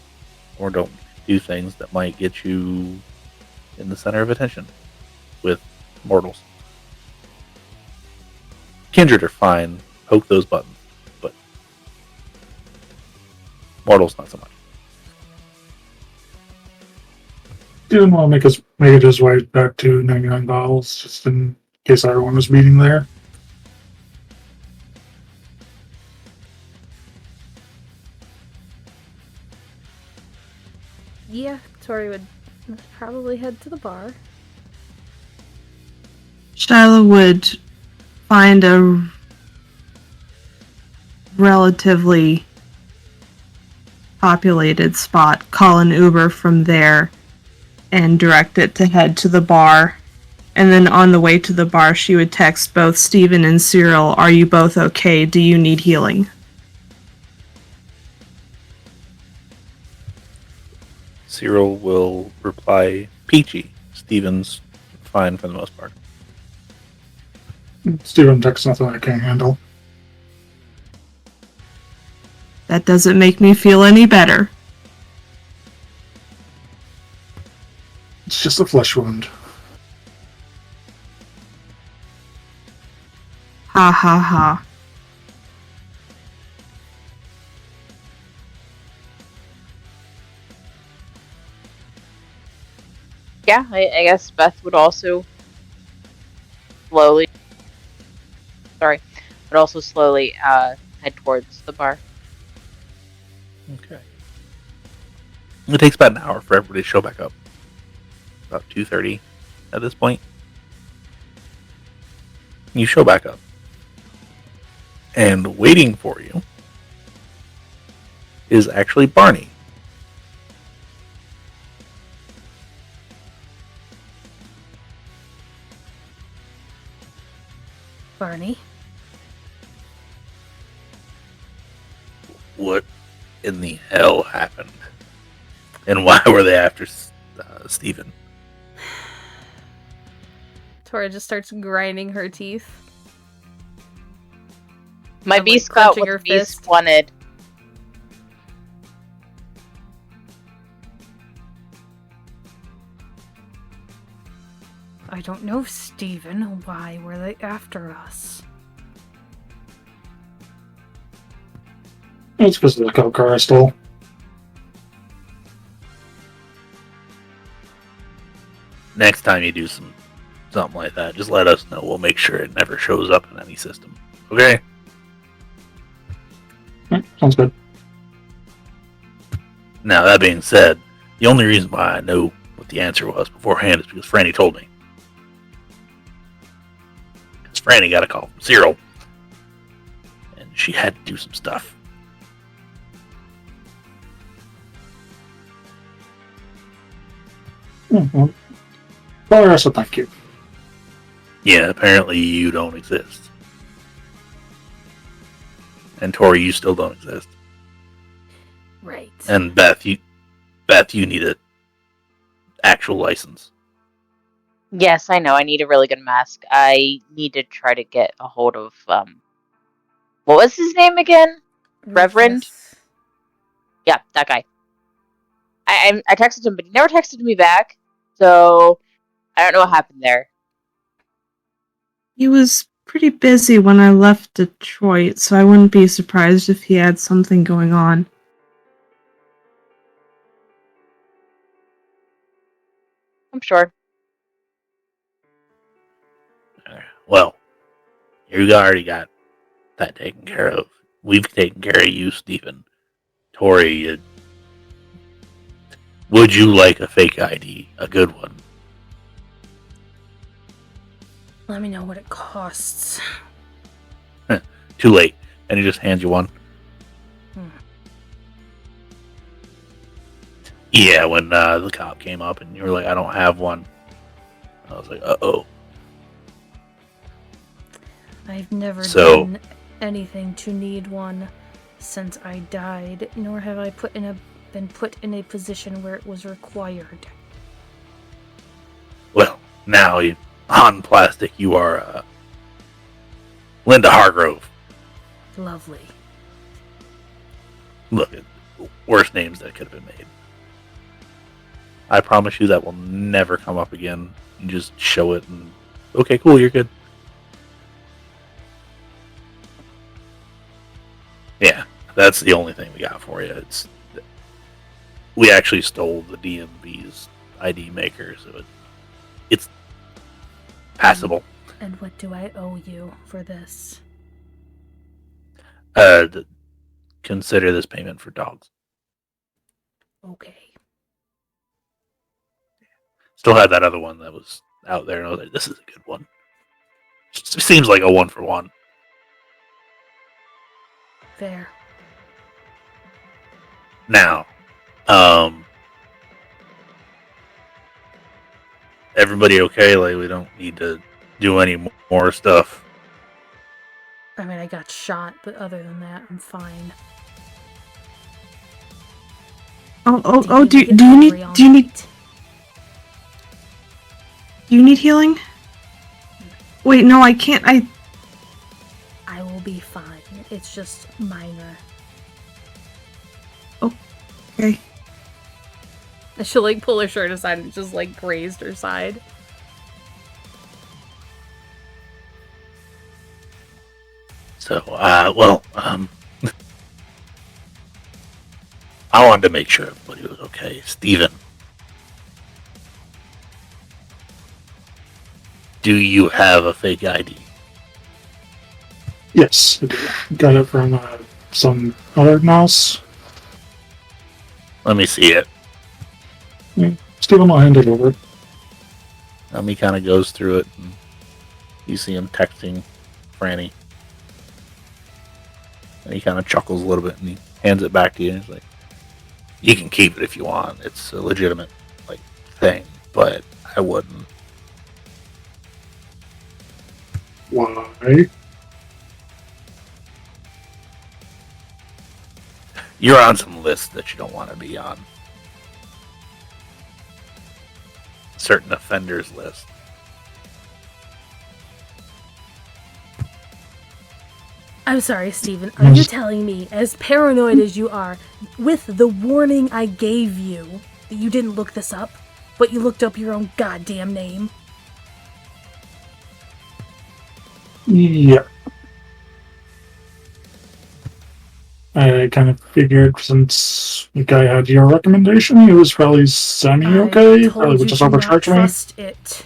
or don't do things that might get you in the center of attention with mortals. Kindred are fine, poke those buttons, but mortals not so much. Didn't want to make it his way back to 99 Bottles, just in case everyone was meeting there. Yeah, Tory would probably head to the bar. Shiloh would find a relatively populated spot, call an Uber from there, and direct it to head to the bar. And then on the way to the bar, she would text both Stephen and Cyril, "Are you both okay? Do you need healing?" Cyril will reply, peachy. Stephen's fine for the most part. Steven texts nothing I can't handle. That doesn't make me feel any better. It's just a flesh wound. Ha ha ha. Yeah, I guess Beth would also slowly head towards the bar. Okay. It takes about an hour for everybody to show back up. About 2:30 at this point. You show back up. And waiting for you is actually Barney. Barney? What in the hell happened? And why were they after Stephen? Tora just starts grinding her teeth. My And, beast like, got clenching what her the beast fist. wanted. I don't know, Stephen. Why were they after us? It's because of the coke car I stole. Next time you do something like that, just let us know. We'll make sure it never shows up in any system. Okay? Sounds good. Now, that being said, the only reason why I know what the answer was beforehand is because Franny told me. Because Franny got a call from Cyril. And she had to do some stuff. Well, Tory, so thank you. Yeah, apparently you don't exist. And Tory, you still don't exist. Right. And Beth, you need an actual license. Yes, I know. I need a really good mask. I need to try to get a hold of what was his name again? Reverend? Rufus. Yeah, that guy. I texted him, but he never texted me back. So I don't know what happened there. He was pretty busy when I left Detroit, so I wouldn't be surprised if he had something going on. I'm sure. Well, you already got that taken care of. We've taken care of you, Stephen. Tory, would you like a fake ID? A good one? Let me know what it costs. Too late. And he just hands you one. Yeah, when the cop came up and you were like, I don't have one. I was like, uh-oh. I've never So- done anything to need one since I died, nor have I been put in a position where it was required. Well, now, on plastic, you are Linda Hargrove. Lovely. Look, worst names that could have been made. I promise you that will never come up again. You just show it and, okay, cool, you're good. Yeah, that's the only thing we got for you. We actually stole the DMV's ID maker, so it's passable. And what do I owe you for this? Consider this payment for dogs. Okay. Still had that other one that was out there, and I was like, this is a good one. It seems like a 1-for-1. Fair. Now, everybody okay? Like, we don't need to do any more stuff. I mean, I got shot, but other than that, I'm fine. Do you need healing? Wait, no, I can't. I will be fine. It's just minor. Okay. She'll like pull her shirt aside and just like grazed her side. So, I wanted to make sure everybody was okay. Steven, do you have a fake ID? Yes, I do. Got it from some other mouse. Let me see it. Yeah, Steven will hand it over. He kind of goes through it, and you see him texting Franny. And he kind of chuckles a little bit, and he hands it back to you, and he's like, you can keep it if you want. It's a legitimate, thing, but I wouldn't. Why? You're on some list that you don't want to be on. Certain offenders list. I'm sorry, Steven. Are you telling me, as paranoid as you are, with the warning I gave you, that you didn't look this up, but you looked up your own goddamn name? Yeah. I kind of figured since the guy had your recommendation, he was probably semi-okay. Probably would just overcharge me. Trust it.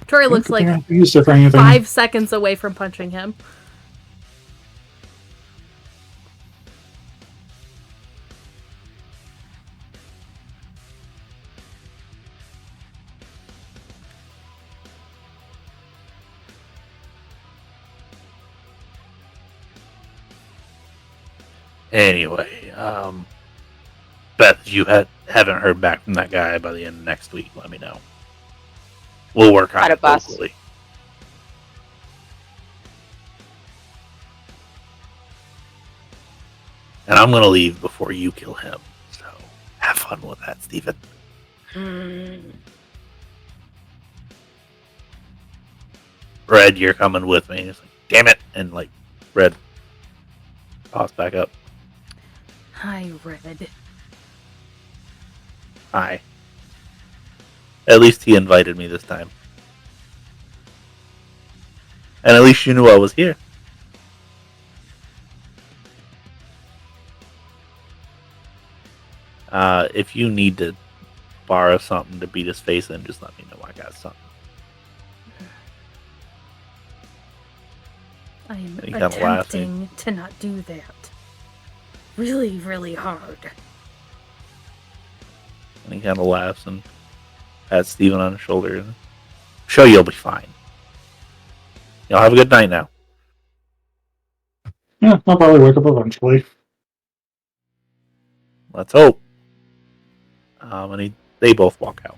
Tory looks like used it for anything. 5 seconds away from punching him. Anyway, Beth, if you haven't heard back from that guy by the end of next week, let me know. We'll work on it locally. And I'm going to leave before you kill him. So have fun with that, Steven. Red, you're coming with me. It's like, damn it. And Red pops back up. Hi, Red. Hi. At least he invited me this time. And at least you knew I was here. If you need to borrow something to beat his face in, just let me know. I got something. I'm attempting to not do that. Really, really hard. And he kind of laughs and pats Steven on the shoulder. And show you'll be fine. Y'all have a good night now. Yeah, I'll probably wake up eventually. Let's hope. and they both walk out.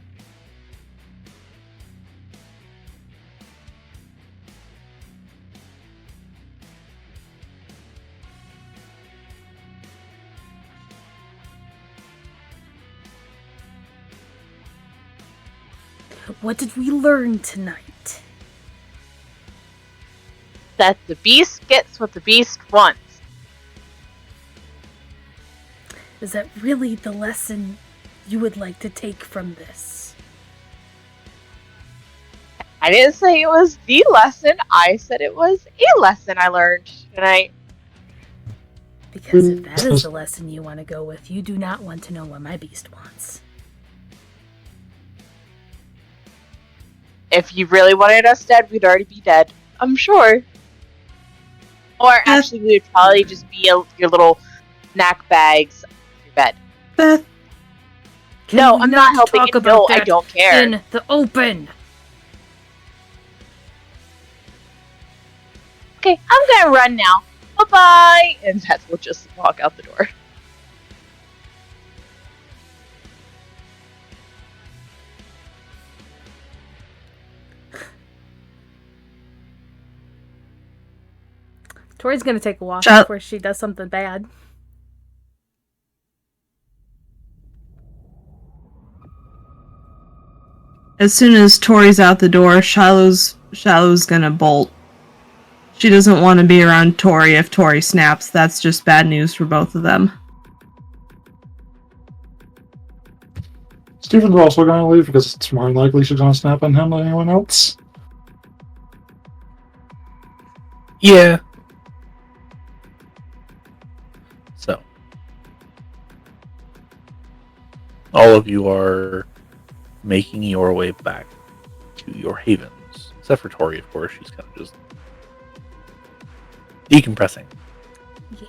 What did we learn tonight? That the beast gets what the beast wants. Is that really the lesson you would like to take from this? I didn't say it was the lesson. I said it was a lesson I learned tonight. Because if that is the lesson you want to go with, you do not want to know what my beast wants. If you really wanted us dead, we'd already be dead. I'm sure. Or actually, we would probably just be your little snack bags in your bed. Beth, No, I'm not helping. Talk No, about I that don't care. in the open. Okay, I'm gonna run now. Bye-bye! And Beth will just walk out the door. Tori's gonna take a walk Shut- before she does something bad. as soon as Tory's out the door, Shiloh's gonna bolt. She doesn't want to be around Tory if Tory snaps. That's just bad news for both of them. Steven's also going to leave because it's more likely she's going to snap on him than anyone else. Yeah. So, all of you are making your way back to your havens. Except for Tory, of course. She's kind of just decompressing. Yeah.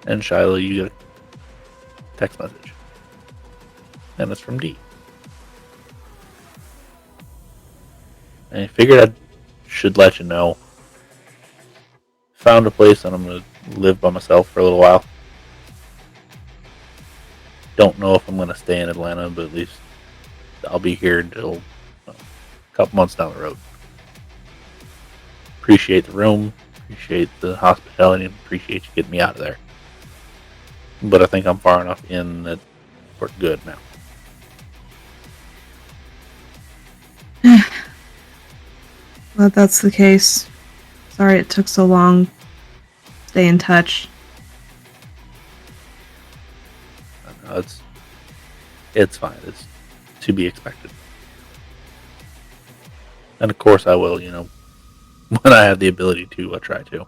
And Shiloh, you get a text message. And it's from D. And I figured I should let you know. Found a place and I'm going to live by myself for a little while. Don't know if I'm going to stay in Atlanta, but at least I'll be here until a couple months down the road. Appreciate the room, appreciate the hospitality, and appreciate you getting me out of there. But I think I'm far enough in that we're good now. Well, if that's the case. Sorry it took so long. Stay in touch. No, it's fine. It's to be expected. And of course I will, when I have the ability to, I'll try to.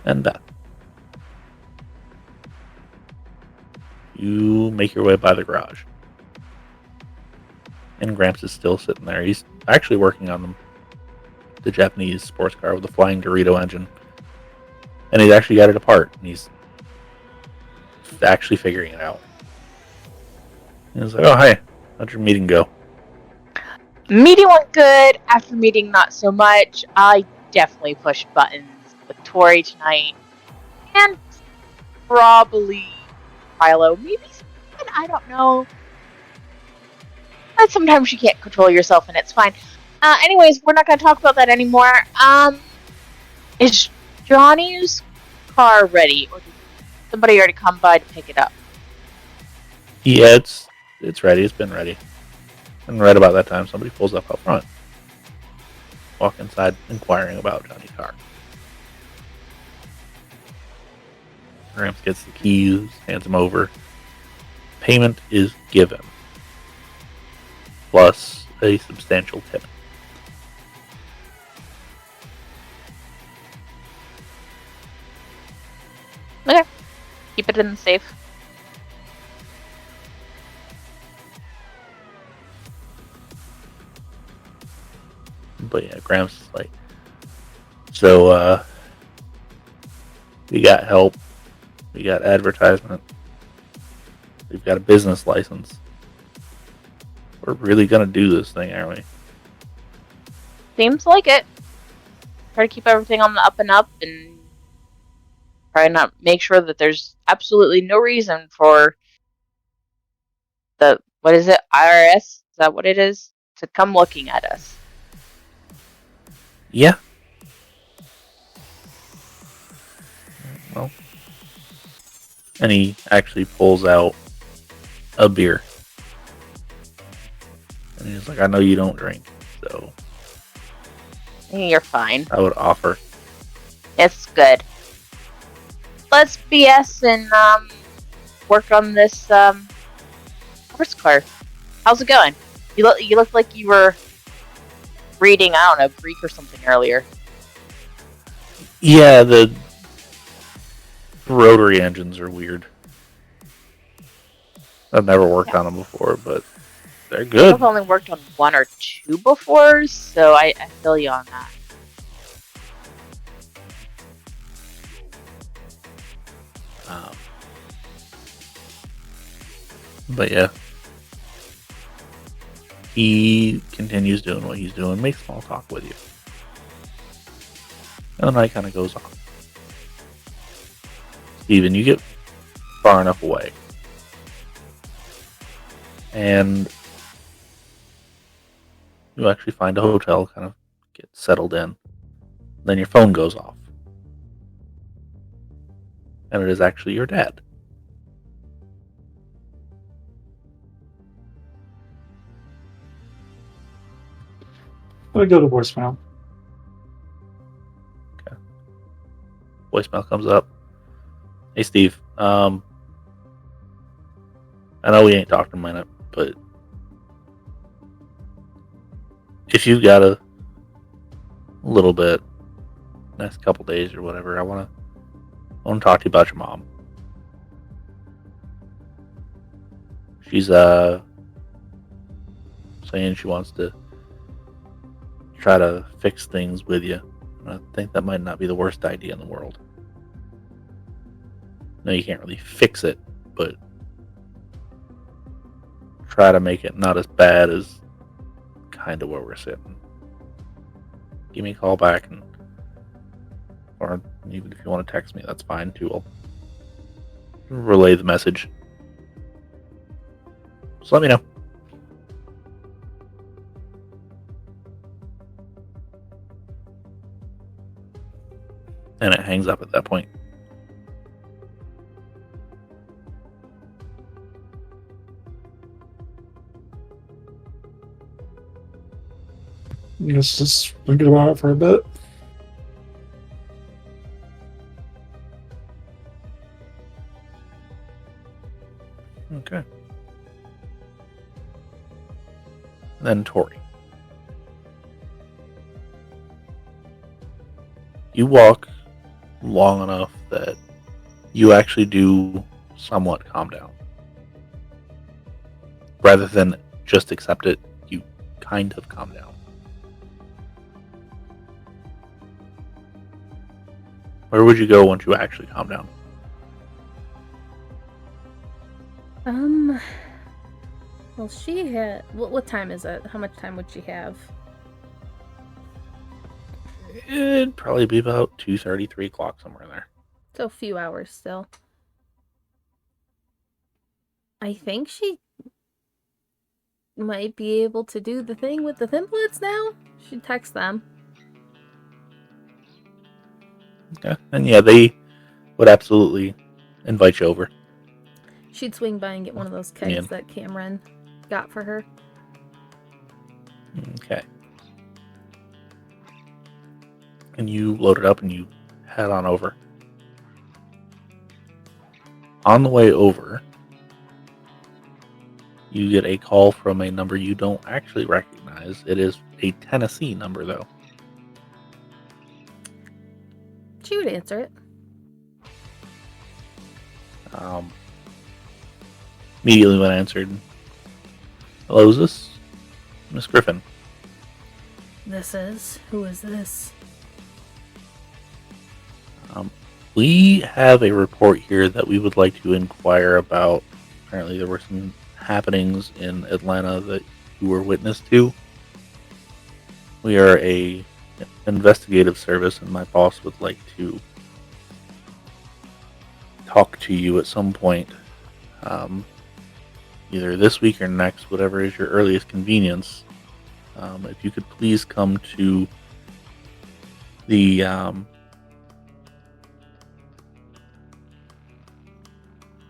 And Beth. You make your way by the garage. And Gramps is still sitting there. He's actually working on the Japanese sports car with the flying Dorito engine. And he's actually got it apart. And he's actually figuring it out. And he's like, oh, hi. How'd your meeting go? Meeting went good. After meeting, not so much. I definitely pushed buttons with Tory tonight. And probably Shiloh. Maybe Steven, I don't know. But sometimes you can't control yourself and it's fine. Anyways, we're not going to talk about that anymore. Is Johnny's car ready? Or did somebody already come by to pick it up? Yeah, it's ready. It's been ready. And right about that time, somebody pulls up out front. Walk inside, inquiring about Johnny's car. Gramps gets the keys, hands them over. Payment is given. Plus a substantial tip. Okay. Keep it in the safe. But yeah, Gramps is like, so, we got help. We got advertisement. We've got a business license. We're really gonna do this thing, aren't we? Seems like it. Try to keep everything on the up and up, and try not make sure that there's absolutely no reason for the what is it, IRS? Is that what it is? To come looking at us. Yeah. Well, and he actually pulls out a beer. And he's like, I know you don't drink, so You're fine. I would offer. It's good. Let's BS and work on this horse car. How's it going? You look like you were reading, I don't know, Greek or something earlier. Yeah, the rotary engines are weird. I've never worked on them before, but they're good. I've only worked on one or two before, so I feel you on that. But yeah, he continues doing what he's doing, makes small talk with you. And the night kind of goes on. Steven, you get far enough away. And you actually find a hotel, kind of get settled in. Then your phone goes off. And it is actually your dad. I go to voicemail. Okay. Voicemail comes up. Hey, Steve. I know we ain't talked in a minute, but if you've got a little bit, next couple days or whatever, I want to talk to you about your mom. She's saying she wants to try to fix things with you. I think that might not be the worst idea in the world. No, you can't really fix it, but try to make it not as bad as kind of where we're sitting. Give me a call back, or even if you want to text me, that's fine too. I'll relay the message. Just let me know. And it hangs up at that point. I guess just thinking about it for a bit. Okay. Then Tory. You walk long enough that you actually do somewhat calm down. Rather than just accept it, you kind of calm down. Where would you go once you actually calm down? Well, she had. What time is it? How much time would she have? It'd probably be about 2:30, 3 o'clock, somewhere in there. So a few hours still. I think she might be able to do the thing with the templates now. She'd text them. Okay. And yeah, they would absolutely invite you over. She'd swing by and get one of those kegs that Cameron got for her. Okay. And you load it up and you head on over. On the way over, you get a call from a number you don't actually recognize. It is a Tennessee number, though. She would answer it. Immediately when answered, hello, is this Miss Griffin? Who is this? We have a report here that we would like to inquire about. Apparently there were some happenings in Atlanta that you were witness to. We are a investigative service, and my boss would like to talk to you at some point, either this week or next, whatever is your earliest convenience. If you could please come to the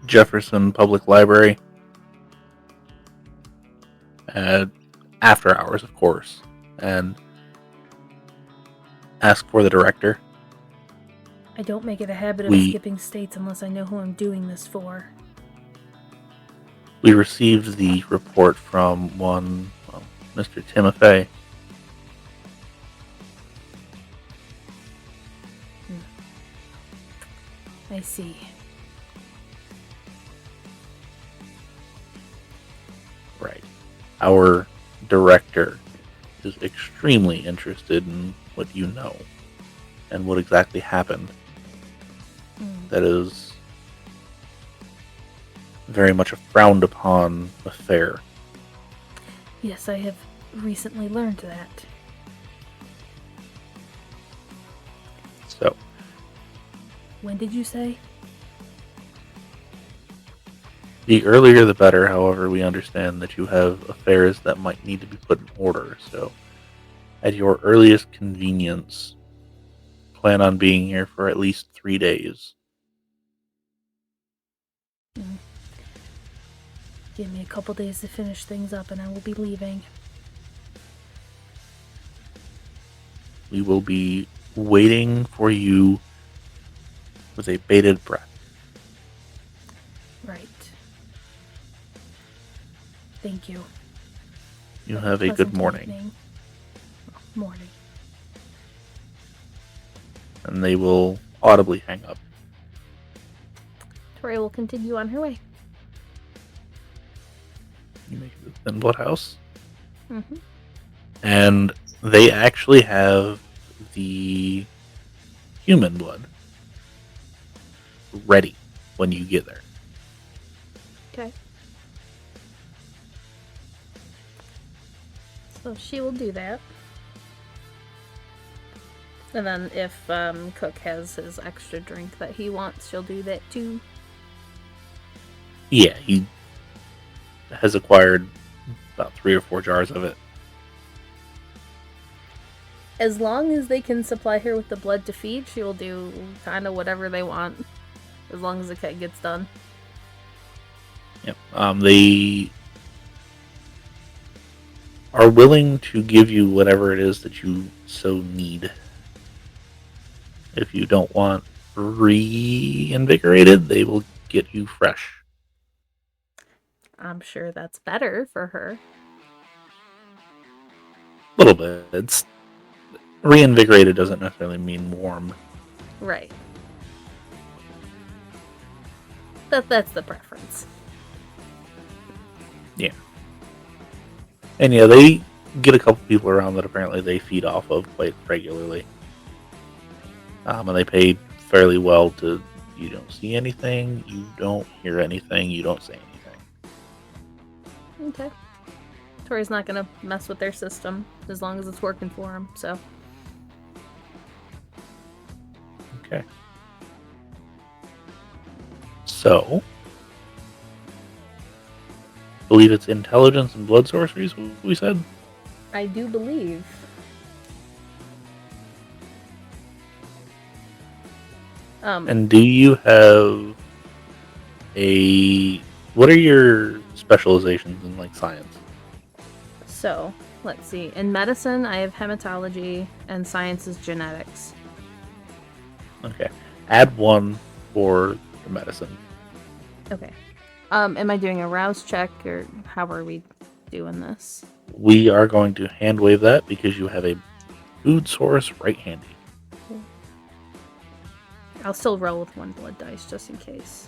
Jefferson Public Library after hours, of course, and ask for the director. I don't make it a habit of skipping states unless I know who I'm doing this for. We received the report from one Mr. Timothy. I see. Right. Our director is extremely interested in what you know and what exactly happened. That is very much a frowned upon affair. Yes, I have recently learned that. So, when did you say? the earlier the better. However, we understand that you have affairs that might need to be put in order. So, at your earliest convenience, plan on being here for at least 3 days. Give me a couple days to finish things up and I will be leaving. We will be waiting for you with a bated breath. Right. Thank you. You have a good Pleasant morning. evening. Morning. And they will audibly hang up. Tory will continue on her way. You make it to the Thin Blood House. Mm-hmm. And they actually have the human blood ready when you get there. Okay. So she will do that. And then if Cook has his extra drink that he wants, she'll do that too. Yeah, he has acquired about 3 or 4 jars of it. As long as they can supply her with the blood to feed, she will do kind of whatever they want. As long as the keg gets done. Yep. They are willing to give you whatever it is that you so need. If you don't want reinvigorated, they will get you fresh. I'm sure that's better for her. A little bit. It's reinvigorated doesn't necessarily mean warm. Right. That's the preference. Yeah. And yeah, they get a couple people around that apparently they feed off of quite regularly. And they pay fairly well to, you don't see anything, you don't hear anything, you don't say anything. Okay. Tori's not gonna mess with their system as long as it's working for him, so. Okay. So, I believe it's intelligence and blood sorceries, we said? I do believe. And do you have what are your specializations in, like, science? So, let's see. In medicine, I have hematology, and science is genetics. Okay. Add 1 for the medicine. Okay. Am I doing a rouse check, or how are we doing this? We are going to hand wave that because you have a food source right handy. I'll still roll with 1 blood dice, just in case.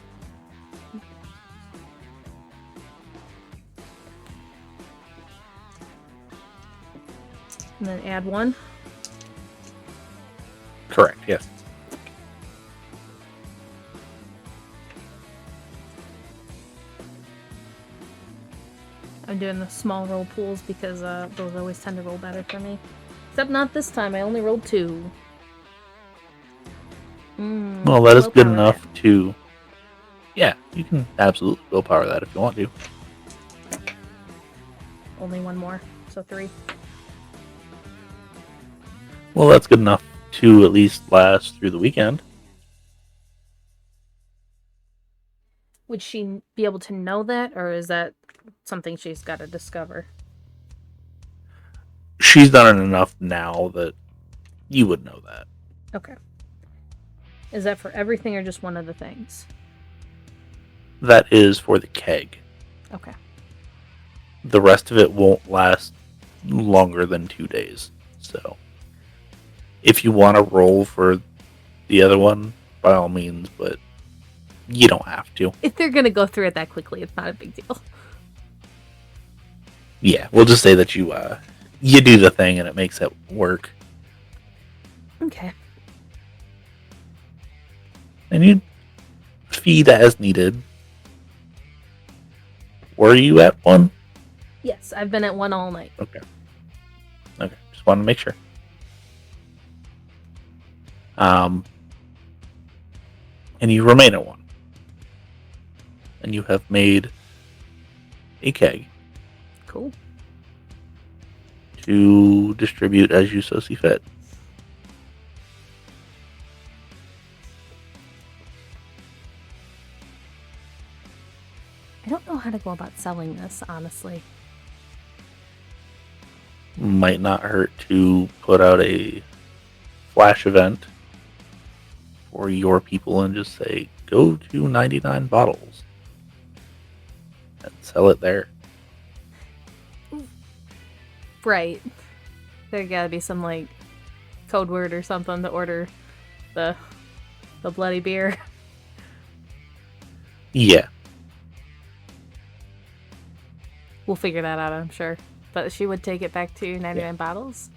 And then add 1. Correct, yes. I'm doing the small roll pools because those always tend to roll better for me. Except not this time. I only rolled 2. Well, that is good willpower enough to... Yeah, you can absolutely willpower that if you want to. Only 1 more, so 3. Well, that's good enough to at least last through the weekend. Would she be able to know that, or is that something she's got to discover? She's done it enough now that you would know that. Okay. Is that for everything or just one of the things? That is for the keg. Okay. The rest of it won't last longer than 2 days. So, if you want to roll for the other one, by all means, but you don't have to. If they're going to go through it that quickly, it's not a big deal. Yeah, we'll just say that you do the thing and it makes it work. Okay. And you feed as needed. Were you at 1? Yes, I've been at 1 all night. Okay. Just wanted to make sure. And you remain at 1. And you have made a keg Cool. to distribute as you so see fit. I don't know how to go about selling this, honestly. Might not hurt to put out a flash event for your people and just say, go to 99 bottles and sell it there. Right. There gotta be some, like, code word or something to order the bloody beer. Yeah. We'll figure that out, I'm sure. But she would take it back to 99 bottles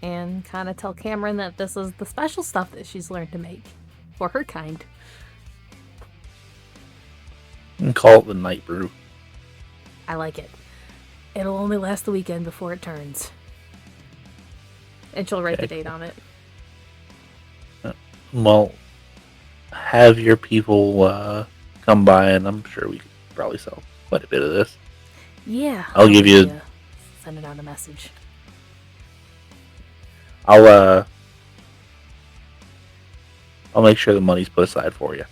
and kind of tell Cameron that this is the special stuff that she's learned to make for her kind. And call it the night brew. I like it. It'll only last the weekend before it turns. And she'll write the date on it. Well, have your people come by, and I'm sure we could probably sell quite a bit of this. Yeah. I'll give you... Send it out a message. I'll make sure the money's put aside for you.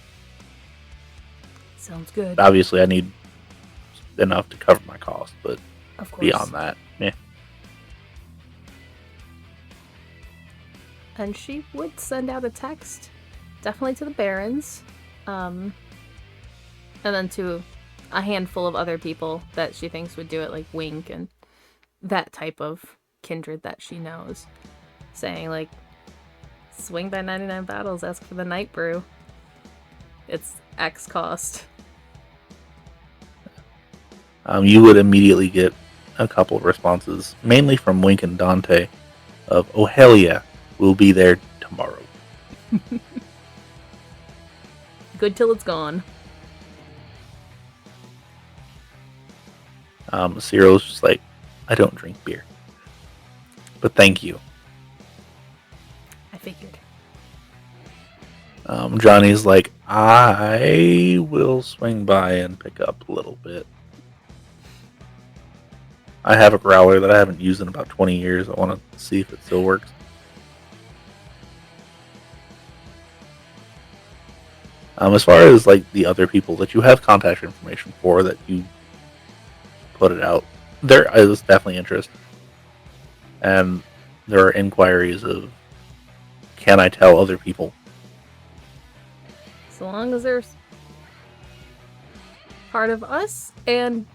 Sounds good. Obviously, I need enough to cover my costs, but Of course. beyond that, yeah. And she would send out a text, definitely to the Barons, and then to a handful of other people that she thinks would do it, like Wink and that type of kindred that she knows, saying, like, swing by 99 bottles, ask for the night brew. It's X cost. You would immediately get a couple of responses, mainly from Wink and Dante, of, oh hell yeah, we'll be there tomorrow. Good till it's gone. Cyril's just like, I don't drink beer. But thank you. I figured. Johnny's like, I will swing by and pick up a little bit. I have a growler that I haven't used in about 20 years. I want to see if it still works. As far as like the other people that you have contact information for that you put it out, there is definitely interest. And there are inquiries of, can I tell other people? So long as there's part of us and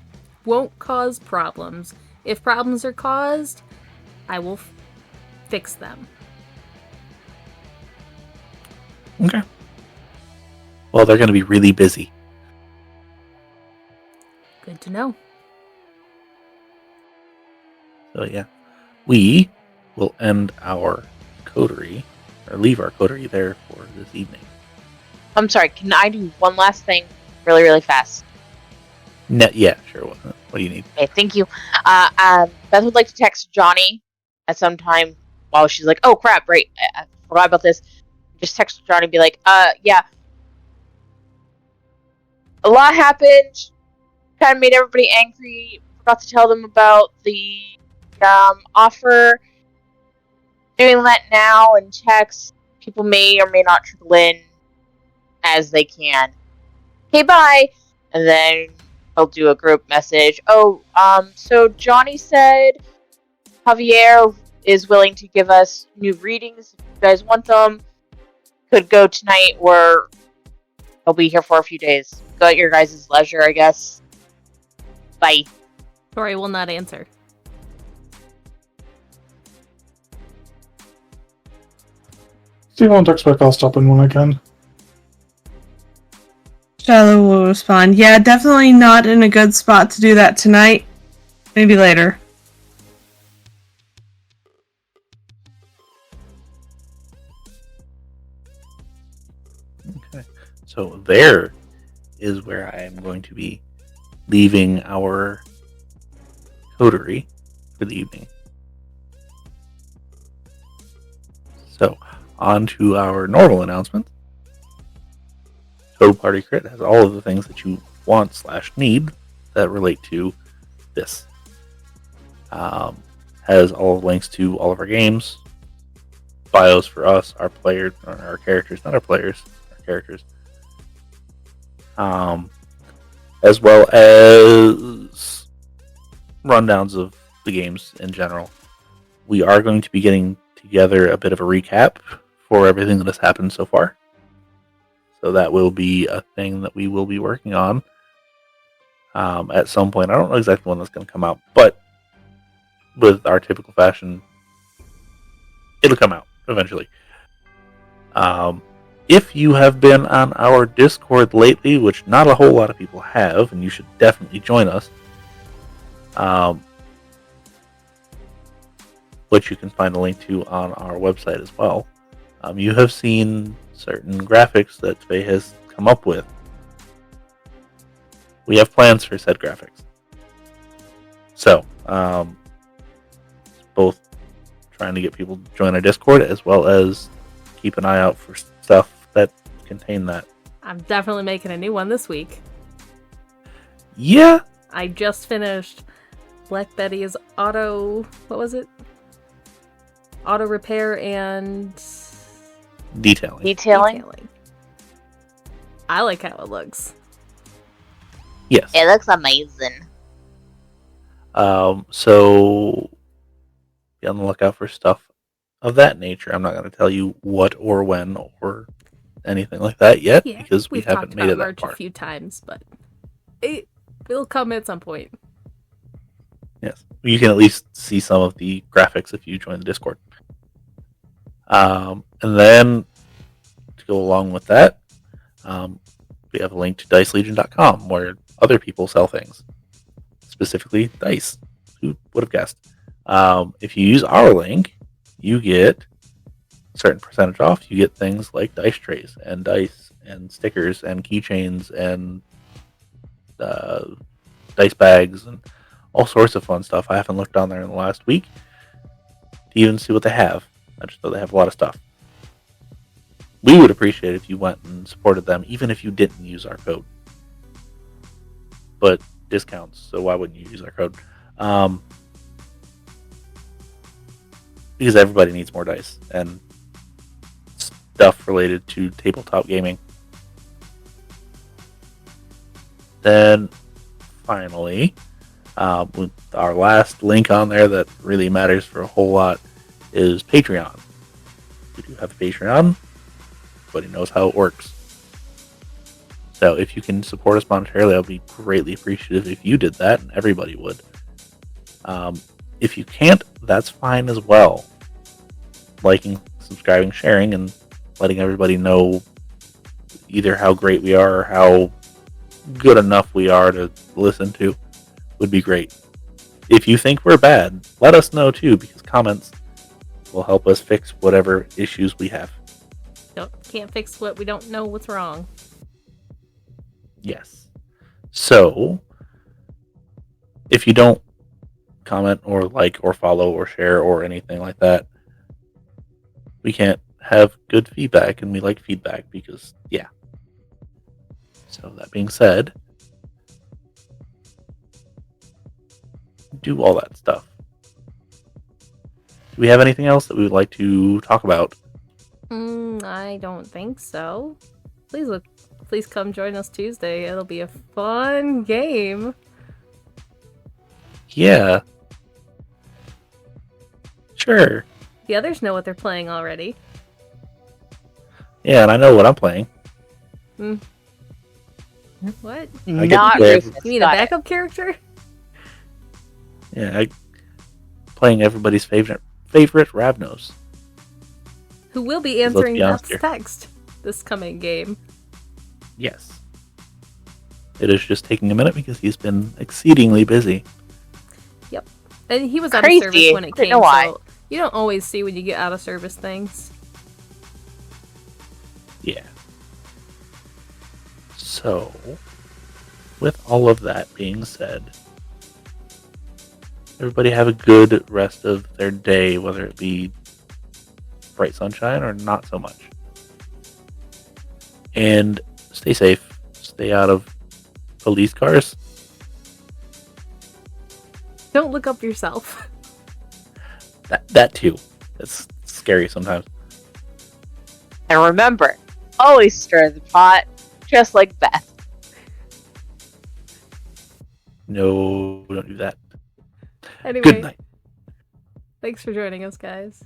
won't cause problems. If problems are caused, I will fix them. Okay. Well, they're going to be really busy. Good to know. So yeah, we will end our coterie, or leave our coterie there for this evening. I'm sorry, can I do one last thing really, really fast? Yeah, sure. What do you need? Okay, thank you. Beth would like to text Johnny at some time while she's like, oh crap, right, I forgot about this. Just text Johnny and be like, yeah. A lot happened. Kind of made everybody angry. Forgot to tell them about the offer. Doing that now and text. People may or may not trickle in as they can. Okay, bye. And then he'll do a group message. Oh, so Johnny said Javier is willing to give us new readings if you guys want them. Could go tonight or he'll be here for a few days. Go at your guys' leisure, I guess. Bye. Tory will not answer. Steve won't expect I'll stop in when I can. Shiloh will respond, yeah, definitely not in a good spot to do that tonight. Maybe later. Okay. So there is where I am going to be leaving our coterie for the evening. So, on to our normal announcements. Total Party Krit has all of the things that you want/need that relate to this. Has all the links to all of our games, bios for us, our players, our characters, not our players, our characters. As well as rundowns of the games in general. We are going to be getting together a bit of a recap for everything that has happened so far. So that will be a thing that we will be working on at some point. I don't know exactly when that's going to come out, but with our typical fashion, it'll come out eventually. If you have been on our Discord lately, which not a whole lot of people have, and you should definitely join us, which you can find a link to on our website as well, you have seen certain graphics that Faye has come up with. We have plans for said graphics. So, both trying to get people to join our Discord as well as keep an eye out for stuff that contain that. I'm definitely making a new one this week. Yeah. I just finished Black Betty's auto repair and Detailing. I like how it looks. Yes. It looks amazing. So be on the lookout for stuff of that nature. I'm not going to tell you what or when or anything like that yet because we haven't made it that far. A few times, but it'll come at some point. Yes, you can at least see some of the graphics if you join the Discord. And then to go along with that, we have a link to DiceLegion.com where other people sell things, specifically dice. Who would have guessed? If you use our link, you get a certain percentage off. You get things like dice trays and dice and stickers and keychains and dice bags and all sorts of fun stuff. I haven't looked on there in the last week to even see what they have. I just know they have a lot of stuff. We would appreciate it if you went and supported them, even if you didn't use our code. But discounts, so why wouldn't you use our code? Because everybody needs more dice and stuff related to tabletop gaming. Then, finally, with our last link on there that really matters for a whole lot is Patreon. We do have a Patreon. Everybody knows how it works. So if you can support us monetarily, I would be greatly appreciative if you did that, and everybody would. If you can't, that's fine as well. Liking, subscribing, sharing, and letting everybody know either how great we are or how good enough we are to listen to would be great. If you think we're bad, let us know too, because comments will help us fix whatever issues we have. Can't fix what we don't know what's wrong. Yes. So, if you don't comment or like or follow or share or anything like that, we can't have good feedback, and we like feedback because, yeah. So that being said, do all that stuff. Do we have anything else that we would like to talk about? I don't think so. Please come join us Tuesday. It'll be a fun game. Yeah. Sure. The others know what they're playing already. Yeah, and I know what I'm playing. What? I get Not to play Rufus. You mean a Got it. backup character? Yeah, playing everybody's favorite Ravnos. Who will be Let's answering be honest Beth's here. text this coming game. Yes. It is just taking a minute because he's been exceedingly busy. And he was out Crazy. of service when it I don't came, know why. so you don't always see when you get out of service things. Yeah. So, with all of that being said, everybody have a good rest of their day, whether it be bright sunshine or not so much. And stay safe. Stay out of police cars. Don't look up yourself. That too. It's scary sometimes. And remember, always stir the pot, just like Beth. No, don't do that. Anyway, Good night. thanks for joining us, guys.